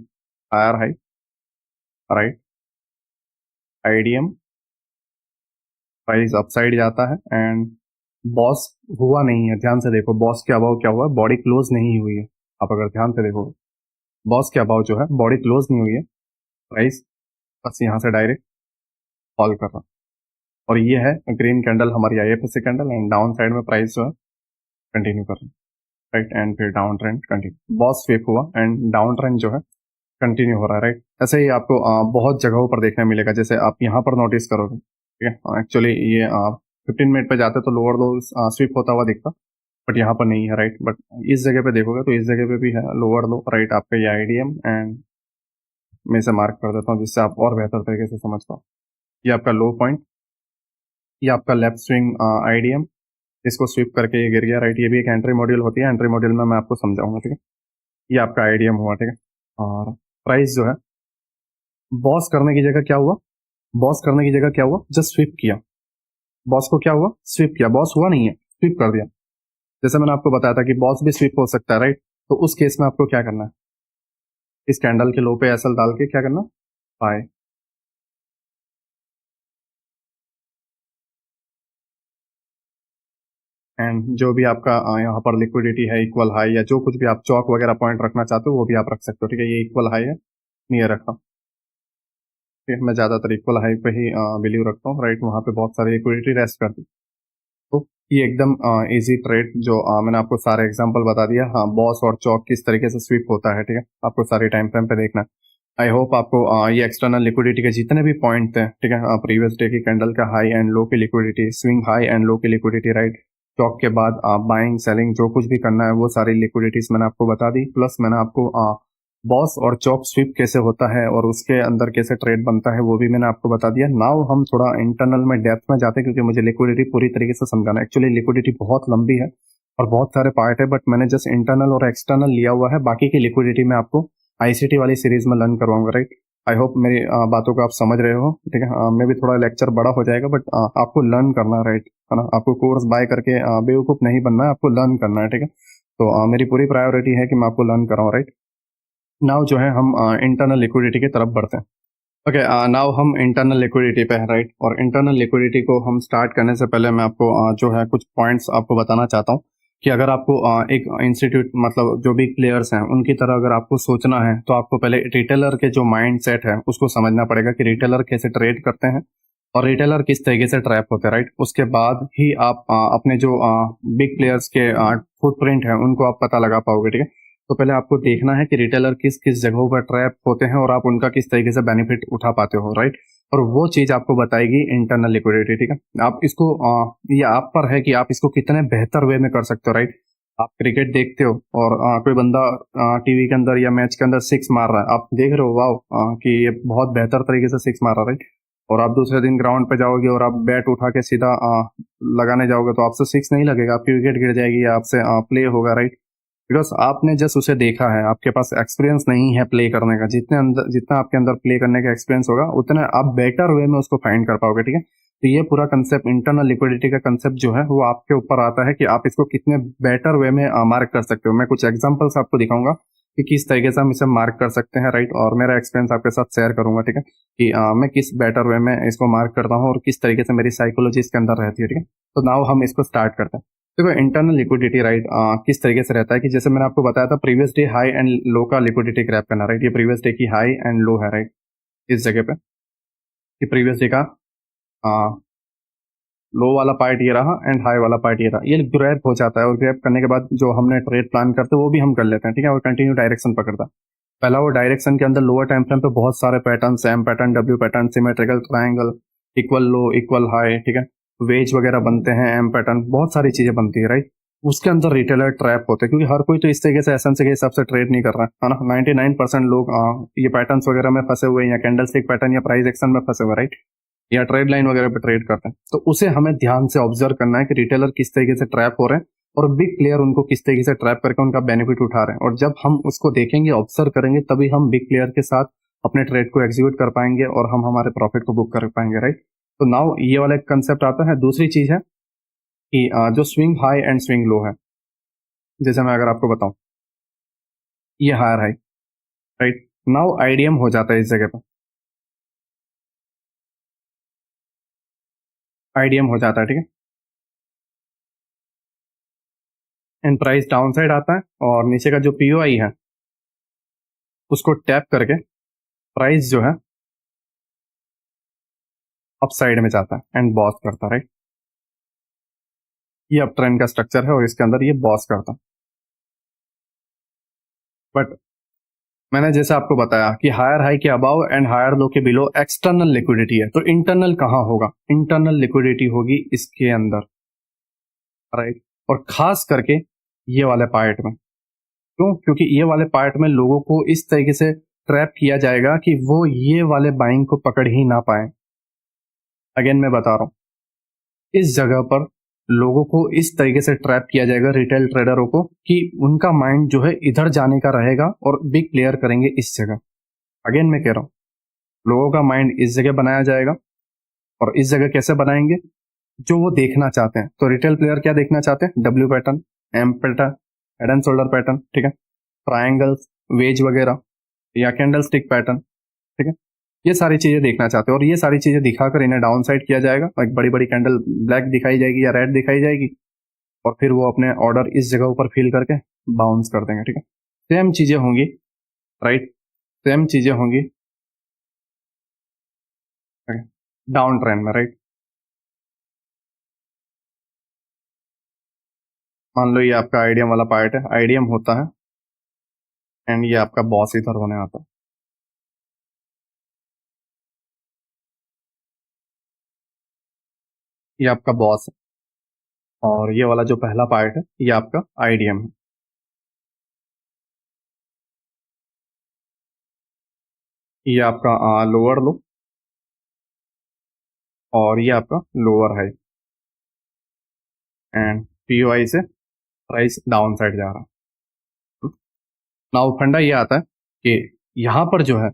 higher high, right, IDM, price upside जाता है एंड बॉस हुआ नहीं है। ध्यान से देखो बॉस के अबाव क्या हुआ है, बॉडी क्लोज नहीं हुई है। आप अगर ध्यान से देखो बॉस के अबाव जो है बॉडी क्लोज नहीं हुई है, प्राइस बस यहाँ से डायरेक्ट फॉल कर रहा है। और ये है ग्रीन कैंडल हमारी IFSC candle and down side में प्राइस जो है कंटिन्यू कर रहा है, राइट। एंड फिर down trend continue, boss sweep हुआ एंड डाउन ट्रेंड जो है कंटिन्यू हो रहा है, राइट। ऐसे ही आपको बहुत जगहों पर देखने मिलेगा, जैसे आप यहाँ पर नोटिस करोगे, ठीक है। एक्चुअली ये 15 मिनट पे जाते तो लोअर लो स्वीप होता हुआ दिखता, बट यहाँ पर नहीं है, राइट। बट इस जगह पे देखोगे तो इस जगह पे भी है लोअर लो, राइट। आपका ये आईडीएम एंड मैं इसे मार्क कर देता हूँ जिससे आप और बेहतर तरीके से समझ पाओ। ये आपका लो पॉइंट, ये आपका लेफ्ट स्विंग आईडीएम, इसको स्वीप करके ये गिर गया, राइट। ये भी एक एंट्री मॉड्यूल होती है, एंट्री मॉड्यूल में मैं आपको समझाऊंगा, ठीक है। ये आपका आईडीएम हुआ, ठीक है। और प्राइस जो है बॉस करने की जगह क्या हुआ, बॉस करने की जगह क्या हुआ, जस्ट स्वीप किया। बॉस को क्या हुआ, स्वीप किया, बॉस हुआ नहीं है, स्वीप कर दिया। जैसे मैंने आपको बताया था कि बॉस भी स्वीप हो सकता है, राइट। तो उस केस में आपको क्या करना है, इस कैंडल के लो पे एसएल डाल के क्या करना, बाय। एंड जो भी आपका यहाँ पर लिक्विडिटी है इक्वल हाई या जो कुछ भी आप चौक वगैरह पॉइंट रखना चाहते हो वो भी आप रख सकते हो, ठीक है। ये इक्वल हाई है, नहीं रखा, ठीक है। मैं ज्यादातर इक्वल हाई पे ही बिलीव रखता हूँ, राइट। वहां पे बहुत सारी लिक्विडिटी रेस्ट करती, तो ये एकदम इजी ट्रेड जो मैंने आपको सारे एग्जांपल बता दिया। हाँ, बॉस और चौक किस तरीके से स्वीप होता है, ठीक है। आपको सारी टाइम फ्रेम पे देखना है। आई होप आपको ये एक्सटर्नल लिक्विडिटी के जितने भी पॉइंट थे, ठीक है, प्रीवियस डे की कैंडल का हाई एंड लो की liquidity, swing high and low की लिक्विडिटी, राइट। चौक के बाद बाइंग सेलिंग जो कुछ भी करना है वो सारी लिक्विडिटीज मैंने आपको बता दी। प्लस मैंने आपको बॉस और चौक स्वीप कैसे होता है और उसके अंदर कैसे ट्रेड बनता है वो भी मैंने आपको बता दिया। नाउ हम थोड़ा इंटरनल में डेप्थ में जाते हैं क्योंकि मुझे लिक्विडिटी पूरी तरीके से समझाना है। एक्चुअली लिक्विडिटी बहुत लंबी है और बहुत सारे पार्ट है, बट मैंने जस्ट इंटरनल और एक्सटर्नल लिया हुआ है। बाकी की लिक्विडिटी में आपको आईसीटी वाली सीरीज में लर्न करवाऊंगा, राइट। आई होप मेरी बातों को आप समझ रहे हो, ठीक है। मैं भी थोड़ा लेक्चर बड़ा हो जाएगा बट आपको लर्न करना है, राइट, है ना। आपको कोर्स बाय करके बेवकूफ नहीं बनना है, आपको लर्न करना है, ठीक है। तो मेरी पूरी प्रायोरिटी है कि मैं आपको लर्न कराऊं, राइट। नाउ जो है हम इंटरनल लिक्विडिटी की तरफ बढ़ते हैं। ओके, नाउ हम इंटरनल लिक्विडिटी पे हैं, राइट। और इंटरनल लिक्विडिटी को हम स्टार्ट करने से पहले मैं आपको जो है कुछ पॉइंट्स आपको बताना चाहता हूँ कि अगर आपको एक इंस्टीट्यूट मतलब जो बिग प्लेयर्स हैं उनकी तरह अगर आपको सोचना है तो आपको पहले रिटेलर के जो माइंड सेट है उसको समझना पड़ेगा कि रिटेलर कैसे ट्रेड करते हैं और रिटेलर किस तरीके से ट्रैप होते हैं, राइट। उसके बाद ही आप अपने जो बिग प्लेयर्स के फुटप्रिंट है उनको आप पता लगा पाओगे, ठीक है। तो पहले आपको देखना है कि रिटेलर किस किस जगहों पर ट्रैप होते हैं और आप उनका किस तरीके से बेनिफिट उठा पाते हो, राइट। और वो चीज आपको बताएगी इंटरनल लिक्विडिटी, ठीक है। आप इसको ये आप पर है कि आप इसको कितने बेहतर वे में कर सकते हो, राइट। आप क्रिकेट देखते हो और कोई बंदा टीवी के अंदर या मैच के अंदर सिक्स मार रहा है, आप देख रहे हो वाह कि ये बहुत बेहतर तरीके से सिक्स मार रहा है, राइट। और आप दूसरे दिन ग्राउंड पे जाओगे और आप बैट उठा के सीधा लगाने जाओगे तो आपसे सिक्स नहीं लगेगा, आपकी विकेट गिर जाएगी या आपसे प्ले होगा, राइट। बिकॉज आपने जस्ट उसे देखा है, आपके पास एक्सपीरियंस नहीं है प्ले करने का। जितना आपके अंदर प्ले करने का एक्सपीरियंस होगा उतना आप बेटर वे में उसको फाइंड कर पाओगे, ठीक है। तो ये पूरा कंसेप्ट, इंटरनल लिक्विडिटी का कंसेप्ट जो है वो आपके ऊपर आता है कि आप इसको कितने बेटर वे में मार्क कर सकते हो। मैं कुछ एग्जांपल्स आपको दिखाऊंगा कि किस तरीके से हम इसे मार्क कर सकते हैं, राइट। और मेरा एक्सपीरियंस आपके साथ शेयर करूंगा, ठीक है, कि मैं किस बेटर वे में इसको मार्क करता हूँ और किस तरीके से मेरी साइकोलॉजी इसके अंदर रहती है, ठीक है। तो नाउ हम इसको स्टार्ट करते हैं। देखो इंटरनल लिक्विडिटी, राइट, किस तरीके से रहता है कि जैसे मैंने आपको बताया था प्रीवियस डे हाई एंड लो का लिक्विडिटी ग्रैप करना, राइट। ये प्रीवियस डे की हाई एंड लो है, राइट, इस जगह पे। ये प्रीवियस डे का लो वाला पार्ट ये रहा एंड हाई वाला पार्ट ये रहा। ये ग्रैप हो जाता है और ग्रैप करने के बाद जो हमने ट्रेड प्लान करते हैं वो भी हम कर लेते हैं, ठीक है, और कंटिन्यू डायरेक्शन पकड़ता है। पहला वो डायरेक्शन के अंदर लोअर टाइम फ्रेम पे बहुत सारे pattern, M pattern, W pattern, symmetrical triangle, equal low, equal high, ठीक है, वेज वगैरह बनते हैं, एम पैटर्न, बहुत सारी चीजें बनती है, राइट। उसके अंदर रिटेलर ट्रैप होते हैं क्योंकि हर कोई तो इस तरीके से एसएमसी के हिसाब से ट्रेड नहीं कर रहा है ना। 99% लोग ये पैटर्न्स वगैरह में फंसे हुए हैं या कैंडल स्टिक पैटर्न या प्राइस एक्शन में फंसे हुए, राइट, या ट्रेड लाइन वगैरह पे ट्रेड करते हैं। तो उसे हमें ध्यान से ऑब्जर्व करना है कि रिटेलर किस तरीके से ट्रैप हो रहे हैं और बिग प्लेयर उनको किस तरीके से ट्रैप करके उनका बेनिफिट उठा रहे हैं। और जब हम उसको देखेंगे, ऑब्जर्व करेंगे, तभी हम बिग प्लेयर के साथ अपने ट्रेड को एग्जीक्यूट कर पाएंगे और हम हमारे प्रॉफिट को बुक कर पाएंगे, राइट। तो नाउ ये वाला कंसेप्ट आता है। दूसरी चीज है कि जो swing high and swing low है, जैसे मैं अगर आपको बताऊं ये higher high, right, now IDM हो जाता है इस जगह पर, आईडीएम हो जाता है, ठीक है, एंड प्राइस डाउन साइड आता है और नीचे का जो पीओआई है उसको टैप करके प्राइस जो है अप साइड में जाता है एंड बॉस करता है, राइट। ये अप ट्रेंड का स्ट्रक्चर है और इसके अंदर ये बॉस करता है। बट मैंने जैसे आपको बताया कि हायर हाई के अबाव एंड हायर लो के बिलो एक्सटर्नल लिक्विडिटी है, तो इंटरनल कहाँ होगा? इंटरनल लिक्विडिटी होगी इसके अंदर, राइट। और खास करके ये वाले पार्ट में, क्यों? क्योंकि ये वाले पार्ट में लोगों को इस तरीके से ट्रैप किया जाएगा कि वो ये वाले बाइंग को पकड़ ही ना पाए। अगेन मैं बता रहा हूं, इस जगह पर लोगों को इस तरीके से ट्रैप किया जाएगा, रिटेल ट्रेडरों को, कि उनका माइंड जो है इधर जाने का रहेगा और बिग प्लेयर करेंगे इस जगह। अगेन मैं कह रहा हूं, लोगों का माइंड इस जगह बनाया जाएगा और इस जगह कैसे बनाएंगे? जो वो देखना चाहते हैं। तो रिटेल प्लेयर क्या देखना चाहते हैं? W pattern, M pattern, head and shoulder pattern, ठीक है, ट्रायंगल्स, वेज वगैरह या कैंडल स्टिक पैटर्न, ठीक है, ये सारी चीजें देखना चाहते हैं। और ये सारी चीजें दिखाकर इन्हें डाउन साइड किया जाएगा, एक बड़ी बड़ी कैंडल ब्लैक दिखाई जाएगी या रेड दिखाई जाएगी और फिर वो अपने ऑर्डर इस जगह ऊपर फिल करके बाउंस कर देंगे, ठीक है। सेम चीजें होंगी, राइट, सेम चीजें होंगी डाउन ट्रेंड में, राइट। मान लो ये आपका आईडीएम वाला पार्ट है, आईडीएम होता है एंड ये आपका बॉस इधर होने आता है। ये आपका बॉस है और ये वाला जो पहला पार्ट है ये आपका आईडीएम है। ये आपका लोअर लो और ये आपका लोअर हाई एंड पीओआई से प्राइस डाउन साइड जा रहा है। नाउ फंडा ये आता है कि यहाँ पर जो है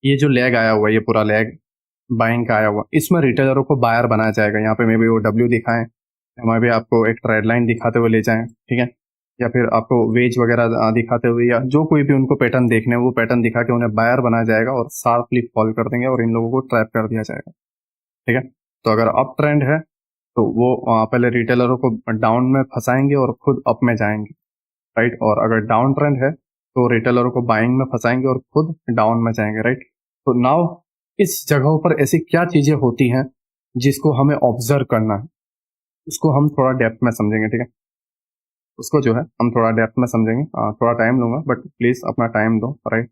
ये जो लेग आया हुआ है, ये पूरा लेग बाइंग का आया हुआ, इसमें रिटेलरों को बायर बनाया जाएगा। यहाँ पे मे भी वो डब्ल्यू दिखाएं, हमें भी आपको एक ट्रेड लाइन दिखाते हुए ले जाएं, ठीक है, या फिर आपको वेज वगैरह दिखाते हुए, या जो कोई भी उनको पैटर्न देखने वो पैटर्न दिखा के उन्हें बायर बनाया जाएगा और शार्पली फॉल कर देंगे और इन लोगों को ट्रैप कर दिया जाएगा, ठीक है। तो अगर अप ट्रेंड है तो वो पहले रिटेलरों को डाउन में फंसाएंगे और खुद अप में जाएंगे, राइट। और अगर डाउन ट्रेंड है तो रिटेलरों को बाइंग में फंसाएंगे और खुद डाउन में जाएंगे, राइट। तो नाउ इस जगहों पर ऐसी क्या चीजें होती हैं जिसको हमें ऑब्जर्व करना है, उसको हम थोड़ा डेप्थ में समझेंगे, ठीक है। उसको जो है हम थोड़ा डेप्थ में समझेंगे, थोड़ा टाइम लूंगा बट प्लीज अपना टाइम दो, राइट।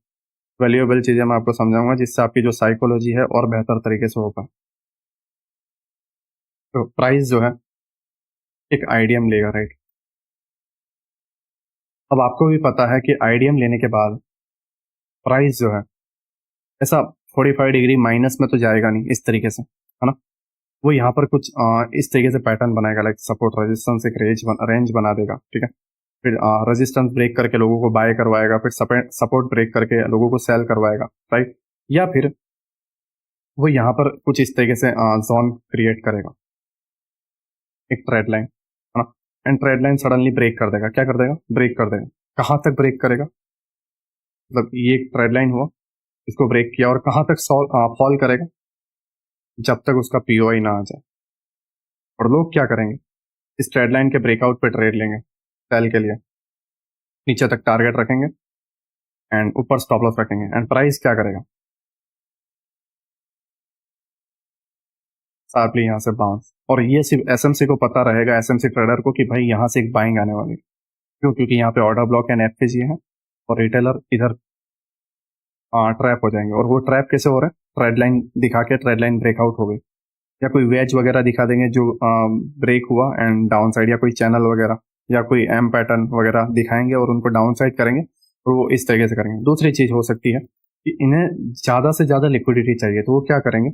वैल्यूएबल चीजें मैं आपको समझाऊंगा जिससे आपकी जो साइकोलॉजी है और बेहतर तरीके से होगा। तो प्राइस जो है एक आईडीएम लेगा, राइट। अब आपको भी पता है कि आईडीएम लेने के बाद प्राइस जो है ऐसा 45 डिग्री माइनस में तो जाएगा नहीं इस तरीके से, है ना। वो यहाँ पर कुछ इस तरीके से पैटर्न बनाएगा, लाइक सपोर्ट रेजिस्टेंस एक रेंज बना देगा, ठीक है। फिर रेजिस्टेंस ब्रेक करके लोगों को बाय करवाएगा, फिर सपोर्ट ब्रेक करके लोगों को सेल करवाएगा, राइट। या फिर वो यहाँ पर कुछ इस तरीके से जोन क्रिएट करेगा, एक ट्रेड लाइन, है ना। And trade line suddenly break कर देगा, क्या कर देगा, ब्रेक कर देगा। कहाँ तक ब्रेक करेगा, मतलब ये एक ट्रेड लाइन हुआ, इसको ब्रेक किया और कहाँ तक फॉल करेगा, जब तक उसका पीओआई ना आ जाए। और लोग क्या करेंगे, इस ट्रेड लाइन के ब्रेकआउट पे ट्रेड लेंगे सेल के लिए, नीचे तक टारगेट रखेंगे एंड ऊपर स्टॉप लॉस रखेंगे। एंड प्राइस क्या करेगा, शार्पली यहाँ से बाउंस। और ये सिर्फ एसएमसी को पता रहेगा, एसएमसी ट्रेडर को, कि भाई यहाँ से एक बाइंग आने वाली है। क्यों, क्योंकि यहाँ पे ऑर्डर ब्लॉक एंड एफपीजी है और रिटेलर इधर ट्रैप हो जाएंगे। और वो ट्रैप कैसे हो रहा है, ट्रेड लाइन दिखा के ट्रेड लाइन ब्रेकआउट हो गई, या कोई वेज वगैरह दिखा देंगे जो ब्रेक हुआ एंड डाउन साइड, या कोई चैनल वगैरह या कोई एम पैटर्न वगैरह दिखाएंगे और उनको डाउन साइड करेंगे, और वो इस तरीके से करेंगे। दूसरी चीज हो सकती है कि इन्हें ज्यादा से ज्यादा लिक्विडिटी चाहिए, तो वो क्या करेंगे,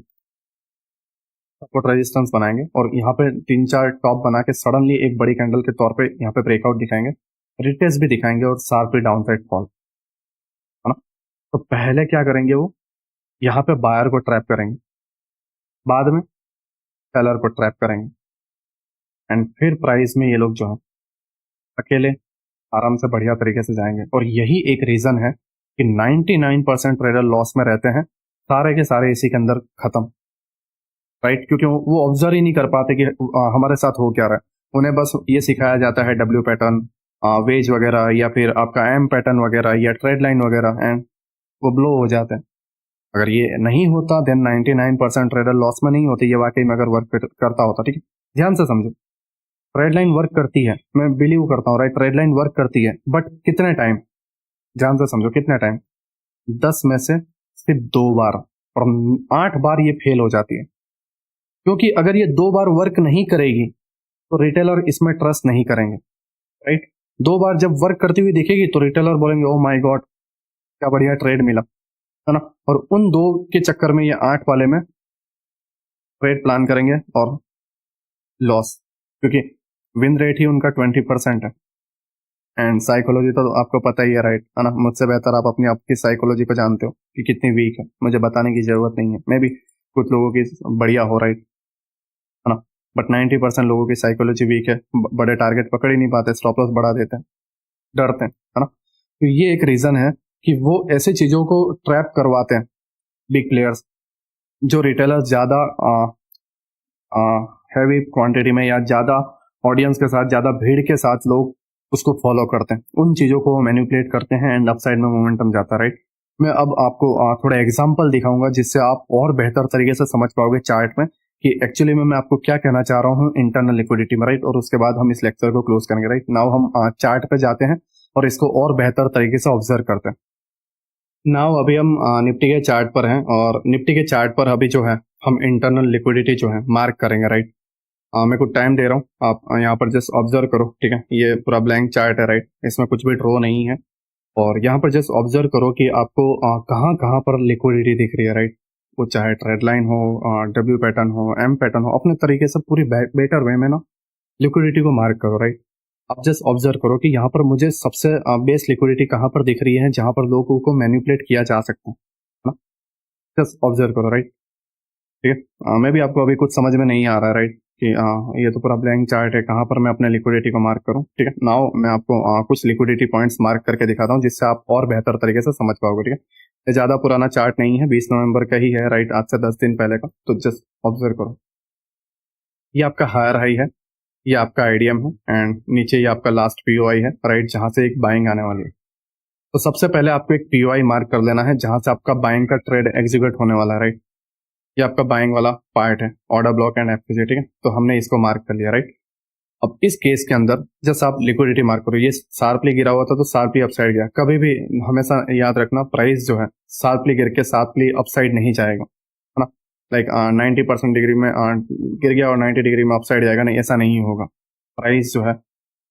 सपोर्ट रेजिस्टेंस बनाएंगे और यहाँ पे 3-4 टॉप बना के सडनली एक बड़ी कैंडल के तौर पे यहाँ पे ब्रेकआउट दिखाएंगे, रिटेस्ट भी दिखाएंगे और शार्पली डाउन साइड फॉल, है ना। तो पहले क्या करेंगे, वो यहाँ पे बायर को ट्रैप करेंगे, बाद में सेलर को ट्रैप करेंगे, एंड फिर प्राइस में ये लोग जो है अकेले आराम से बढ़िया तरीके से जाएंगे। और यही एक रीजन है कि 99% ट्रेडर लॉस में रहते हैं, सारे के सारे इसी के अंदर खत्म, राइट। क्योंकि वो ऑब्जर्व ही नहीं कर पाते कि हमारे साथ हो क्या रहा है। उन्हें बस ये सिखाया जाता है डब्ल्यू पैटर्न, वेज वगैरह, या फिर आपका एम पैटर्न वगैरह, या ट्रेड लाइन वगैरह, एंड वो ब्लो हो जाते हैं। अगर ये नहीं होता देन 99% ट्रेडर लॉस में नहीं होते, ये वाकई में अगर वर्क करता होता, ठीक है। ध्यान से समझो, ट्रेड लाइन वर्क करती है, मैं बिलीव करता हूँ, राइट, ट्रेड लाइन वर्क करती है, बट कितने टाइम, ध्यान से समझो कितने टाइम, 10 में से सिर्फ 2 बार, और 8 बार ये फेल हो जाती है। क्योंकि अगर ये 2 बार वर्क नहीं करेगी तो रिटेलर इसमें ट्रस्ट नहीं करेंगे, राइट। 2 बार जब वर्क करती हुई दिखेगी तो रिटेलर बोलेंगे ओ माय गॉड क्या बढ़िया ट्रेड मिला, है ना। और उन 2 के चक्कर में ये 8 वाले में ट्रेड प्लान करेंगे और लॉस, क्योंकि विन रेट ही उनका 20% है। एंड साइकोलॉजी तो आपको पता ही है, राइट, है ना। मुझसे बेहतर आप अपनी आपकी साइकोलॉजी को जानते हो कि कितनी वीक है, मुझे बताने की जरूरत नहीं है। मे भी कुछ लोगों की बढ़िया हो, राइट, है ना, बट 90% लोगों की साइकोलॉजी वीक है, बड़े टारगेट पकड़ ही नहीं पाते, स्टॉप लॉस बढ़ा देते हैं, डरते हैं, है ना। तो ये एक रीजन है कि वो ऐसे चीजों को ट्रैप करवाते हैं बिग प्लेयर्स, जो रिटेलर्स ज्यादा हैवी क्वांटिटी में या ज्यादा ऑडियंस के साथ, ज्यादा भीड़ के साथ लोग उसको फॉलो करते हैं, उन चीजों को मैनिपुलेट करते हैं एंड अपसाइड में मोमेंटम जाता है, राइट। मैं अब आपको थोड़ा एग्जांपल दिखाऊंगा जिससे आप और बेहतर तरीके से समझ पाओगे चार्ट में कि एक्चुअली में मैं आपको क्या कहना चाह रहा हूँ इंटरनल लिक्विडिटी में, राइट। और उसके बाद हम इस लेक्चर को क्लोज करेंगे, राइट। नाउ हम चार्ट पे जाते हैं और इसको और बेहतर तरीके से ऑब्जर्व करते हैं। नाउ अभी हम निफ्टी के चार्ट पर हैं और निफ्टी के चार्ट पर अभी जो है हम इंटरनल लिक्विडिटी जो है मार्क करेंगे, राइट। मैं कुछ टाइम दे रहा हूँ, आप यहाँ पर जस्ट ऑब्जर्व करो, ठीक है। ये पूरा ब्लैंक चार्ट है, राइट, इसमें कुछ भी ड्रॉ नहीं है। और यहाँ पर जस्ट ऑब्जर्व करो कि आपको कहाँ कहाँ पर लिक्विडिटी दिख रही है, राइट। वो चाहे ट्रेड लाइन हो, डब्ल्यू पैटर्न हो, एम पैटर्न हो, अपने तरीके से पूरी बेटर वे में ना लिक्विडिटी को मार्क करो, राइट। आप जस्ट ऑब्जर्व करो कि यहाँ पर मुझे सबसे बेस्ट लिक्विडिटी कहाँ पर दिख रही है, जहाँ पर लोगों को मैनिपुलेट किया जा सकता है ना। जस्ट ऑब्जर्व करो, राइट, ठीक है। मैं भी आपको अभी कुछ समझ में नहीं आ रहा है, राइट, कि ये तो पूरा ब्लैंक चार्ट है, कहाँ पर मैं अपने लिक्विडिटी को मार्क करूँ, ठीक है। नाउ मैं आपको कुछ लिक्विडिटी पॉइंट्स मार्क करके दिखाता हूँ जिससे आप और बेहतर तरीके से समझ पाओगे, ठीक है। ये ज़्यादा पुराना चार्ट नहीं है, 20 नवंबर का ही है, राइट, आज से 10 दिन पहले का। तो जस्ट ऑब्जर्व करो, ये आपका हायर हाई है, ये आपका आईडीएम है, एंड नीचे ये आपका लास्ट पीओआई है, राइट, जहाँ से एक बाइंग आने वाली है। तो सबसे पहले आपको एक पीओआई मार्क कर लेना है जहाँ से आपका बाइंग का ट्रेड एग्जीक्यूट होने वाला है, राइट। ये आपका बाइंग वाला पार्ट है, ऑर्डर ब्लॉक एंड एफपीजी, ठीक है। तो हमने इसको मार्क कर लिया, राइट। अब इस केस के अंदर जैसे आप लिक्विडिटी मार्क करो, ये शार्पली गिरा हुआ था तो शार्पली अपसाइड गया। कभी भी हमेशा याद रखना, प्राइस जो है शार्पली गिर के शार्पली अपसाइड नहीं जाएगा, है ना। लाइक 90% डिग्री में गिर गया और 90 डिग्री में अपसाइड जाएगा, नहीं, ऐसा नहीं होगा। प्राइस जो है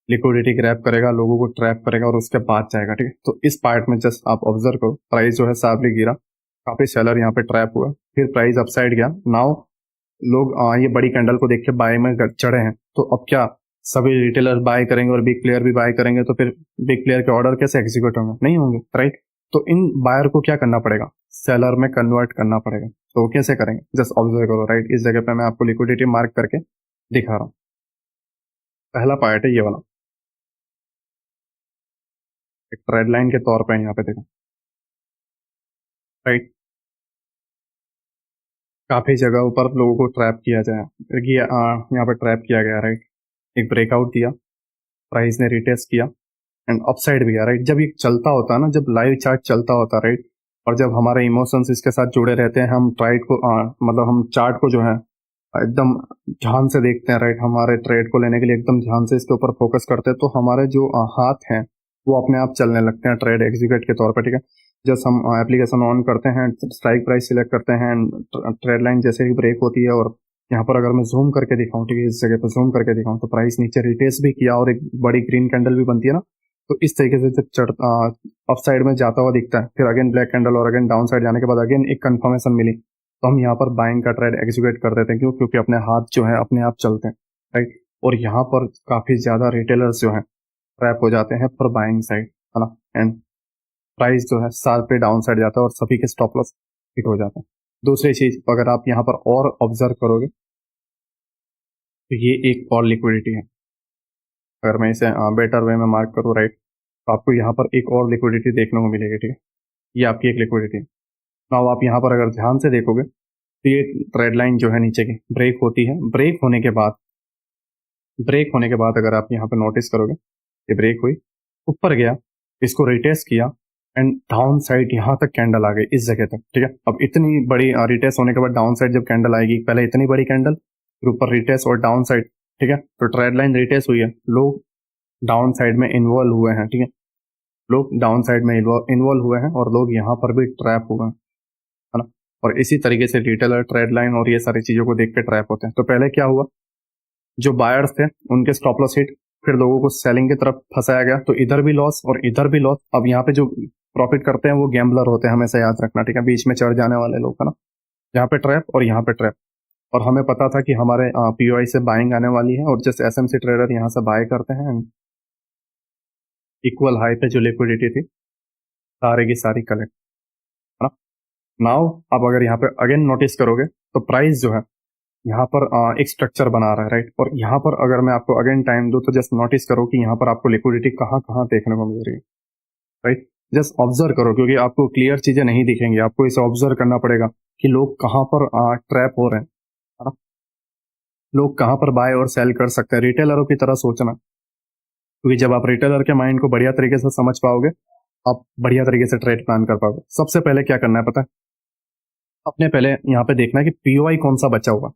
लिक्विडिटी ग्रैब करेगा, लोगों को ट्रैप करेगा और उसके बाद जाएगा। ठीक है, तो इस पार्ट में जस्ट आप ऑब्जर्व करो, प्राइस जो है शार्पली गिरा, काफी सेलर यहाँ पे ट्रैप हुआ, फिर प्राइस अपसाइड गया। नाउ लोग ये बड़ी कैंडल को देख के बाय में चढ़े हैं, तो अब क्या सभी रिटेलर बाय करेंगे और बिग प्लेयर भी बाय करेंगे, तो फिर बिग प्लेयर के ऑर्डर कैसे एग्जीक्यूट होंगे? नहीं होंगे, राइट। तो इन बायर को क्या करना पड़ेगा? सेलर में कन्वर्ट करना पड़ेगा। तो वो कैसे करेंगे? जस्ट ऑब्जर्व करो, राइट। इस जगह पे मैं आपको लिक्विडिटी मार्क करके दिखा रहा हूँ। पहला पार्ट है ये वाला, एक ट्रेड लाइन के तौर पे यहाँ पे देखो, राइट। काफी जगहों पर लोगों को ट्रैप किया जाए, यहाँ पे ट्रैप किया गया, राइट। एक ब्रेकआउट दिया, प्राइस ने रिटेस्ट किया एंड अपसाइड भी गया, राइट। जब ये चलता होता है ना, जब लाइव चार्ट चलता होता है, राइट, और जब हमारे इमोशंस इसके साथ जुड़े रहते हैं, हम ट्राइड को मतलब हम चार्ट को जो है एकदम ध्यान से देखते हैं, राइट। हमारे ट्रेड को लेने के लिए एकदम ध्यान से इसके ऊपर फोकस करते हैं, तो हमारे जो हाथ हैं वो अपने आप चलने लगते हैं ट्रेड एग्जीक्यूट के तौर पर। ठीक है, जब हम एप्लीकेशन ऑन करते हैं, स्ट्राइक प्राइस सिलेक्ट करते हैं, ट्रेड लाइन जैसे ही ब्रेक होती है, और यहाँ पर अगर मैं जूम करके दिखाऊं, ठीक है, इस जगह पर जूम करके दिखाऊं, तो प्राइस नीचे रिटेस्ट भी किया और एक बड़ी ग्रीन कैंडल भी बनती है ना, तो इस तरीके से जब अप साइड में जाता हुआ दिखता है, फिर अगेन ब्लैक कैंडल और अगेन डाउन साइड जाने के बाद अगेन एक कंफर्मेशन मिली, तो हम यहाँ पर बाइंग का ट्रेड एग्जीक्यूट कर देते हैं। क्यों? क्योंकि अपने हाथ जो है अपने आप चलते हैं, राइट। और यहाँ पर काफी ज्यादा रिटेलर्स जो है ट्रैप हो जाते हैं फॉर बाइंग साइड, है ना, एंड प्राइस जो है शार्प पे डाउन साइड जाता है और सभी के स्टॉप लॉस हिट हो जाते हैं। दूसरी चीज, अगर आप यहाँ पर और ऑब्जर्व करोगे, तो ये एक और लिक्विडिटी है। अगर मैं इसे बेटर वे में मार्क करूँ, राइट, तो आपको यहाँ पर एक और लिक्विडिटी देखने को मिलेगी। ठीक है, ये आपकी एक लिक्विडिटी है। नाउ आप यहाँ पर अगर ध्यान से देखोगे, तो ये ट्रेड लाइन जो है नीचे की ब्रेक होती है, ब्रेक होने के बाद अगर आप यहाँ पे नोटिस करोगे, ये ब्रेक हुई, ऊपर गया, इसको रिटेस्ट किया एंड डाउन साइड यहाँ तक कैंडल आ गई, इस जगह तक। ठीक है, अब इतनी बड़ी रिटेस्ट होने के बाद डाउन साइड जब कैंडल आएगी, पहले इतनी बड़ी कैंडल, फिर ऊपर रिटेस्ट और डाउन साइड। ठीक है, तो ट्रेड लाइन रिटेस्ट हुई है, लोग डाउन साइड में इन्वॉल्व हुए हैं। ठीक है, लोग डाउन साइड में इन्वॉल्व हुए हैं और लोग यहाँ पर भी ट्रैप हुए हैं, है ना। और इसी तरीके से रिटेलर, ट्रेड लाइन और ये सारी चीजों को देख के ट्रैप होते हैं। तो पहले क्या हुआ, जो बायर्स थे उनके स्टॉप लॉस हिट, फिर लोगों को सेलिंग की तरफ फंसाया गया, तो इधर भी लॉस और इधर भी लॉस। अब यहाँ पे जो प्रॉफिट करते हैं वो गैम्बलर होते हैं, हमेशा याद रखना। ठीक है, बीच में चढ़ जाने वाले लोग, है ना। यहाँ पे ट्रैप और यहाँ पे ट्रैप, और हमें पता था कि हमारे पीओआई से बाइंग आने वाली है, और जस्ट एसएमसी ट्रेडर यहाँ से बाय करते हैं, इक्वल हाई पे जो लिक्विडिटी थी सारे की सारी कलेक्ट, है ना। नाउ अब अगर यहाँ पे अगेन नोटिस करोगे, तो प्राइस जो है यहाँ पर एक स्ट्रक्चर बना रहा है, राइट। और यहाँ पर अगर मैं आपको अगेन टाइम दूं, तो जस्ट नोटिस करो कि यहाँ पर आपको लिक्विडिटी कहाँ कहाँ देखने को मिल रही है, राइट। जस्ट ऑब्जर्व करो, क्योंकि आपको क्लियर चीजें नहीं दिखेंगी, आपको इसे ऑब्जर्व करना पड़ेगा कि लोग कहाँ पर ट्रैप हो रहे हैं, है ना। लोग कहाँ पर बाय और सेल कर सकते हैं, रिटेलरों की तरह सोचना। क्योंकि जब आप रिटेलर के माइंड को बढ़िया तरीके से समझ पाओगे, आप बढ़िया तरीके से ट्रेड प्लान कर पाओगे। सबसे पहले क्या करना है पता है, अपने पहले यहाँ पे देखना है कि पीओआई कौन सा बचा हुआ,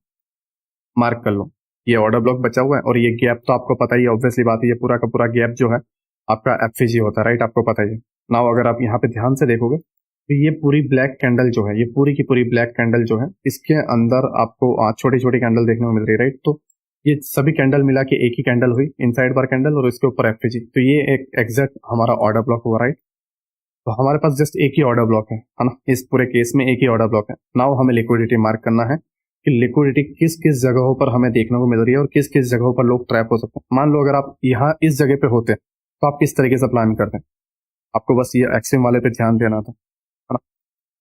मार्क कर लो। ये ऑर्डर ब्लॉक बचा हुआ है, और ये गैप तो आपको पता ही है, ऑब्वियसली बात है, ये पूरा का पूरा गैप जो है आपका एफसीजी होता है, राइट, आपको पता ही है। नाउ अगर आप यहाँ पे ध्यान से देखोगे, तो ये पूरी ब्लैक कैंडल जो है, ये पूरी की पूरी ब्लैक कैंडल जो है, इसके अंदर आपको छोटी छोटी कैंडल देखने को मिल रही है, राइट। तो ये सभी कैंडल मिला के एक ही कैंडल हुई, इनसाइड बार कैंडल, और इसके ऊपर एफसीजी। तो ये एक एग्जैक्ट हमारा ऑर्डर ब्लॉक हुआ, राइट। तो हमारे पास जस्ट एक ही ऑर्डर ब्लॉक है ना, इस पूरे केस में एक ही ऑर्डर ब्लॉक है। नाउ हमें लिक्विडिटी मार्क करना है कि लिक्विडिटी किस किस जगहों पर हमें देखने को मिल रही है और किस किस जगहों पर लोग ट्रैप हो सकते हैं। मान लो अगर आप यहाँ इस जगह पे होते तो आप किस तरीके से प्लान करते हैं? आपको बस ये एक्सट्रीम वाले पे ध्यान देना था, है ना।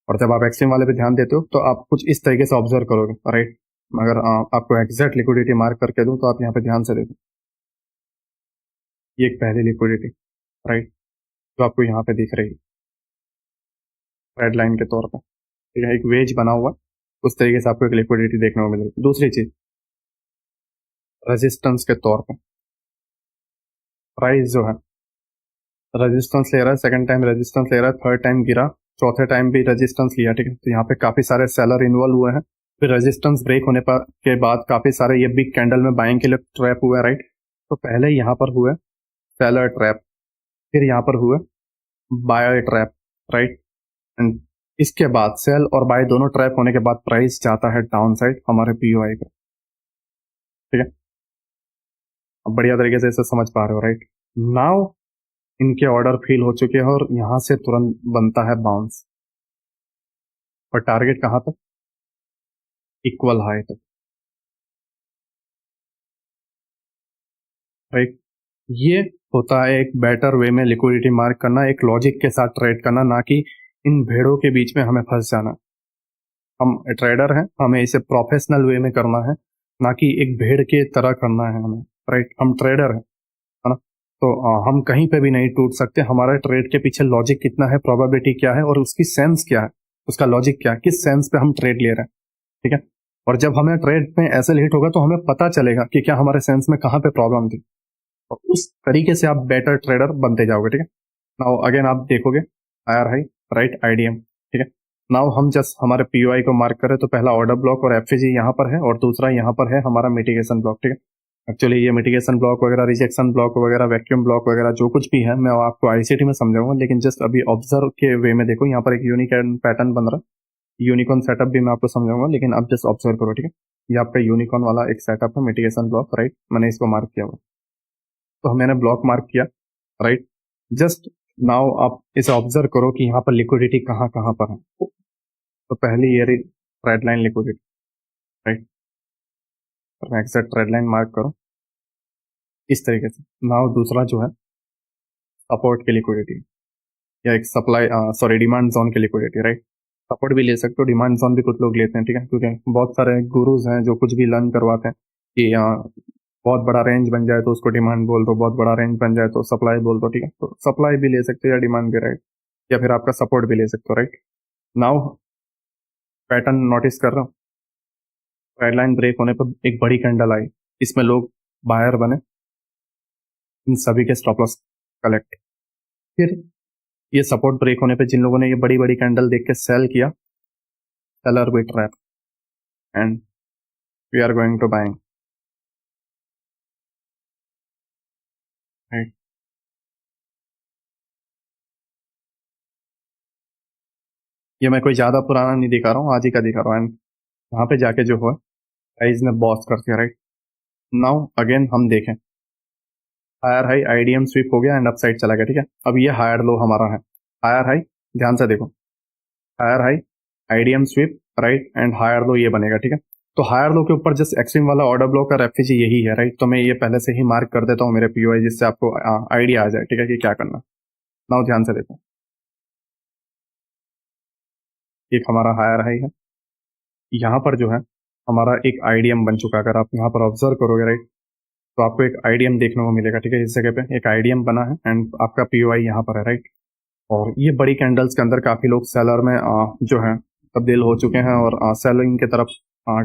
और जब आप एक्सट्रीम वाले पे ध्यान देते हो, तो आप कुछ इस तरीके से ऑब्जर्व करोगे, राइट। अगर आपको एग्जैक्ट लिक्विडिटी मार्क करके दूं, तो आप यहाँ पे ध्यान से देखो, ये एक पहली लिक्विडिटी, राइट, जो आपको यहाँ पे दिख रही है रेड लाइन के तौर पर। ठीक है, एक वेज बना हुआ, उस तरीके से आपको एक लिक्विडिटी देखने को मिल रही है। दूसरी चीज, रेजिस्टेंस के तौर पर प्राइस जो है रेजिस्टेंस ले रहा है, सेकंड टाइम रेजिस्टेंस ले रहा है, थर्ड टाइम गिरा, चौथे टाइम भी रेजिस्टेंस लिया। ठीक है, तो यहाँ पे काफी सारे सेलर इन्वॉल्व हुए हैं। फिर रेजिस्टेंस ब्रेक होने पर के बाद काफी सारे ये बिग कैंडल में बाइंग के लिए ट्रैप हुए, राइट। तो पहले यहाँ पर हुए सेलर ट्रैप, फिर यहाँ पर हुए बायर ट्रैप, राइट। एंड इसके बाद सेल और बाय दोनों ट्रैप होने के बाद प्राइस जाता है डाउन साइड हमारे पीओआई पे। ठीक है, अब बढ़िया तरीके से इसे समझ पा रहे हो, राइट? नाउ इनके ऑर्डर फिल हो चुके हैं और यहाँ से तुरंत बनता है बाउंस, और टारगेट कहाँ तक? इक्वल हाई तक, राइट? ये होता है एक बेटर वे में लिक्विडिटी मार्क करना, एक लॉजिक के साथ ट्रेड करना, ना कि इन भेड़ों के बीच में हमें फंस जाना। हम ट्रेडर हैं, हमें इसे प्रोफेशनल वे में करना है, ना कि एक भेड़ के तरह करना है हमें, राइट? हम ट्रेडर हैं, है ना? तो हम कहीं पे भी नहीं टूट सकते। हमारे ट्रेड के पीछे लॉजिक कितना है, प्रोबेबिलिटी क्या है, और उसकी सेंस क्या है, उसका लॉजिक क्या है, किस सेंस पे हम ट्रेड ले रहे हैं, ठीक है? और जब हमें ट्रेड में ऐसे हिट होगा तो हमें पता चलेगा कि क्या हमारे सेंस में कहाँ पे प्रॉब्लम थी, और उस तरीके से आप बेटर ट्रेडर बनते जाओगे, ठीक है? नाउ अगेन आप देखोगे आयर हाई, राइट, आईडीएम, ठीक है? नाउ हम जस्ट हमारे पीओआई को मार्क करें तो पहला ऑर्डर ब्लॉक और एफजी यहाँ पर है, और दूसरा यहाँ पर है हमारा मिटिगेशन ब्लॉक, ठीक है? एक्चुअली ये मिटिगेशन ब्लॉक वगैरह, रिजेक्शन ब्लॉक वगैरह, वैक्यूम ब्लॉक वगैरह जो कुछ भी है मैं आपको आईसीटी में समझाऊंगा, लेकिन जस्ट अभी ऑब्जर्व के वे में देखो, यहाँ पर एक यूनिक पैटर्न बन रहा है। यूनिकॉर्न सेटअप भी मैं आपको समझाऊंगा, लेकिन अब जस्ट ऑब्जर्व करो, ठीक है? ये आपका यूनिकॉर्न वाला एक सेटअप है, मिटिगेशन ब्लॉक, राइट? मैंने इसको मार्क किया हुआ, तो मैंने ब्लॉक मार्क किया, राइट? जस्ट नाउ आप इसे ऑब्जर्व करो कि यहाँ पर लिक्विडिटी कहाँ कहाँ पर है। तो पहली ये रही रेड लाइन लिक्विडिटी, राइट? मैं एग्जैक्ट रेड लाइन मार्क करो इस तरीके से। नाउ दूसरा जो है सपोर्ट की लिक्विडिटी, या एक सप्लाई सॉरी डिमांड जोन की लिक्विडिटी, राइट? सपोर्ट भी ले सकते हो, डिमांड जोन भी कुछ लोग लेते हैं, ठीक है? क्योंकि बहुत सारे गुरुज हैं जो कुछ भी लर्न करवाते हैं कि बहुत बड़ा रेंज बन जाए तो उसको डिमांड बोल दो, बहुत बड़ा रेंज बन जाए तो सप्लाई बोल दो, ठीक है? तो सप्लाई भी ले सकते हो या डिमांड भी, राइट? या फिर आपका सपोर्ट भी ले सकते हो, राइट? नाउ पैटर्न नोटिस कर रहा हूँ, रेड लाइन ब्रेक होने पर एक बड़ी कैंडल आई, इसमें लोग बायर बने, इन सभी के स्टॉप लॉस कलेक्ट। फिर ये सपोर्ट ब्रेक होने पे जिन लोगों ने ये बड़ी बड़ी कैंडल देख के सेल किया, seller with trap, and we are going to buying, right? ये मैं कोई ज्यादा पुराना नहीं दिखा रहा हूँ, आज ही का दिखा रहा हूँ, एंड वहां पे जाके जो हुआ प्राइस ने बॉस कर दिया, राइट? नाउ अगेन हम देखें, हायर हाई आईडीएम स्वीप हो गया एंड अपसाइड चला गया, ठीक है? अब ये हायर लो हमारा है, हायर हाई, ध्यान से देखो, higher high IDM sweep, right, and higher low ये बनेगा, ठीक है? तो हायर लो के ऊपर जस्ट एक्सट्रीम वाला ऑर्डर ब्लॉक का एफजी यही है, राइट? तो मैं ये पहले से ही मार्क कर देता हूँ मेरे पीओआई, जिससे आपको आइडिया आ जाए, ठीक है, कि क्या करना। नाउ ध्यान से देखो, एक हमारा हायर हाई है, यहाँ पर जो है हमारा एक आईडीएम बन चुका है। अगर आप यहाँ पर ऑब्जर्व करोगे, राइट, तो आपको एक आईडीएम देखने को मिलेगा, ठीक है? इस जगह पे एक आईडीएम बना है एंड आपका पीओआई यहाँ पर है, राइट? और ये बड़ी कैंडल्स के अंदर काफी लोग सेलर में जो है तब्दील हो चुके हैं और सेलिंग की तरफ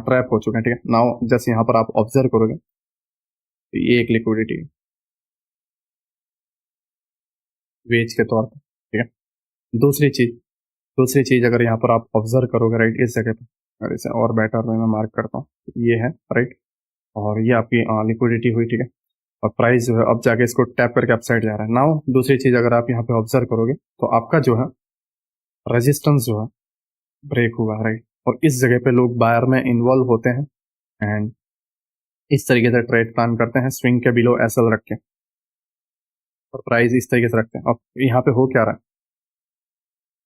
ट्रैप हो चुके हैं, ठीक है? नाउ जैसे यहाँ पर आप ऑब्जर्व करोगे तो ये एक लिक्विडिटी वेज के तौर पर, ठीक है? दूसरी चीज अगर यहाँ पर आप ऑब्जर्व करोगे, राइट, इस जगह पे, अगर इसे और बेटर वे में मार्क करता हूँ, ये है, राइट? और ये आपकी लिक्विडिटी हुई, ठीक है? और प्राइस जो है अब जाके इसको टैप करके अपसाइड जा रहा है। नाउ दूसरी चीज अगर आप यहाँ पे ऑब्जर्व करोगे तो आपका जो है रेजिस्टेंस जो है ब्रेक हुआ, राइट? और इस जगह पे लोग बायर में इन्वॉल्व होते हैं एंड इस तरीके से ट्रेड प्लान करते हैं, स्विंग के बिलो एसएल रख के, और प्राइस इस तरीके से रखते हैं। अब यहाँ पे हो क्या रहा है,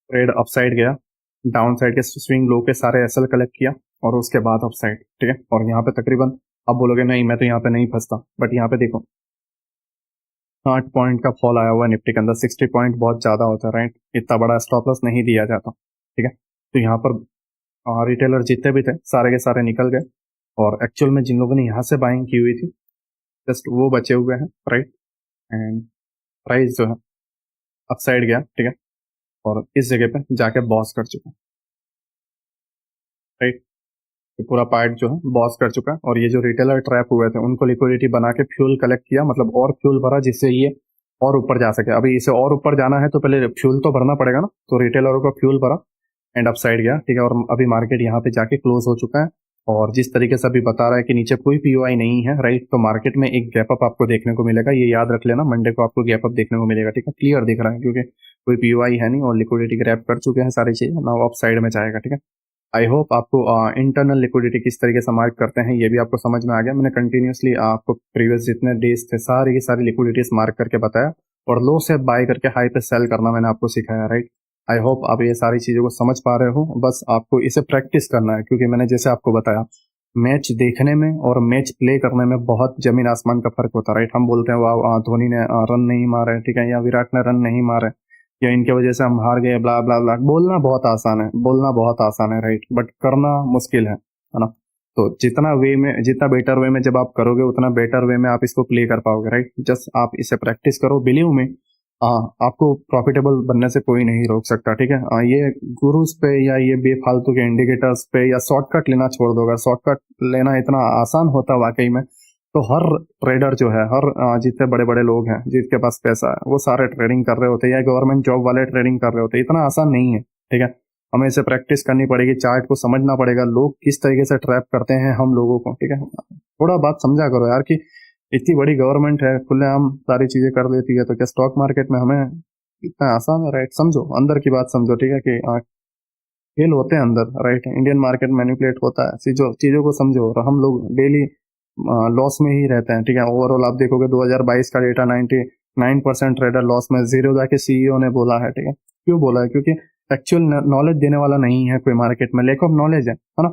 ट्रेड अपसाइड गया, डाउन साइड के स्विंग लो के सारे एसएल कलेक्ट किया और उसके बाद अपसाइड, ठीक है? और यहाँ पे तकरीबन आप बोलोगे नहीं मैं तो यहाँ पे नहीं फंसता, बट यहाँ पे देखो 60 पॉइंट का फॉल आया हुआ निफ्टी के अंदर, 60 पॉइंट बहुत ज्यादा होता है, राइट? इतना बड़ा स्टॉप लॉस नहीं दिया जाता, ठीक है? तो यहाँ पर रिटेलर जितने भी थे सारे के सारे निकल गए, और एक्चुअल में जिन लोगों ने यहाँ से बाइंग की हुई थी जस्ट वो बचे हुए हैं, राइट? एंड प्राइस जो है अपसाइड गया, ठीक है? और इस जगह पे जाके बॉस कर चुका है, राइट? तो पूरा पार्ट जो है बॉस कर चुका है, और ये जो रिटेलर ट्रैप हुए थे उनको लिक्विडिटी बना के फ्यूल कलेक्ट किया, मतलब और फ्यूल भरा जिससे ये और ऊपर जा सके। अभी इसे और ऊपर जाना है तो पहले फ्यूल तो भरना पड़ेगा ना, तो रिटेलरों को फ्यूल भरा एंड अपसाइड गया, ठीक है? और अभी मार्केट यहाँ पे जाके क्लोज हो चुका है, और जिस तरीके से अभी बता रहा है कि नीचे कोई पीओआई नहीं है, राइट? तो मार्केट में एक गैप अप आपको देखने को मिलेगा, ये याद रख लेना, मंडे को आपको गैप अप देखने को मिलेगा, ठीक है? क्लियर दिख रहा है क्योंकि कोई पीओआई है नहीं और लिक्विडिटी ग्रैप कर चुके हैं सारी चीजें। नाउ अप साइड में जाएगा, ठीक है? आई होप आपको इंटरनल लिक्विडिटी किस तरीके से मार्क करते हैं ये भी आपको समझ में आ गया। मैंने कंटिन्यूसली आपको प्रीवियस जितने डेज थे सारी की सारी लिक्विडिटीज मार्क करके बताया, और लो से बाय करके हाई पे सेल करना मैंने आपको सिखाया, राइट। आई होप आप ये सारी चीज़ों को समझ पा रहे हो। बस आपको इसे प्रैक्टिस करना है, क्योंकि मैंने जैसे आपको बताया मैच देखने में और मैच प्ले करने में बहुत जमीन आसमान का फर्क होता है, राइट। हम बोलते हैं वाह धोनी ने रन नहीं मारे, ठीक है, या विराट ने रन नहीं मारे, या इनके वजह से हम हार गए, ब्ला ब्ला ब्ला। बोलना बहुत आसान है, बोलना बहुत आसान है, राइट, बट करना मुश्किल है ना। तो जितना बेटर वे में जब आप करोगे उतना बेटर वे में आप इसको प्ले कर पाओगे, राइट। जस्ट आप इसे प्रैक्टिस करो, बिलीव में आपको प्रॉफिटेबल बनने से कोई नहीं रोक सकता, ठीक है। ये गुरुज पे या ये बेफालतू के इंडिकेटर्स पे या शॉर्टकट लेना छोड़ दो। अगर शॉर्टकट लेना इतना आसान होता वाकई में, तो हर ट्रेडर जो है, हर जितने बड़े बड़े लोग हैं जिनके पास पैसा है, वो सारे ट्रेडिंग कर रहे होते, या गवर्नमेंट जॉब वाले ट्रेडिंग कर रहे होते। इतना आसान नहीं है, ठीक है। हमें इसे प्रैक्टिस करनी पड़ेगी, चार्ट को समझना पड़ेगा, लोग किस तरीके से ट्रैप करते हैं हम लोगों को, ठीक है। थोड़ा बात समझा करो यार, कि इतनी बड़ी गवर्नमेंट है, खुलेआम सारी चीजें कर देती है, तो क्या स्टॉक मार्केट में हमें इतना आसान है, राइट। समझो, अंदर की बात समझो, ठीक है, कि खेल होते हैं अंदर, राइट। इंडियन मार्केट मैनिपुलेट होता है, चीजों को समझो। और हम लोग डेली लॉस में ही रहते हैं, ठीक है। ओवरऑल आप देखोगे 2022 का डेटा 99% ट्रेडर लॉस में। जीरोधा के सीईओ ने बोला है, ठीक है। क्यों बोला है? क्योंकि एक्चुअल नॉलेज देने वाला नहीं है कोई मार्केट में, लैक ऑफ नॉलेज है ना।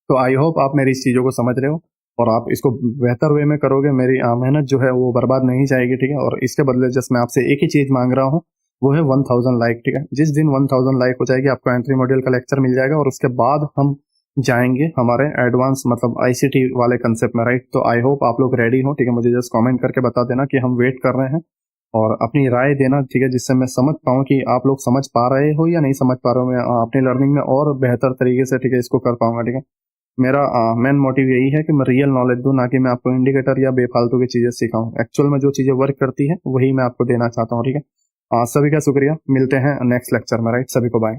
तो आई होप आप मेरी इस चीजों को समझ रहे हो और आप इसको बेहतर वे में करोगे। मेरी मेहनत जो है वो बर्बाद नहीं जाएगी, ठीक है। और इसके बदले जस्ट मैं आपसे एक ही चीज मांग रहा हूँ, वो है 1000 लाइक, ठीक है। जिस दिन 1000 लाइक हो जाएगी आपको एंट्री मॉड्यूल का लेक्चर मिल जाएगा, और उसके बाद हम जाएंगे हमारे एडवांस मतलब आईसीटी वाले कंसेप्ट में, राइट। तो आई होप आप लोग रेडी हो, ठीक है। मुझे जस्ट कमेंट करके बता देना कि हम वेट कर रहे हैं, और अपनी राय देना, ठीक है, जिससे मैं समझ पाऊँ कि आप लोग समझ पा रहे हो या नहीं समझ पा रहे हो। मैं अपनी लर्निंग में और बेहतर तरीके से, ठीक है, इसको कर पाऊंगा, ठीक है। मेरा मेन मोटिव यही है कि मैं रियल नॉलेज दूं, ना कि मैं आपको इंडिकेटर या बेफालतू की चीजें सिखाऊं। एक्चुअल में जो चीजें वर्क करती है वही मैं आपको देना चाहता हूँ, ठीक है। सभी का शुक्रिया, मिलते हैं नेक्स्ट लेक्चर में, राइट। सभी को बाय।